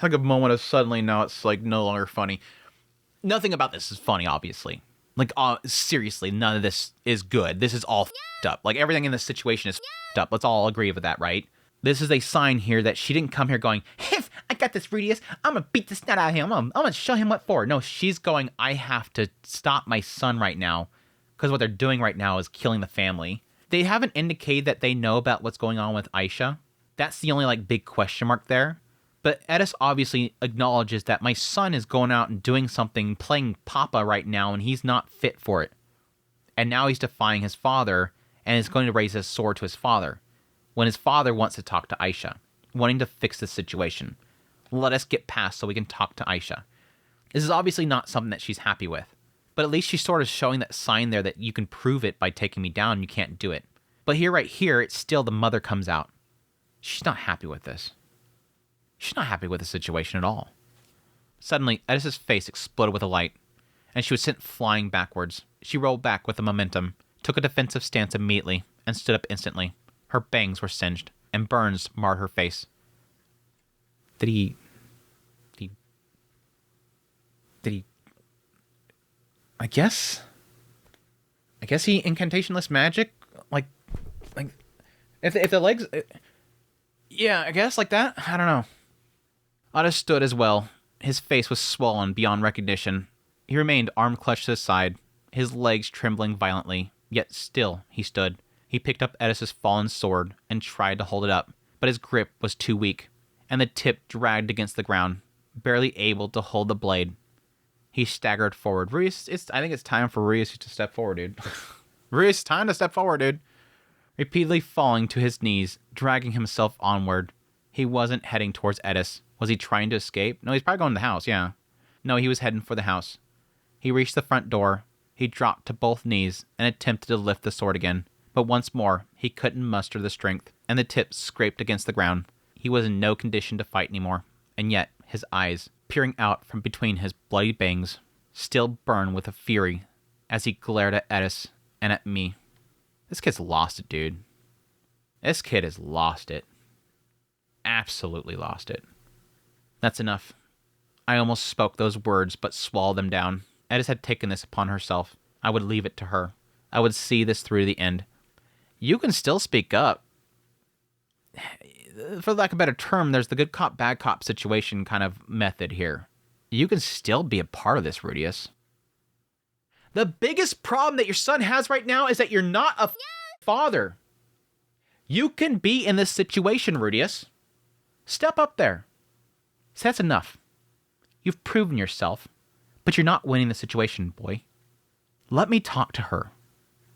like a moment of suddenly now it's no longer funny. Nothing about this is funny, obviously. Seriously, none of this is good. This is all f***ed up. Everything in this situation is f***ed up. Let's all agree with that, right? This is a sign here that she didn't come here going, "Hey, I got this Rudius. I'm going to beat the snot out of him. I'm going to show him what for." No, she's going, "I have to stop my son right now." Because what they're doing right now is killing the family. They haven't indicated that they know about what's going on with Aisha. That's the only big question mark there. But Edis obviously acknowledges that my son is going out and doing something, playing Papa right now, and he's not fit for it. And now he's defying his father, and is going to raise his sword to his father, when his father wants to talk to Aisha, wanting to fix the situation. Let us get past so we can talk to Aisha. This is obviously not something that she's happy with, but at least she's sort of showing that sign there that you can prove it by taking me down, you can't do it. But here, right here, it's still the mother comes out. She's not happy with this. She's not happy with the situation at all. Suddenly, Edis's face exploded with a light, and she was sent flying backwards. She rolled back with the momentum, took a defensive stance immediately, and stood up instantly. Her bangs were singed, and burns marred her face. Did he... I guess he incantationless magic? Like, if the legs... Yeah, I guess, like that? I don't know. Otto stood as well. His face was swollen beyond recognition. He remained arm clutched to his side, his legs trembling violently, yet still he stood. He picked up Edis's fallen sword and tried to hold it up, but his grip was too weak, and the tip dragged against the ground, barely able to hold the blade. He staggered forward. I think it's time for Ruiz to step forward, dude. Ruiz, time to step forward, dude. Repeatedly falling to his knees, dragging himself onward. He wasn't heading towards Edis. Was he trying to escape? No, he's probably going to the house, yeah. No, he was heading for the house. He reached the front door. He dropped to both knees and attempted to lift the sword again. But once more, he couldn't muster the strength, and the tip scraped against the ground. He was in no condition to fight anymore, and yet his eyes, peering out from between his bloody bangs, still burned with a fury as he glared at Edis and at me. This kid's lost it, dude. This kid has lost it. Absolutely lost it. That's enough. I almost spoke those words, but swallowed them down. Edis had taken this upon herself. I would leave it to her. I would see this through to the end. You can still speak up. For lack of a better term, there's the good cop, bad cop situation kind of method here. You can still be a part of this, Rudius. The biggest problem that your son has right now is that you're not a father. You can be in this situation, Rudius. Step up there. So that's enough. You've proven yourself, but you're not winning the situation, boy. Let me talk to her.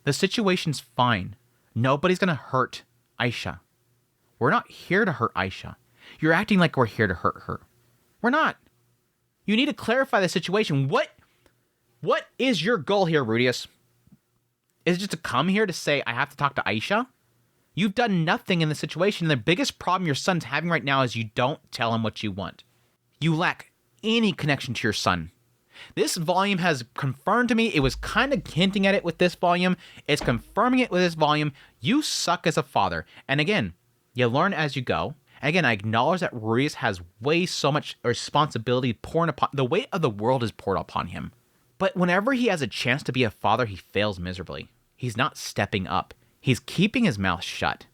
The situation's fine. Nobody's gonna hurt Aisha. We're not here to hurt Aisha. You're acting like we're here to hurt her. We're not. You need to clarify the situation. What is your goal here, Rudius? Is it just to come here to say, I have to talk to Aisha? You've done nothing in the situation. The biggest problem your son's having right now is you don't tell him what you want. You lack any connection to your son. This volume has confirmed to me, it was kind of hinting at it with this volume. It's confirming it with this volume. You suck as a father. And again, you learn as you go. Again, I acknowledge that Ruiz has way so much responsibility poured upon, the weight of the world is poured upon him. But whenever he has a chance to be a father, he fails miserably. He's not stepping up. He's keeping his mouth shut.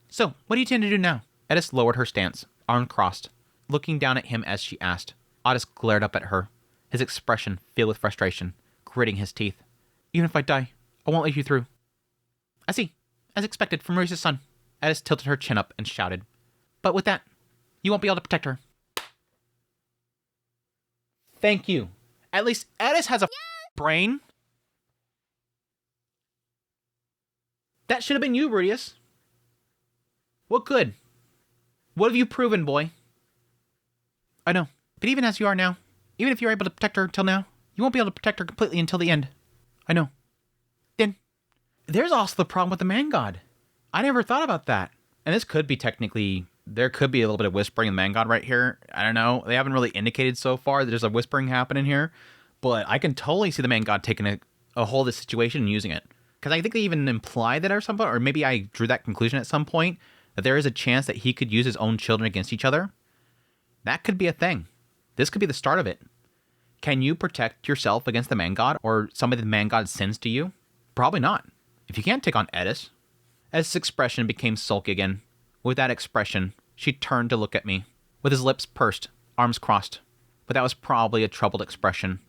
So, what do you intend to do now? Edis lowered her stance, arm crossed, looking down at him as she asked. Otis glared up at her, his expression filled with frustration, gritting his teeth. Even if I die, I won't let you through. I see. As expected from Ruiz's son. Edis tilted her chin up and shouted. But with that, you won't be able to protect her. Thank you. At least Edis has a brain. That should have been you, Rudius. What good? What have you proven, boy? I know. But even as you are now, even if you're able to protect her till now, you won't be able to protect her completely until the end. I know. Then, there's also the problem with the man god. I never thought about that. And this could be technically, there could be a little bit of whispering in the man god right here. I don't know. They haven't really indicated so far that there's a whispering happening here. But I can totally see the man god taking a hold of the situation and using it. Because I think they even implied that or something, or maybe I drew that conclusion at some point, that there is a chance that he could use his own children against each other. That could be a thing. This could be the start of it. Can you protect yourself against the man god, or somebody the man god sends to you? Probably not. If you can't take on Edis. Edis' expression became sulky again. With that expression, she turned to look at me, with his lips pursed, arms crossed. But that was probably a troubled expression.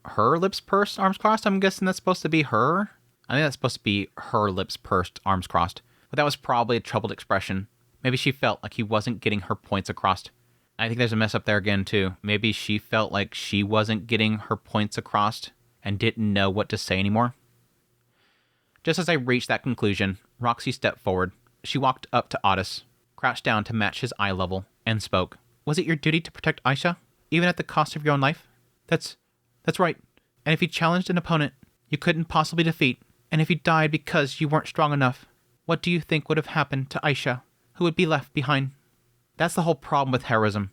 Her lips pursed, arms crossed? I'm guessing that's supposed to be her? I think that's supposed to be her lips pursed, arms crossed. But that was probably a troubled expression. Maybe she felt like he wasn't getting her points across. I think there's a mess up there again, too. Maybe she felt like she wasn't getting her points across and didn't know what to say anymore. Just as I reached that conclusion, Roxy stepped forward. She walked up to Otis, crouched down to match his eye level, and spoke. Was it your duty to protect Aisha, even at the cost of your own life? That's right. And if you challenged an opponent you couldn't possibly defeat, and if you died because you weren't strong enough, what do you think would have happened to Aisha, who would be left behind? That's the whole problem with heroism.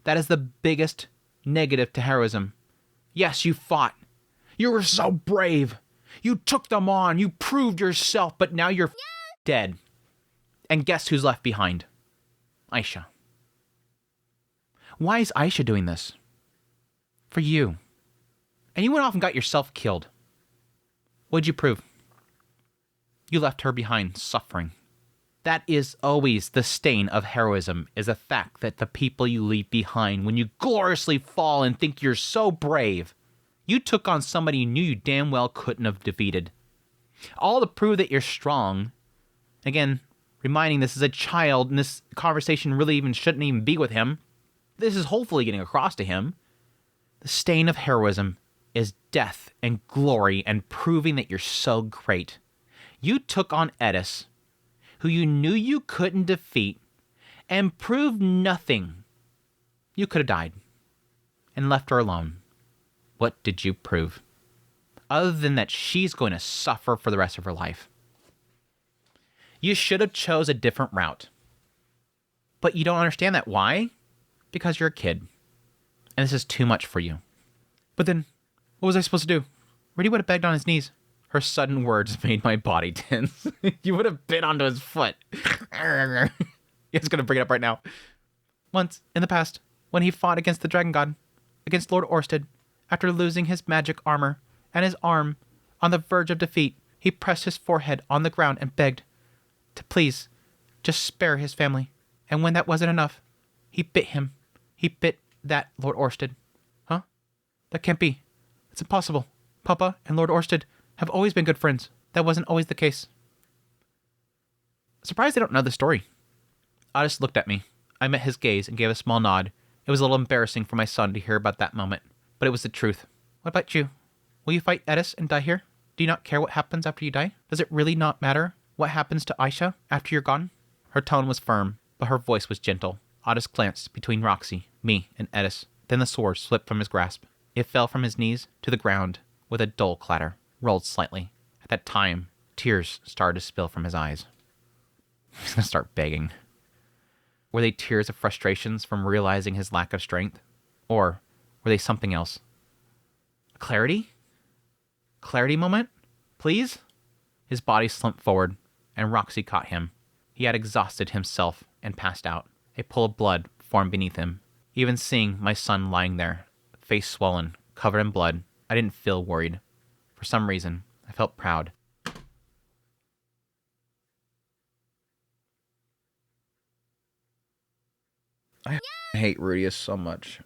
That is the biggest negative to heroism. Yes, you fought. You were so brave. You took them on. You proved yourself, but now you're dead. And guess who's left behind? Aisha. Why is Aisha doing this? For you. And you went off and got yourself killed. What'd you prove? You left her behind, suffering. That is always the stain of heroism, is the fact that the people you leave behind when you gloriously fall and think you're so brave, you took on somebody you knew you damn well couldn't have defeated. All to prove that you're strong. Again, reminding this is a child, and this conversation really even shouldn't even be with him. This is hopefully getting across to him. The stain of heroism is death and glory and proving that you're so great. You took on Edis, who you knew you couldn't defeat, and proved nothing. You could have died and left her alone. What did you prove? Other than that she's going to suffer for the rest of her life. You should have chose a different route. But you don't understand that. Why? Because you're a kid. And this is too much for you. But then, what was I supposed to do? Rudy would have begged on his knees. Her sudden words made my body tense. You would have bit onto his foot. He's going to bring it up right now. Once, in the past, when he fought against the Dragon God, against Lord Orsted, after losing his magic armor and his arm, on the verge of defeat, he pressed his forehead on the ground and begged to please just spare his family. And when that wasn't enough, he bit him. He bit that Lord Orsted. Huh? That can't be. It's impossible. Papa and Lord Orsted have always been good friends. That wasn't always the case. Surprised I don't know the story. Otis looked at me. I met his gaze and gave a small nod. It was a little embarrassing for my son to hear about that moment, but it was the truth. What about you? Will you fight Edis and die here? Do you not care what happens after you die? Does it really not matter what happens to Aisha after you're gone? Her tone was firm, but her voice was gentle. Otis glanced between Roxy, me, and Edis. Then the sword slipped from his grasp. It fell from his knees to the ground with a dull clatter, rolled slightly. At that time, tears started to spill from his eyes. He's going to start begging. Were they tears of frustrations from realizing his lack of strength? Or were they something else? Clarity? Clarity moment? Please? His body slumped forward, and Roxy caught him. He had exhausted himself and passed out. A pool of blood formed beneath him. Even seeing my son lying there, face swollen, covered in blood, I didn't feel worried. For some reason, I felt proud. I hate Rudius so much.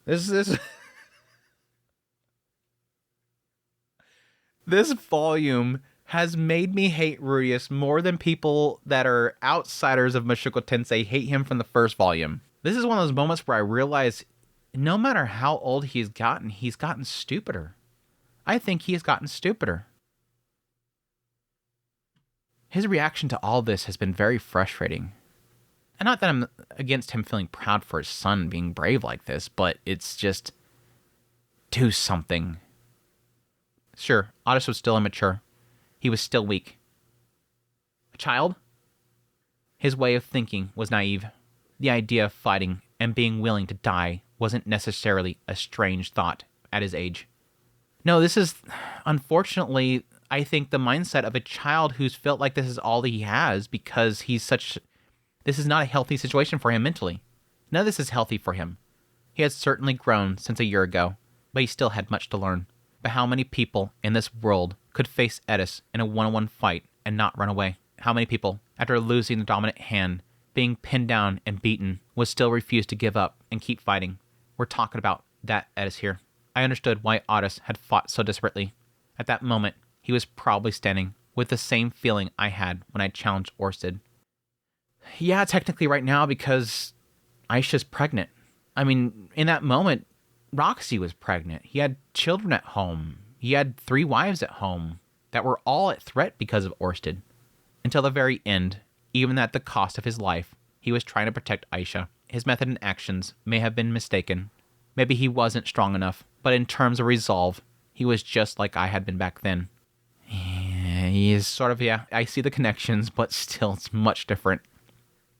This volume has made me hate Rudius more than people that are outsiders of Mushoku Tensei hate him from the first volume. This is one of those moments where I realize no matter how old he's gotten stupider. I think he has gotten stupider. His reaction to all this has been very frustrating. And not that I'm against him feeling proud for his son being brave like this, but it's just, do something. Sure, Otis was still immature. He was still weak. A child? His way of thinking was naive. The idea of fighting and being willing to die wasn't necessarily a strange thought at his age. No, this is, unfortunately, I think the mindset of a child who's felt like this is all he has because this is not a healthy situation for him mentally. None of this is healthy for him. He has certainly grown since a year ago, but he still had much to learn. But how many people in this world could face Edis in a one-on-one fight and not run away? How many people, after losing the dominant hand, being pinned down and beaten, would still refuse to give up and keep fighting? We're talking about that Edis here. I understood why Otis had fought so desperately. At that moment, he was probably standing with the same feeling I had when I challenged Orsted. Yeah, technically right now because Aisha's pregnant. I mean, in that moment, Roxy was pregnant. He had children at home. He had 3 wives at home. that were all at threat because of Orsted. Until the very end, even at the cost of his life, he was trying to protect Aisha. His method and actions may have been mistaken. Maybe he wasn't strong enough, but in terms of resolve, he was just like I had been back then. He is sort of, yeah, I see the connections, but still it's much different.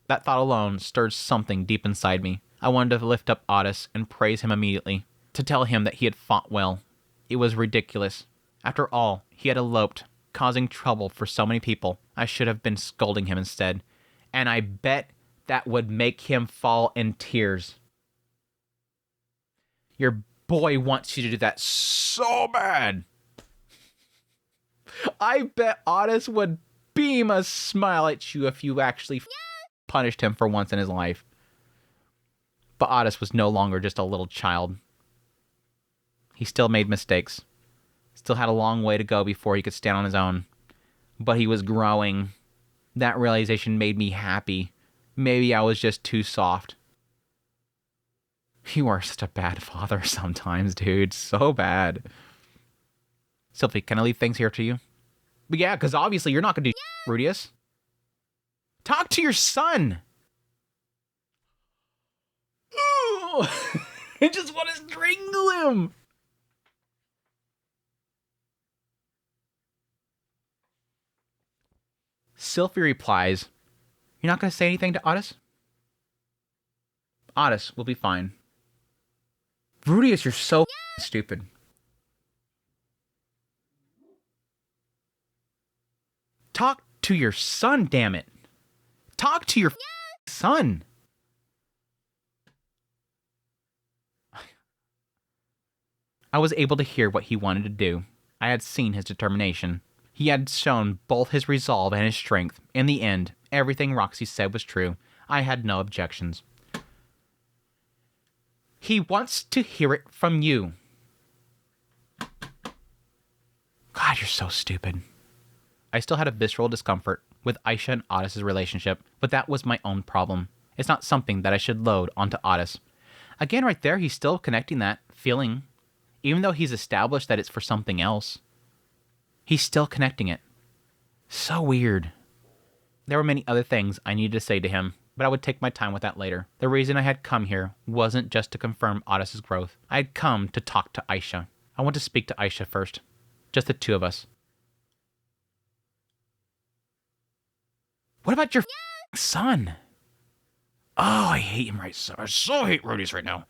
That thought alone stirred something deep inside me. I wanted to lift up Otis and praise him immediately, to tell him that he had fought well. It was ridiculous. After all, he had eloped, causing trouble for so many people. I should have been scolding him instead. And I bet that would make him fall in tears. Your boy wants you to do that so bad. I bet Otis would beam a smile at you if you actually punished him for once in his life. But Otis was no longer just a little child. He still made mistakes. Still had a long way to go before he could stand on his own. But he was growing. That realization made me happy. Maybe I was just too soft. You are such a bad father sometimes, dude. So bad. Sylvie, can I leave things here to you? But yeah, because obviously you're not going to do Rudius. Talk to your son! Ooh, I just want to strangle him! Sylvie replies, "You're not going to say anything to Otis?" "Otis will be fine." "Rudius, you're so stupid." Talk to your son, damn it. Talk to your son. I was able to hear what he wanted to do. I had seen his determination. He had shown both his resolve and his strength. In the end, everything Roxy said was true. I had no objections. He wants to hear it from you. God, you're so stupid. I still had a visceral discomfort with Aisha and Otis' relationship, but that was my own problem. It's not something that I should load onto Otis. Again, right there, he's still connecting that feeling. Even though he's established that it's for something else, he's still connecting it. So weird. There were many other things I needed to say to him, but I would take my time with that later. The reason I had come here wasn't just to confirm Otis' growth. I had come to talk to Aisha. I want to speak to Aisha first. Just the two of us. What about your son? Oh, I hate him right so. I so hate Rudius right now.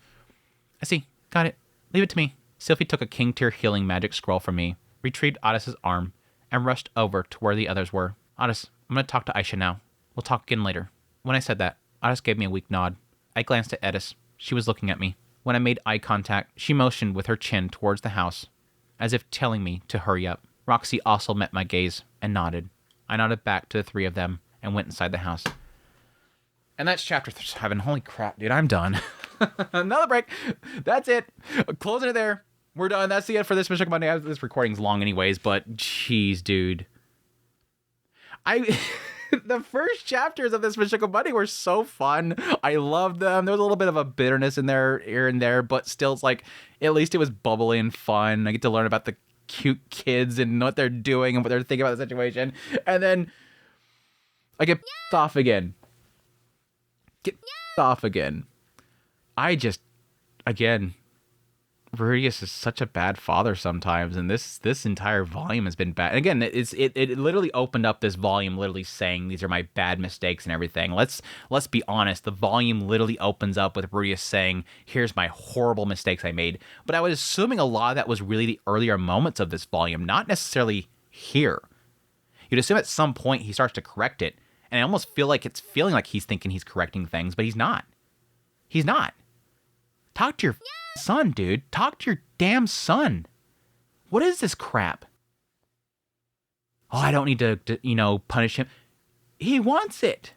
I see. Got it. Leave it to me. Sylvie took a king tier healing magic scroll from me, retrieved Otis' arm, and rushed over to where the others were. Otis, I'm going to talk to Aisha now. We'll talk again later. When I said that, Otis gave me a weak nod. I glanced at Edis. She was looking at me. When I made eye contact, she motioned with her chin towards the house, as if telling me to hurry up. Roxy also met my gaze and nodded. I nodded back to the three of them and went inside the house. And that's chapter 7. Holy crap, dude, I'm done. Another break. That's it. Closing it there. We're done. That's the end for this Mushoku Monday. This recording's long anyways, but jeez, dude. The first chapters of this Mushoku Monday were so fun. I loved them. There was a little bit of a bitterness in there, here and there, but still, it's like, at least it was bubbly and fun. I get to learn about the cute kids and what they're doing and what they're thinking about the situation. And then I get off again. I just, again, Rudius is such a bad father sometimes, and this entire volume has been bad. And again, it literally opened up this volume literally saying these are my bad mistakes and everything. Let's be honest, the volume literally opens up with Rudius saying, here's my horrible mistakes I made. But I was assuming a lot of that was really the earlier moments of this volume, not necessarily here. You'd assume at some point he starts to correct it, and I almost feel like it's feeling like he's thinking he's correcting things, but he's not. He's not. Talk to your son, dude. Talk to your damn son. What is this crap? Oh, I don't need to punish him. He wants it.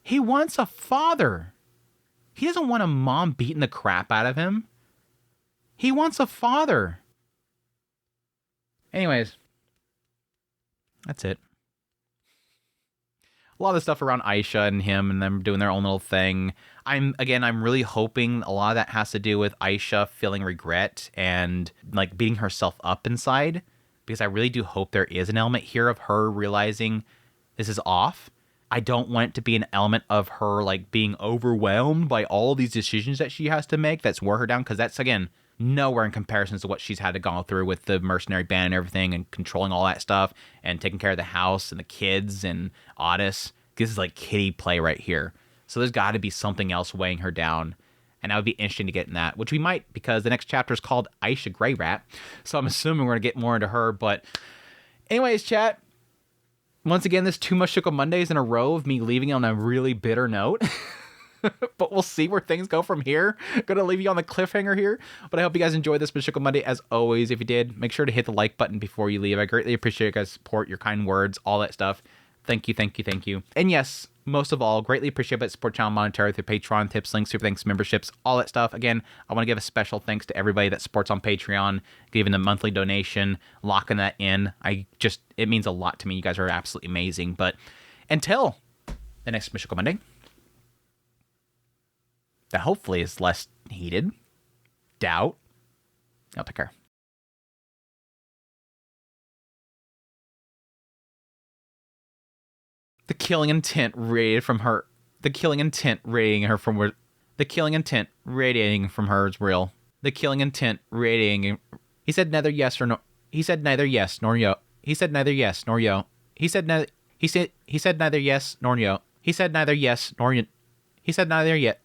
He wants a father. He doesn't want a mom beating the crap out of him. He wants a father. Anyways, that's it. A lot of the stuff around Aisha and him and them doing their own little thing. I'm really hoping a lot of that has to do with Aisha feeling regret and like beating herself up inside. because I really do hope there is an element here of her realizing this is off. I don't want it to be an element of her like being overwhelmed by all these decisions that she has to make that's wore her down, because that's, again, nowhere in comparison to what she's had to go through with the mercenary band and everything, and controlling all that stuff and taking care of the house and the kids and Otis. This is like kiddie play right here. So there's got to be something else weighing her down. And that would be interesting to get in that, which we might, because the next chapter is called Aisha Grey Rat. So I'm assuming we're going to get more into her. But anyways, chat, once again, this 2 Mushoku Mondays in a row of me leaving on a really bitter note. But we'll see where things go from here. Gonna leave you on the cliffhanger here. But I hope you guys enjoyed this Mushoku Monday. As always, if you did, make sure to hit the like button before you leave. I greatly appreciate you guys' support, your kind words, all that stuff. Thank you, thank you, thank you. And yes, most of all, greatly appreciate it. Support channel monetarily through Patreon, tips, links, super thanks, memberships, all that stuff. Again, I want to give a special thanks to everybody that supports on Patreon, giving the monthly donation, locking that in. It means a lot to me. You guys are absolutely amazing. But until the next Mushoku Monday, that hopefully is less heated, doubt, I'll take care. The killing intent radiated from her. The killing intent radiating her from where. The killing intent radiating from her is real. The killing intent radiating. He said neither yes or no. He said neither yes nor yo. He said neither yes nor yo. He said neither. He said neither yes nor yo. He said neither yes nor yo. He said neither yet.